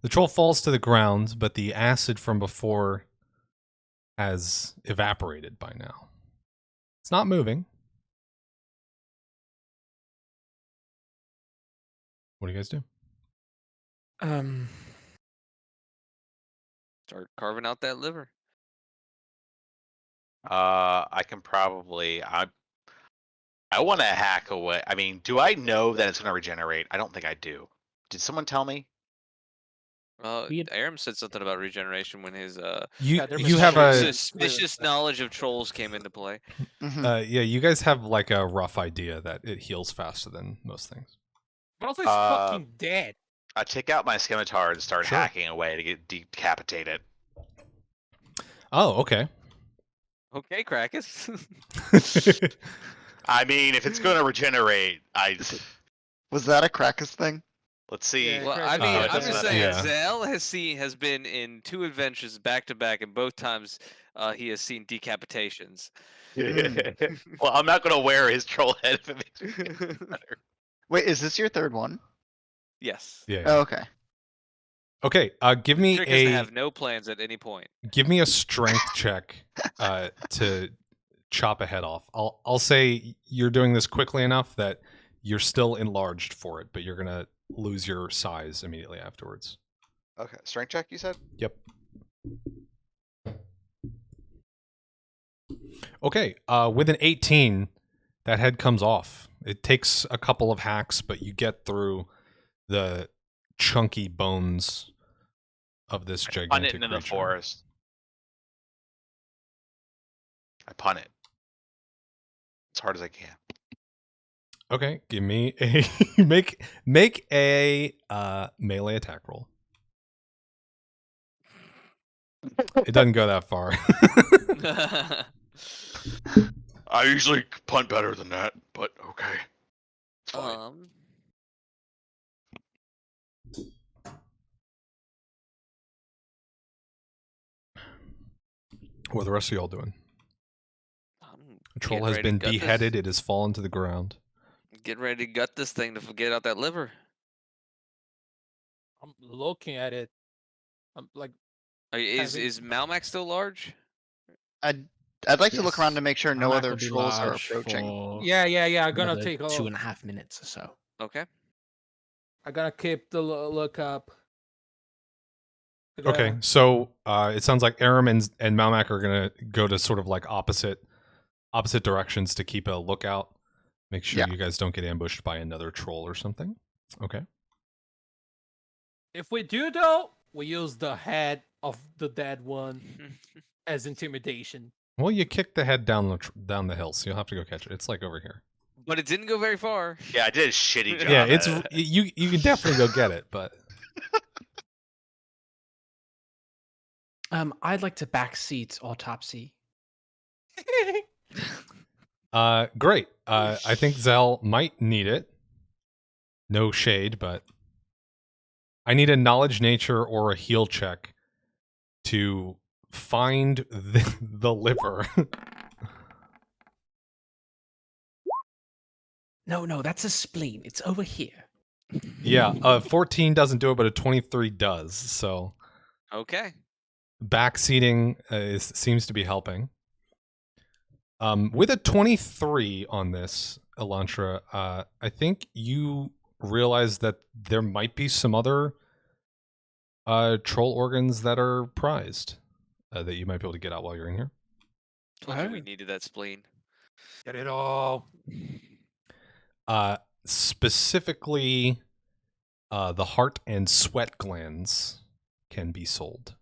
The troll falls to the ground, but the acid from before has evaporated by now. It's not moving. What do you guys do? Start carving out that liver. I can probably. I want to hack away. I mean, do I know that it's going to regenerate? I don't think I do. Did someone tell me? Arim said something about regeneration when his You have a suspicious knowledge of trolls came into play. yeah. You guys have like a rough idea that it heals faster than most things. But also, it's fucking dead. I take out my scimitar and start Sure. hacking away to get decapitated. Oh, okay. Okay, Krakus. I mean, if it's going to regenerate, Was that a Krakus thing? let's see. Yeah, Well, Krakus I mean, it I'm doesn't just matter. saying, Yeah. Zahel has been in 2 adventures back to back, and both times he has seen decapitations. Well, I'm not going to wear his troll head if it makes me feel better. Wait, is this your third one? Yes. Yeah. Oh, okay. Okay. Give me Trick is to a have no plans at any point. strength check to chop a head off. I'll say you're doing this quickly enough that you're still enlarged for it, but you're gonna lose your size immediately afterwards. Okay, strength check, you said? Yep. Okay. With an 18, that head comes off. It takes a couple of hacks, but you get through the chunky bones of this Pun gigantic it into the creature. forest. I pun it. As hard as I can. Okay, give me a make a melee attack roll. It doesn't go that far. I usually punt better than that, but okay. It's fine. What are the rest of y'all doing? The troll getting has ready to been gut this. beheaded. It has fallen to the ground. Get ready to gut this thing to get out that liver. I'm looking at it. I'm like, Is Having- is Maumak still large? I'd like to look around Yes. to make sure no Maumak other will be trolls are large approaching. for yeah. I'm gonna another take a 2.5 minutes or so. Okay. I'm gonna keep the look up. Okay, so it sounds like Arim and Maumak are gonna go to sort of like opposite directions to keep a lookout. Make sure Yeah. you guys don't get ambushed by another troll or something. Okay. If we do though, we use the head of the dead one as intimidation. Well, you kicked the head down the hill, so you'll have to go catch it. It's like over here. But it didn't go very far. Yeah, I did a shitty job. Yeah, it's at it. you can definitely go get it, but I'd like to backseat autopsy. great. I think Zahel might need it. No shade, but I need a knowledge nature or a heal check to find the liver. No, that's a spleen. It's over here. Yeah, 14 doesn't do it, but a 23 does. So Okay. backseating seems to be helping. With a 23 on this, Elantra, I think you realize that there might be some other troll organs that are prized that you might be able to get out while you're in here. Told you we needed that spleen. Get it all. Specifically, the heart and sweat glands can be sold.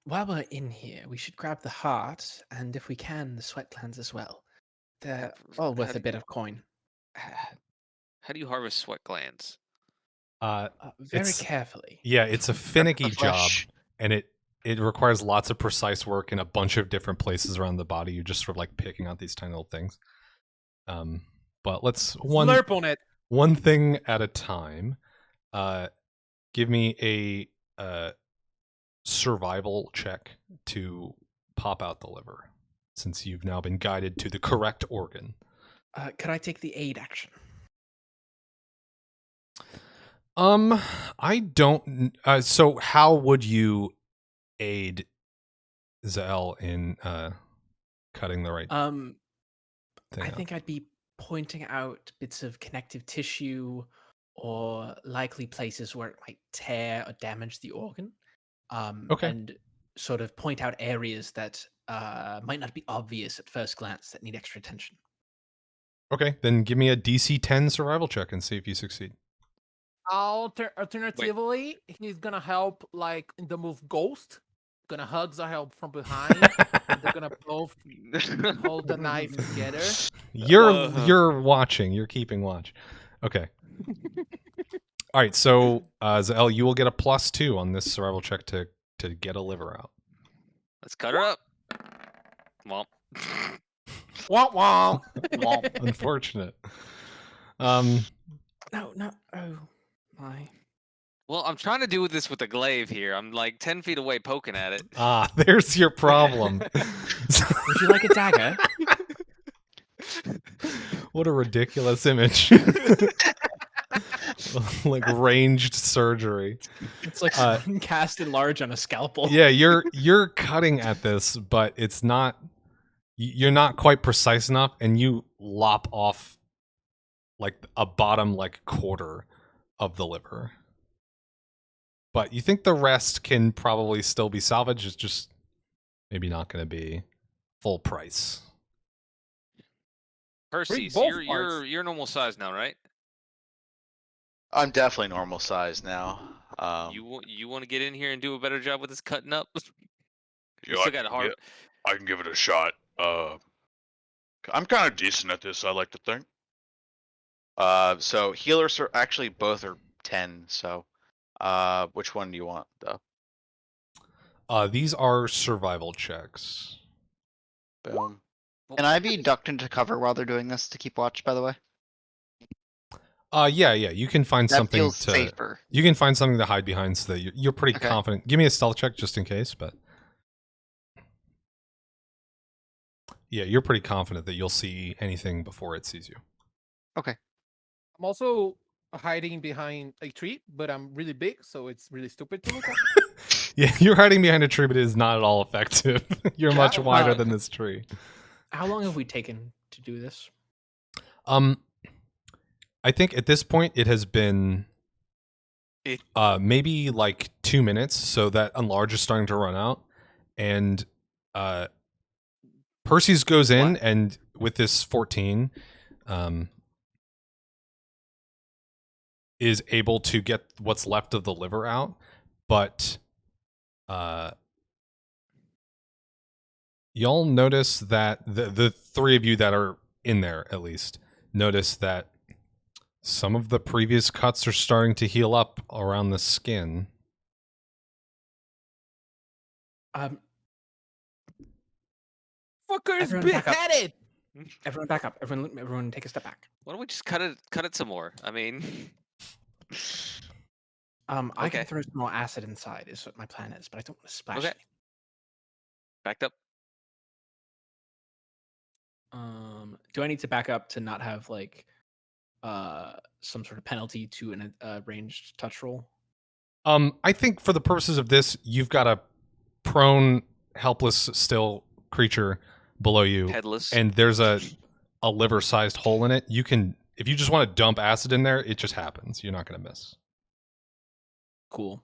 While we're in here, we should grab the heart, and if we can, the sweat glands as well. They're all worth a bit of coin. How do you harvest sweat glands? Very It's- carefully. Yeah, it's a finicky The job, flesh. and it requires lots of precise work in a bunch of different places around the body. You're just sort of like picking out these tiny little things. But let's Slurp on it. one thing at a time. Give me a survival check to pop out the liver, since you've now been guided to the correct organ. Could I take the aid action? I don't. So how would you aid Zahel in cutting the right I thing out? think I'd be pointing out bits of connective tissue or likely places where it might tear or damage the organ. Okay. And sort of point out areas that might not be obvious at first glance that need extra attention. Okay, then give me a DC 10 survival check and see if you succeed. Alternatively, he's gonna help like in the move Ghost. Gonna hug Zahel from behind. And they're gonna both hold the knife together. You're watching. You're keeping watch. Okay. All right. So Zahel, you will get a +2 on this survival check to get a liver out. Let's cut her up. Well, Womp womp. Unfortunate. No. Oh my. well, I'm trying to do this with the glaive here. I'm like 10 feet away poking at it. There's your problem. Would you like a dagger? What a ridiculous image. Like ranged surgery. It's like cast in large on a scalpel. Yeah, you're cutting at this, but it's not. You're not quite precise enough, and you lop off like a bottom like quarter of the liver. But you think the rest can probably still be salvaged. It's just maybe not going to be full price. Perses, both you're normal size now, right? I'm definitely normal size now. You want to get in here and do a better job with this cutting up? Yeah, still got hard. I can give it a shot. I'm kind of decent at this, I like to think. So healers are actually both are 10. So, which one do you want though? These are survival checks. Boom. Can I be ducked into cover while they're doing this to keep watch, by the way? Yeah. You can find That something feels to. safer. You can find something to hide behind so that you're pretty Okay. confident. Give me a stealth check just in case, but yeah, you're pretty confident that you'll see anything before it sees you. I'm also hiding behind a tree, but I'm really big, so it's really stupid to look at. Yeah, you're hiding behind a tree, but it is not at all effective. You're much Yeah, wider well- than this tree. How long have we taken to do this? I think at this point it has been maybe like 2 minutes, so that enlarge is starting to run out, and Perses goes in and with this 14, is able to get what's left of the liver out, but y'all notice that the three of you that are in there at least notice that some of the previous cuts are starting to heal up around the skin. Fuckers Everyone back up. beheaded. Everyone back up. Everyone take a step back. Why don't we just cut it some more? I mean, I Okay. can throw some more acid inside is what my plan is, but I don't want to splash Okay. anything. backed up. Do I need to back up to not have like some sort of penalty to a ranged touch roll? I think for the purposes of this, you've got a prone, helpless, still creature below you, Headless. and there's a liver-sized hole in it. You can, if you just want to dump acid in there, it just happens. You're not going to miss. Cool.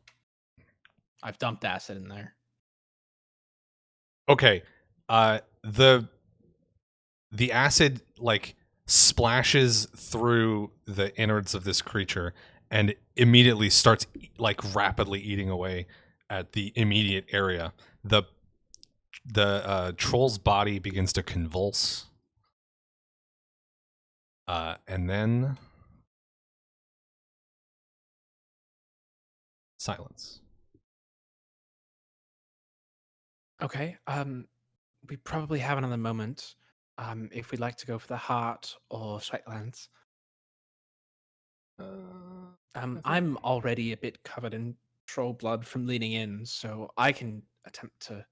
I've dumped acid in there. Okay. The acid like splashes through the innards of this creature and immediately starts like rapidly eating away at the immediate area. The troll's body begins to convulse. And then silence. Okay. We probably have another moment. If we'd like to go for the heart or sweatlands. I'm already a bit covered in troll blood from leaning in, so I can attempt to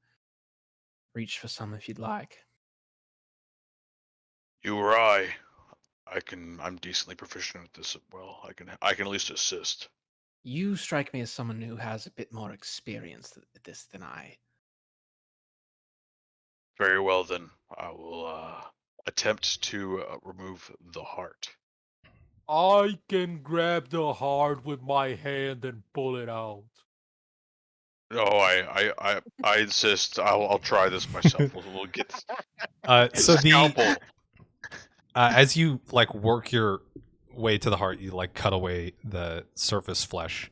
reach for some if you'd like. You or I'm decently proficient at this as well. I can at least assist. You strike me as someone who has a bit more experience at this than I. Very well, then. I will attempt to remove the heart. I can grab the heart with my hand and pull it out. No, I insist. I'll try this myself. We'll get So scalpel. as you like work your way to the heart, you like cut away the surface flesh.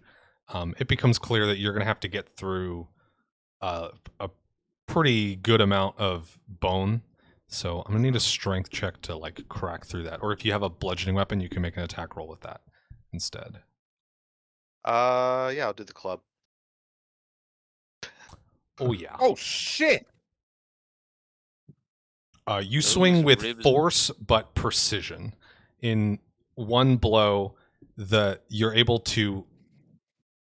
It becomes clear that you're gonna have to get through a pretty good amount of bone. So I'm gonna need a strength check to like crack through that. Or if you have a bludgeoning weapon, you can make an attack roll with that instead. Yeah, I'll do the club. Oh yeah. Oh shit! You Those swing with ribs- force but precision. In one blow, you're able to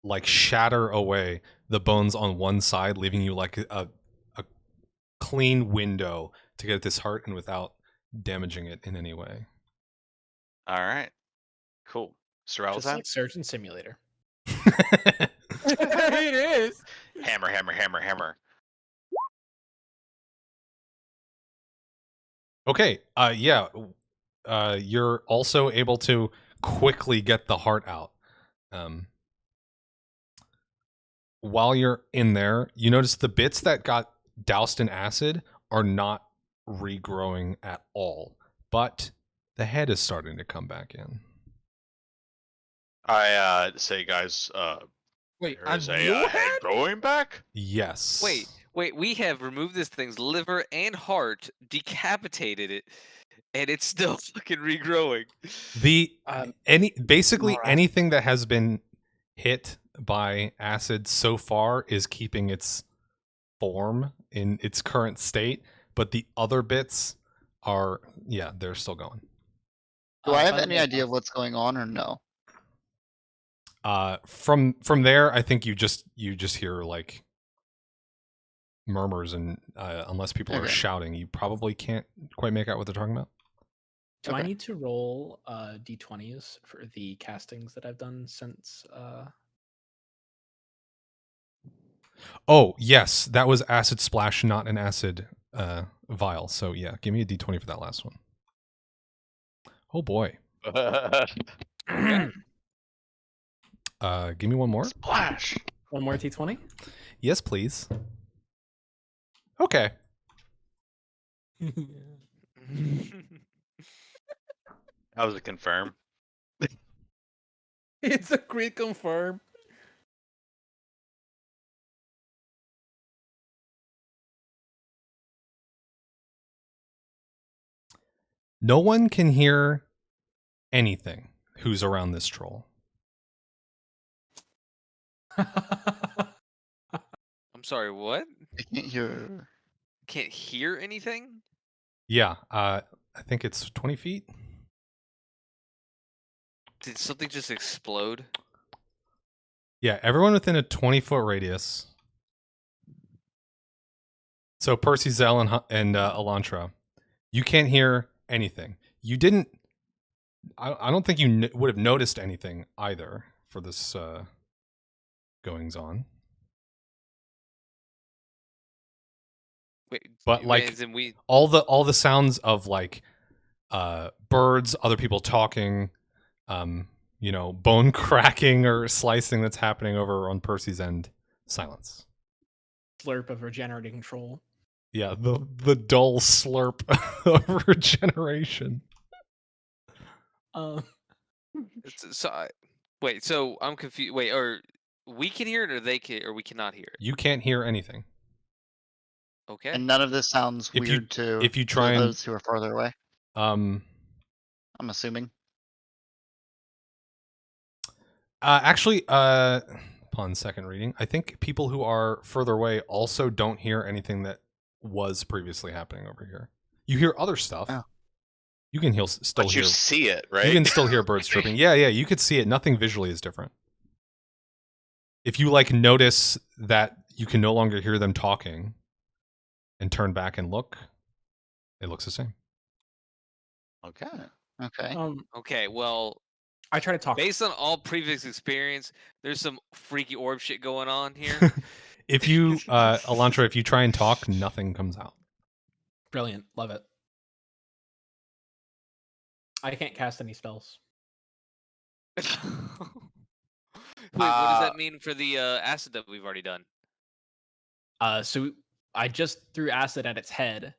like shatter away the bones on one side, leaving you like a clean window to get at this heart and without damaging it in any way. All right. Cool. Mr. Just Alazan? like Surgeon Simulator. It is. Hammer, hammer, hammer, hammer. Okay. Yeah. You're also able to quickly get the heart out. While you're in there, you notice the bits that got doused in acid are not regrowing at all, but the head is starting to come back in. I say, guys, Wait, there is a head growing back? Yes. Wait, we have removed this thing's liver and heart, decapitated it, and it's still fucking regrowing. Basically Alright. anything that has been hit by acid so far is keeping its form in its current state, but the other bits are they're still going. Do I have by the any way, idea of what's going on or no? From there, I think you just hear like murmurs, and unless people are Okay. shouting, you probably can't quite make out what they're talking about. Do I Okay. need to roll d20s for the castings that I've done since? Oh yes, that was acid splash, not an acid vial. So yeah, give me a d20 for that last one. Oh boy. Give me one more. Splash. One more d20. Yes, please. Okay. That was a confirm. It's a crit confirm. No one can hear anything who's around this troll. I'm sorry, what? I can't hear. Can't hear anything? Yeah, I think it's 20 feet. Did something just explode? Yeah, everyone within a 20-foot radius. So Percy, Zahel, and Elantra, you can't hear anything. You didn't. I don't think you would have noticed anything either for this goings on. Wait, But like as in we all the sounds of like birds, other people talking, bone cracking or slicing that's happening over on Percy's end. Silence. Slurp of regenerating troll. Yeah, the dull slurp of regeneration. wait. So I'm confused. Wait, or we can hear it, or they can, or we cannot hear it. You can't hear anything. Okay. And none of this sounds If you- weird to if you try and- those who are farther away. Um, I'm assuming. actually, upon second reading, I think people who are further away also don't hear anything that was previously happening over here. You hear other stuff. Oh. You can still But hear. you see it, right? You can still hear birds chirping. Yeah, you could see it. Nothing visually is different. If you like notice that you can no longer hear them talking and turn back and look, it looks the same. Okay. Okay. Okay. Well, I try to talk. Based on all previous experience, there's some freaky orb shit going on here. If you, Elantra, if you try and talk, nothing comes out. Brilliant. Love it. I can't cast any spells. Wait, what does that mean for the acid that we've already done? So I just threw acid at its head.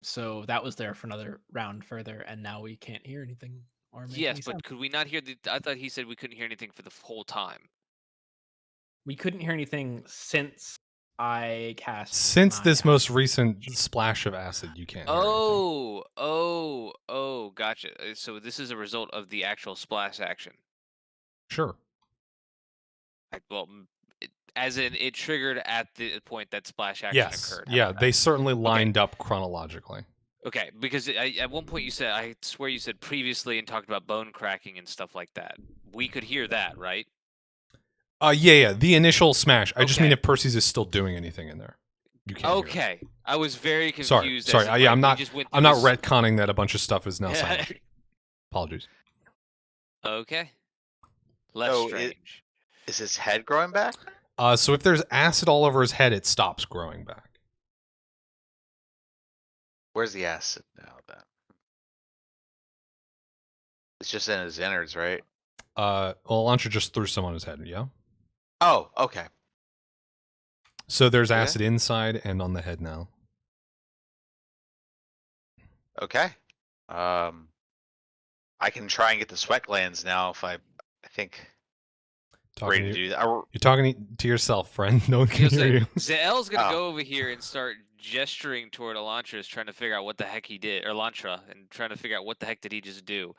So that was there for another round further, and now we can't hear anything or make Yes, any but sound. could we not hear the? I thought he said we couldn't hear anything for the whole time. We couldn't hear anything since I cast. Since my this acid. most recent splash of acid, you can't hear anything. Oh, gotcha. So this is a result of the actual splash action. Sure. As in it triggered at the point that splash action Yes. occurred. How Yeah, about they that? certainly lined up chronologically. Okay, because at one point you said, I swear you said previously and talked about bone cracking and stuff like that. We could hear that, right? Yeah, the initial smash. I just mean Okay. if Percy's is still doing anything in there. You can't hear it. Okay, I was very Sorry, confused. sorry. as in, Yeah, like, I'm we not. just went I'm through not this- retconning that a bunch of stuff is now silent. Apologies. Okay. Less So strange. Is his head growing back? So if there's acid all over his head, it stops growing back. Where's the acid now then? It's just in his innards, right? Well, Elantra just threw some on his head. Yeah. Oh, okay. So there's Okay. acid inside and on the head now. Okay. I can try and get the sweat glands now if I think Talking ready to to you. do that. You're talking to yourself, friend. No one can hear you. Zael's gonna Oh. go over here and start gesturing toward Elantras, trying to figure out what the heck he did, or Elantra, and trying to figure out what the heck did he just do.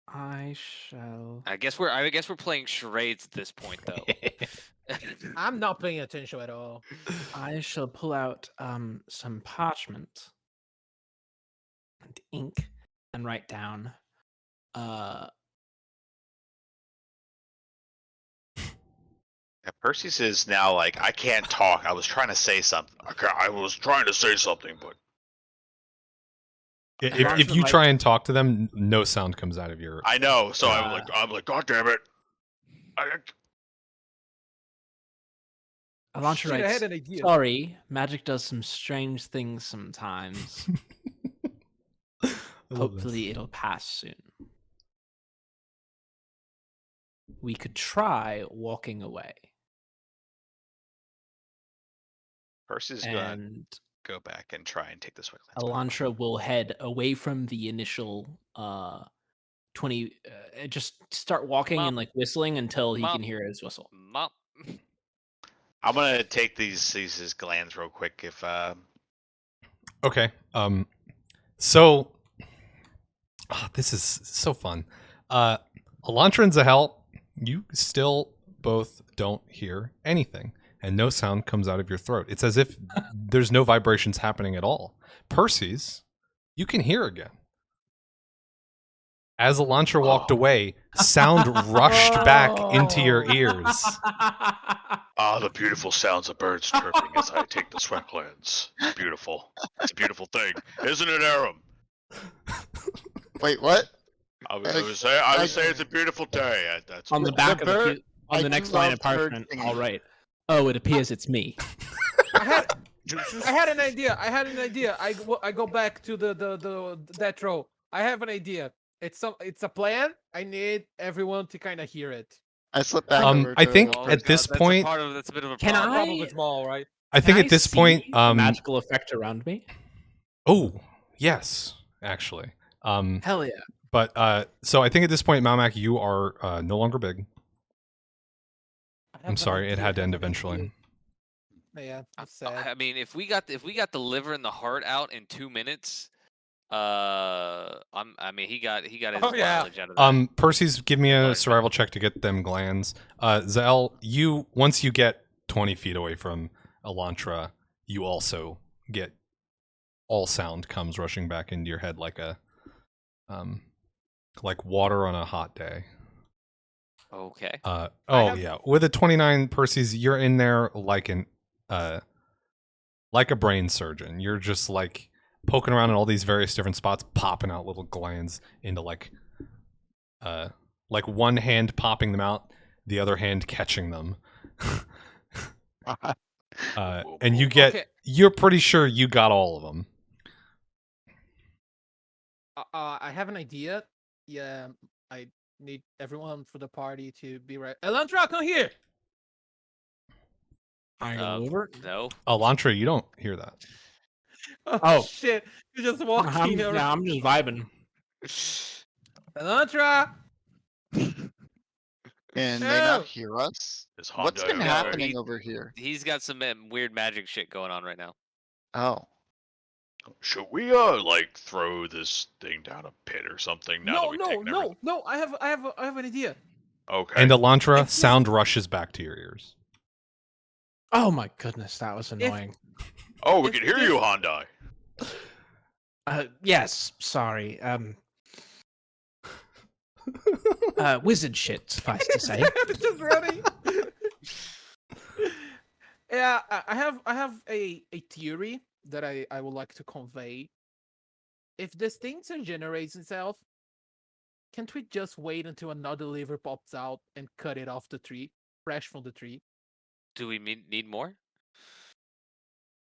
I shall. I guess we're playing charades at this point, though. I'm not paying attention at all. I shall pull out some parchment and ink and write down. Yeah, Percy's is now like, I can't talk. I was trying to say something. I was trying to say something, but If you try and talk to them, no sound comes out of your. I know. So I'm like, God damn it! Elantra Shit, I writes, had an idea. sorry, magic does some strange things sometimes. I love this. Hopefully it'll pass soon. We could try walking away. Percy's gonna And go back and try and take the sweat glands. Elantra will head away from the initial 20. Just start walking Mom. and like whistling until he Mom. can hear his whistle. Mop. I'm gonna take these his glands real quick. If Okay. So this is so fun. Elantra and Zahel, you still both don't hear anything, and no sound comes out of your throat. It's as if there's no vibrations happening at all. Percy's, you can hear again. As Elantra walked away, sound rushed back into your ears. the beautiful sounds of birds chirping as I take the sweat glands. Beautiful. It's a beautiful thing, isn't it, Arim? Wait, what? I was saying it's a beautiful day. That's On the back of bird- on I the do next line love of parchment, bird all singing. right. Oh, it appears it's me. I had an idea. I go back to the that row. I have an idea. It's a plan. I need everyone to kind of hear it. I slipped back over I to think Oh, at God, this that's point, that's a bit of a Can problem. I- Probably small, right? I think Can at this see point, the magical effect around me. oh yes, actually, Hell yeah! but so I think at this point, Maumak, you are no longer big. I'm sorry, it had to end eventually. Yeah, that's sad. I mean, if we got the liver and the heart out in 2 minutes, he got his Oh, yeah. mileage out of that. Percy's, give me a Sorry. survival check to get them glands. Zahel, once you get 20 feet away from Elantra, you also get all sound comes rushing back into your head like water on a hot day. Okay. Yeah, with a 29, Percy's, you're in there like a brain surgeon. You're just like poking around in all these various different spots, popping out little glands into like one hand popping them out, the other hand catching them. And you get, Okay. you're pretty sure you got all of them. I have an idea. Yeah, I need everyone for the party to be right. Elantra, come here. I go over. No. Elantra, you don't hear that. Oh. Shit! You're just walking around. I'm just vibing. Elantra. Can they No. not hear us? Is What's Hyundai been okay? happening over here? He's got some weird magic shit going on right now. Oh. Should we like throw this thing down a pit or something now that No, we've no, taken everything? no. I have an idea. Okay. And Elantra, If this- sound rushes back to your ears. Oh my goodness, that was annoying. Oh, we if can hear this- you, Hyundai. Yes, sorry. Wizard shit, suffice to say. Just running. Yeah, I have a theory that I would like to convey. If this thing generates itself, can't we just wait until another liver pops out and cut it off the tree, fresh from the tree? Do we need more?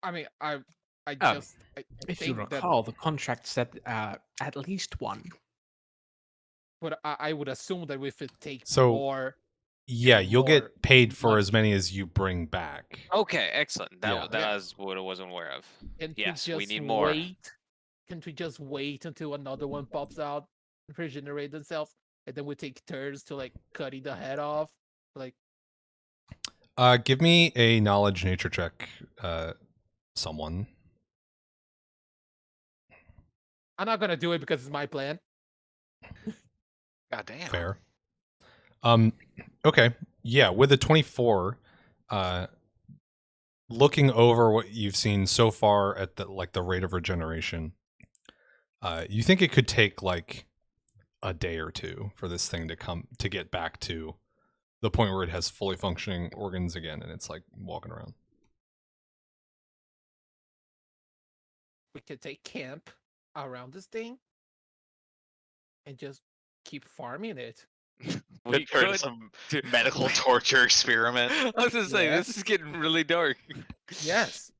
I mean, I Oh, just I If you think that, recall, the contract said at least one. but I would assume that if it takes So- more, Yeah, you'll more get paid for money. as many as you bring back. Okay, excellent. That Yeah. that Yeah. was what I wasn't aware of. can't Yes, we we just need more. wait? Can't we just wait until another one pops out and regenerate themselves, and then we take turns to like cutting the head off? Like, Give me a knowledge nature check, someone. I'm not gonna do it because it's my plan. God damn. Fair. Okay. Yeah, with a 24, looking over what you've seen so far at the rate of regeneration, you think it could take like a day or two for this thing to get back to the point where it has fully functioning organs again and it's like walking around. We can take camp around this thing and just keep farming it. We It turned could. some medical torture experiment. I was gonna say Yeah. this is getting really dark. Yes,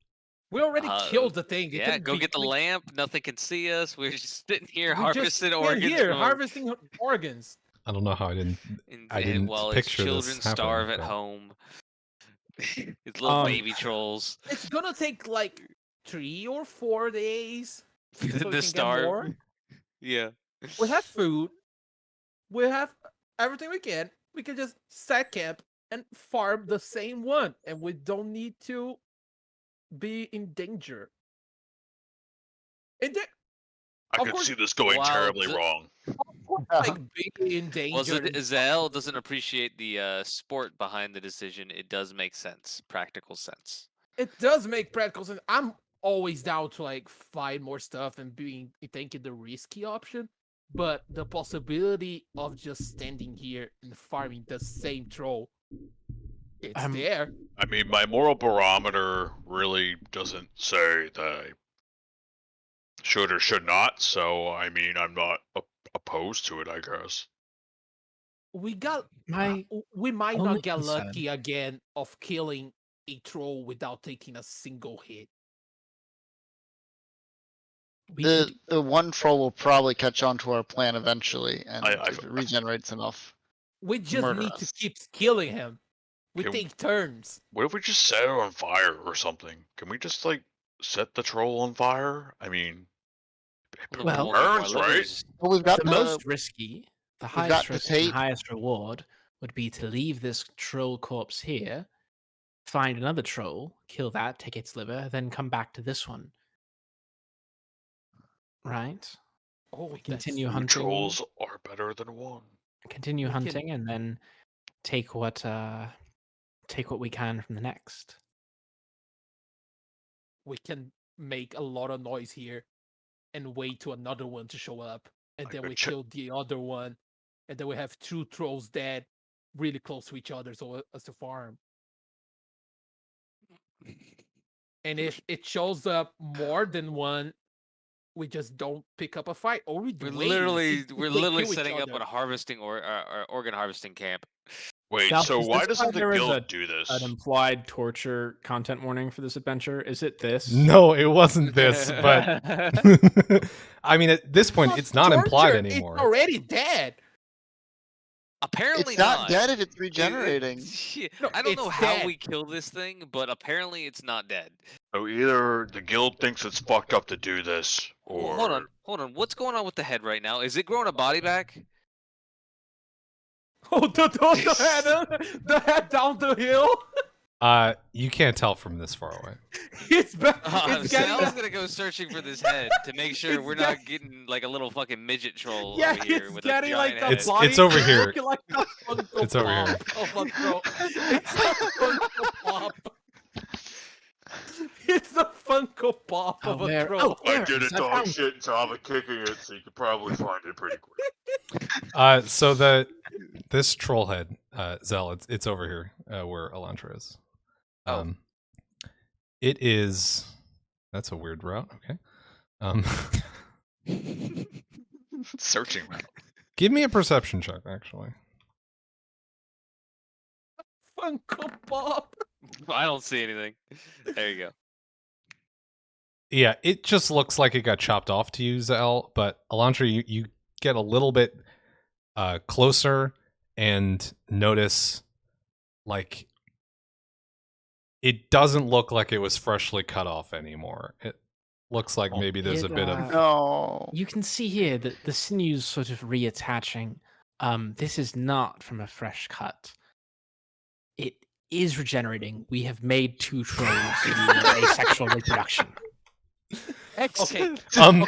we already killed the thing. It Yeah, can go be get the quick- lamp. Nothing can see us. We're just sitting here we just harvesting stand organs. here from- harvesting organs. I don't know how I didn't and didn't while picture his this children happening, starve at but- home. It's little baby trolls. It's gonna take like 3 or 4 days. For so them we to can get more. starve. Yeah. We have food. We have everything we can. We can just set camp and farm the same one, and we don't need to be in danger. And I Of could course- see this going Wow, terribly the- wrong. like being in danger. Well, and Zahel doesn't appreciate the sport behind the decision. It does make sense, practical sense. it does make practical sense. I'm always down to like find more stuff and taking the risky option, but the possibility of just standing here and farming the same troll, it's there. I mean, my moral barometer really doesn't say that I should or should not, so I mean, I'm not opposed to it, I guess. We got My we might only not get concern- lucky again of killing a troll without taking a single hit. we could, The one troll will probably catch on to our plan eventually, and I- if it regenerates enough. We just Murder need to us. keep killing him. We Can- take turns. What if we just set it on fire or something? Can we just like set the troll on fire? I mean, it Well- burns, right? Well, we've got the most risky, the we've got highest the risk and tape. highest reward would be to leave this troll corpse here, find another troll, kill that, take its liver, then come back to this one. Right? Oh, We that's continue Two hunting. trolls are better than one. Continue We can- hunting, and then take what we can from the next. We can make a lot of noise here and wait to another one to show up, and Like then a we ch- kill the other one, and then we have 2 trolls dead really close to each other so as to farm. And if it shows up more than one, we just don't pick up a fight, or we We're wait. literally Kill each setting up other. a harvesting or organ harvesting camp. Wait, Self, so is why this why doesn't the there was guild do an this? implied torture content warning for this adventure? Is it this? No, it wasn't this, but I mean, at this point, it's not implied torture, anymore. It's already dead. Apparently It's not dead if it's regenerating. No, I don't it's know how dead. we kill this thing, but apparently it's not dead. So either the guild thinks it's fucked up to do this, or Well, hold on. What's going on with the head right now? Is it growing a body back? Oh, the head down the hill. You can't tell from this far away. It's back. It's getting Sal's gonna go searching for this head to make sure It's we're not getting like a little fucking midget troll yeah, over here it's with a getting giant like the head. It's- body. it's over here. looking like a Funko It's over here. Pop of a troll. It's a Funko Pop. It's the Funko Pop Oh, of a where- troll. I there did it a is, I dog found it. shit, so I'm kicking it, so you could probably find it pretty quick. So this troll head, Zell, it's over here where Elantra is. Oh. It is. That's a weird route. Okay. Searching route. Give me a perception check, actually. Funko Pop. I don't see anything. There you go. Yeah, it just looks like it got chopped off to you, Zell, but Elantra, you get a little bit closer and notice, like, it doesn't look like it was freshly cut off anymore. It looks like maybe there's a bit of... No. You can see here that the sinews sort of reattaching. This is not from a fresh cut. It is regenerating. We have made 2 trolls in asexual reproduction. Okay.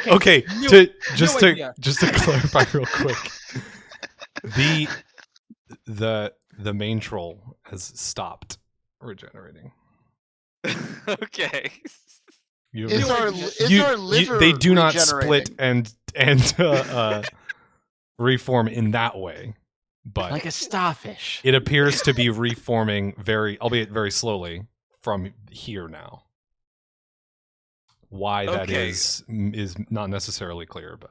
Okay, New just idea. to clarify real quick. The main troll has stopped regenerating. Okay. You Is New our, idea. is our liver they do not split regenerating? and reform in that way, but Like a starfish. it appears to be reforming albeit very slowly from here now. Why that Okay. is not necessarily clear, but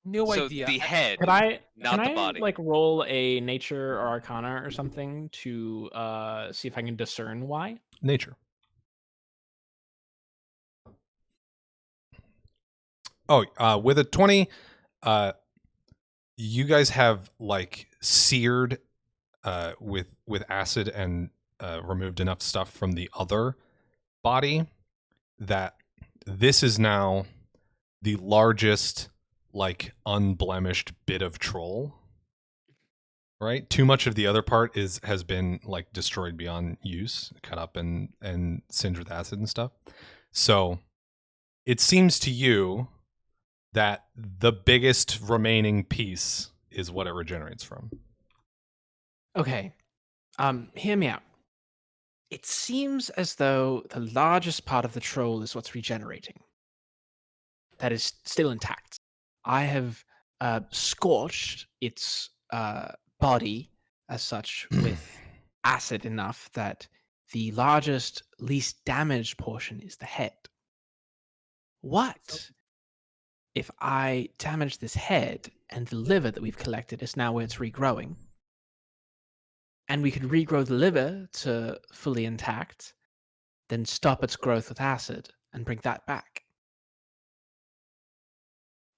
New So idea. the head, Could I not can the I, body. like roll a nature or arcana or something to see if I can discern why? nature. Oh, with a 20, you guys have like seared with acid and removed enough stuff from the other body that this is now the largest like unblemished bit of troll. Right? Too much of the other part has been like destroyed beyond use, cut up and singed with acid and stuff. So it seems to you that the biggest remaining piece is what it regenerates from. Okay. Hear me out. It seems as though the largest part of the troll is what's regenerating. That is still intact. I have scorched its body as such with acid enough that the largest, least damaged portion is the head. What if I damage this head and the liver that we've collected is now where it's regrowing? And we could regrow the liver to fully intact, then stop its growth with acid and bring that back.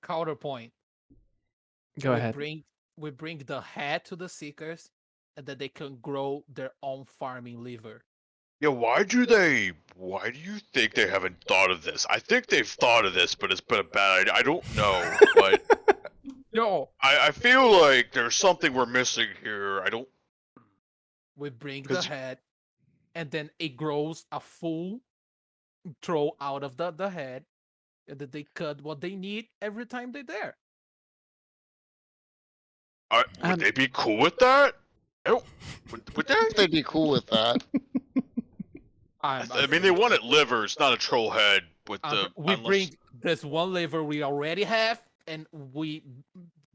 Counterpoint. Go ahead. We bring the head to the seekers, and then they can grow their own farming liver. Yeah, why do you think they haven't thought of this? I think they've thought of this, but it's been a bad idea. I don't know, but No, I feel like there's something we're missing here. I don't... we bring the 'Cause- head, and then it grows a full troll out of the head, and then they cut what they need every time they're there. Would they be cool with that? I don't... Would they? They'd be cool with that. I mean, they wanted livers, not a troll head with the... We unless- bring this one liver we already have, and we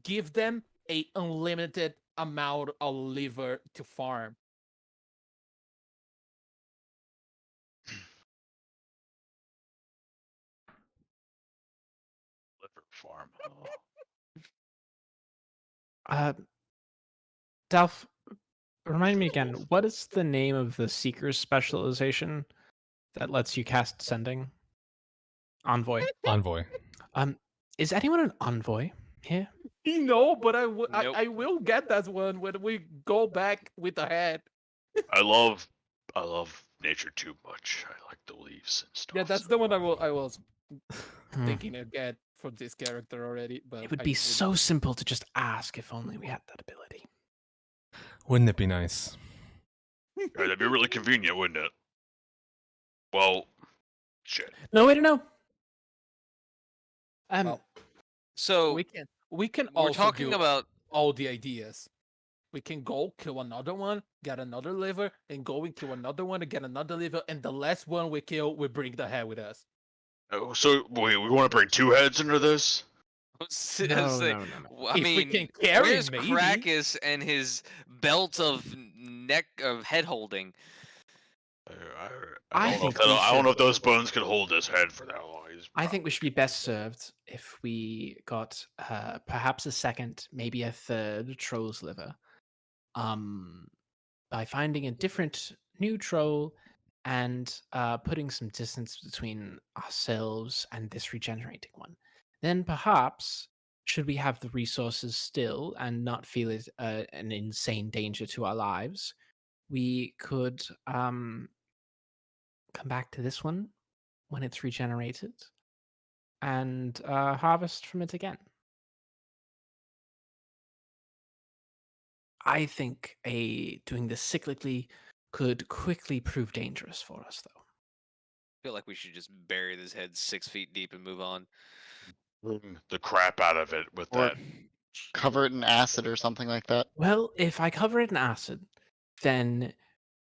give them a unlimited amount of liver to farm. Delph, remind me again, what is the name of the Seeker's specialization that lets you cast Sending? Envoy. Envoy. Is anyone an envoy here? No, but Nope. I will get that one when we go back with the head. I love nature too much. I like the leaves and stuff. Yeah, that's so- the one I was Hmm. thinking to get for this character already. But It would I be didn't. so simple to just ask if only we had that ability. Wouldn't it be nice? Yeah, that'd be really convenient, wouldn't it? Well, shit. No way to know. Well, So we can we're also talking do about all the ideas. We can go kill another one, get another liver, and go and kill another one and get another liver, and the last one we kill, we bring the head with us. Oh, so wait, we want to bring 2 heads into this? No. I If we mean, can carry, where's maybe. Krakus and his belt of head holding? I don't know think if we I don't know if should- those bones could hold this head for that long. I think we should be best served if we got perhaps a second, maybe a third troll's liver. By finding a different new troll and putting some distance between ourselves and this regenerating one. Then perhaps, should we have the resources still and not feel it an insane danger to our lives, we could come back to this one when it's regenerated and harvest from it again. I think doing this cyclically could quickly prove dangerous for us, though. I feel like we should just bury this head 6 feet deep and move on. Bring the crap out of it with Or that. cover it in acid or something like that. Well, if I cover it in acid, then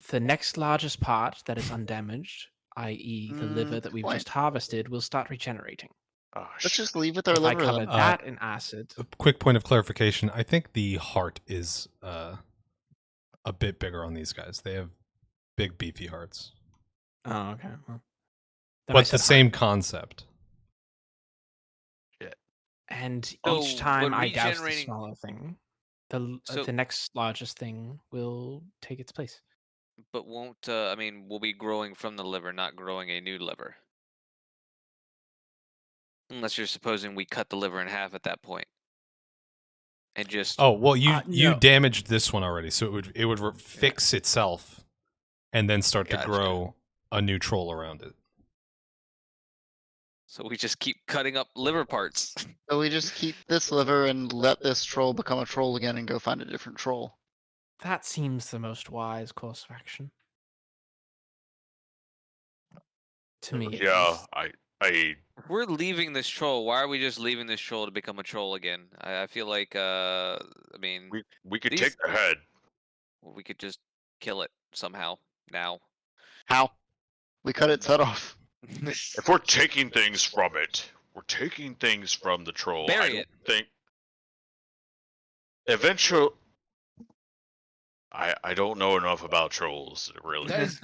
the next largest part that is undamaged, i.e., the liver that we've point. just harvested, will start regenerating. Oh, Let's shit. just leave with our If I liver cover then. that in acid, A quick point of clarification. I think the heart is a bit bigger on these guys. They have big, beefy hearts. oh, okay. Well, then I But the said same concept. and So, each time but I douse the regenerating- smaller thing, So- the next largest thing will take its place. But won't I mean, we'll be growing from the liver, not growing a new liver. Unless you're supposing we cut the liver in half at that point. And just Oh well, you No. damaged this one already, so it would fix itself, and then start Gotcha. to grow a new troll around it. so we just keep cutting up liver parts. So we just keep this liver and let this troll become a troll again and go find a different troll. That seems the most wise course of action. To me, at Yeah, least. I We're leaving this troll. Why are we just leaving this troll to become a troll again? I feel like I mean we could These- take the head. we could just kill it somehow now. How? We cut its head off. If we're taking things from it, we're taking things from the troll. I Bury don't it. think eventually. I don't know enough about trolls really. There's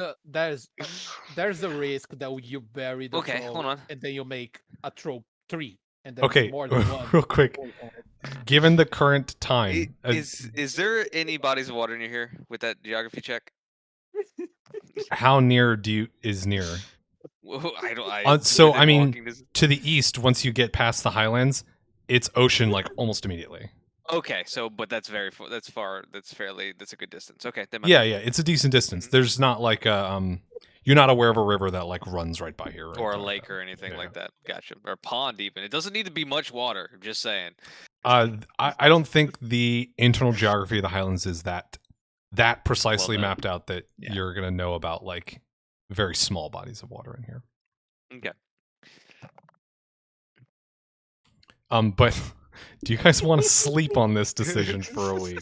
a risk that you bury the Okay, troll hold on. and then you make a troll 3 and there's Okay, more than one. real quick. troll on it. Given the current time, Is there any bodies of water near here with that geography check? how near is near? Whoa, I don't. So, within I mean, walking distance- To the east, once you get past the Highlands, it's ocean like almost immediately. okay, so but that's that's far. That's a good distance. Okay, then Yeah, it's a decent distance. Mhm. There's not like a you're not aware of a river that like runs right by here, or a lake or anything like that. Gotcha. Or a pond even. It doesn't need to be much water. I'm just saying. I don't think the internal geography of the Highlands is that precisely Well known. mapped out that Yeah. you're gonna know about like very small bodies of water in here. Okay. But do you guys want to sleep on this decision for a week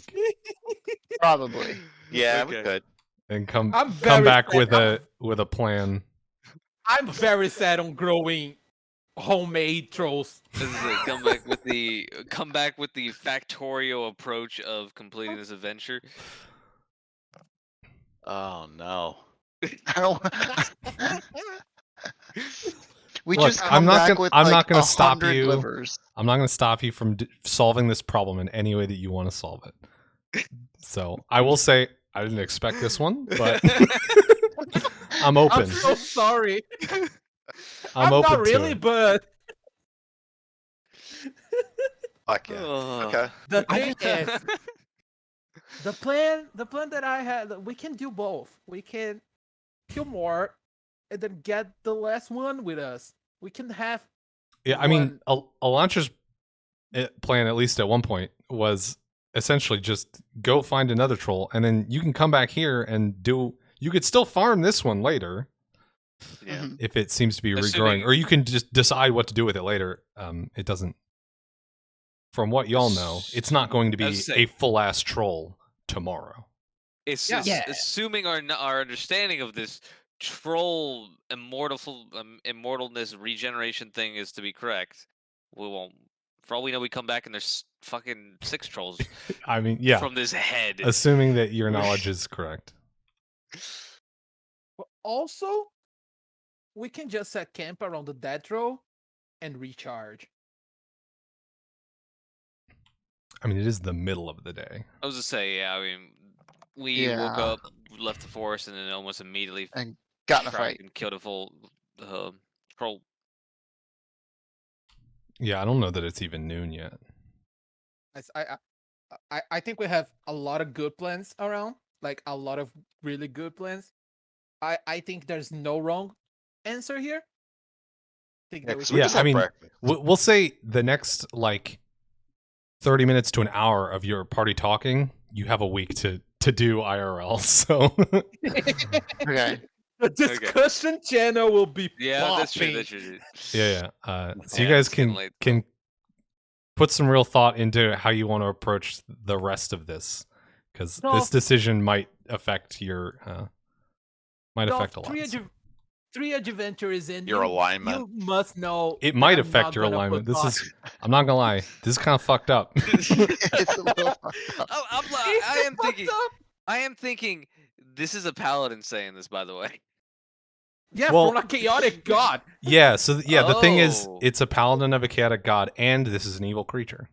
Probably. Yeah, Okay. we could. and come I'm very back sad. with a plan? I'm very sad on growing homemade trolls. This is it. Come back with the factorial approach of completing this adventure. Oh no. I don't. We Look, just come I'm not back gonna- with I'm like not gonna stop 100 you. livers. I'm not going to stop you from solving this problem in any way that you want to solve it. So I will say I didn't expect this one, but I'm I'm open. so sorry. I'm open not to really, it. but Fuck yeah. Okay. the I thing is, the plan that I had, we can do both. We can kill more and then get the last one with us. We can have Yeah, I mean, Elantra's plan, at least at one point, was essentially just go find another troll, and then you can come back here and do. You could still farm this one later Yeah. Mhm. if it seems to be Assuming- regrowing, or you can just decide what to do with it later. It doesn't. From what y'all know, it's not going to I be was saying- a full ass troll tomorrow. It's Yeah. just Yeah. assuming our understanding of this troll immortalness regeneration thing is to be correct. We won't. For all we know, we come back and there's fucking 6 trolls I mean, yeah, from this head. assuming that your knowledge is correct. But also, we can just set camp around the death row and recharge. I mean, it is the middle of the day. I was to say, yeah. I mean, we woke Yeah. up, left the forest, and then almost immediately And got in a tracked fight. and killed a full troll. Yeah, I don't know that it's even noon yet. I think we have a lot of good plans around, like a lot of really good plans. I think there's no wrong answer here. I think Yeah, that we 'cause can we Yeah, just I had mean, breakfast. We'll say the next like 30 minutes to an hour of your party talking, you have a week to do IRL. So Okay. The discussion channel will be Yeah, that's true. popping. That's true. yeah. So you Yeah, guys it's getting can late, can put some real thought into how you want to approach the rest of this, because No. this decision might affect your might No, affect a lot. three adventures in. Your you, alignment. You must know. It that might I'm affect not your gonna put alignment. This thought- is I'm not gonna lie. This is kind of fucked up. It's a little fucked up. I am Fucked thinking. up. I am thinking. This is a paladin saying this, by the way. Yeah, Well- from a chaotic god. Yeah. So the thing is, Oh. it's a paladin of a chaotic god, and this is an evil creature.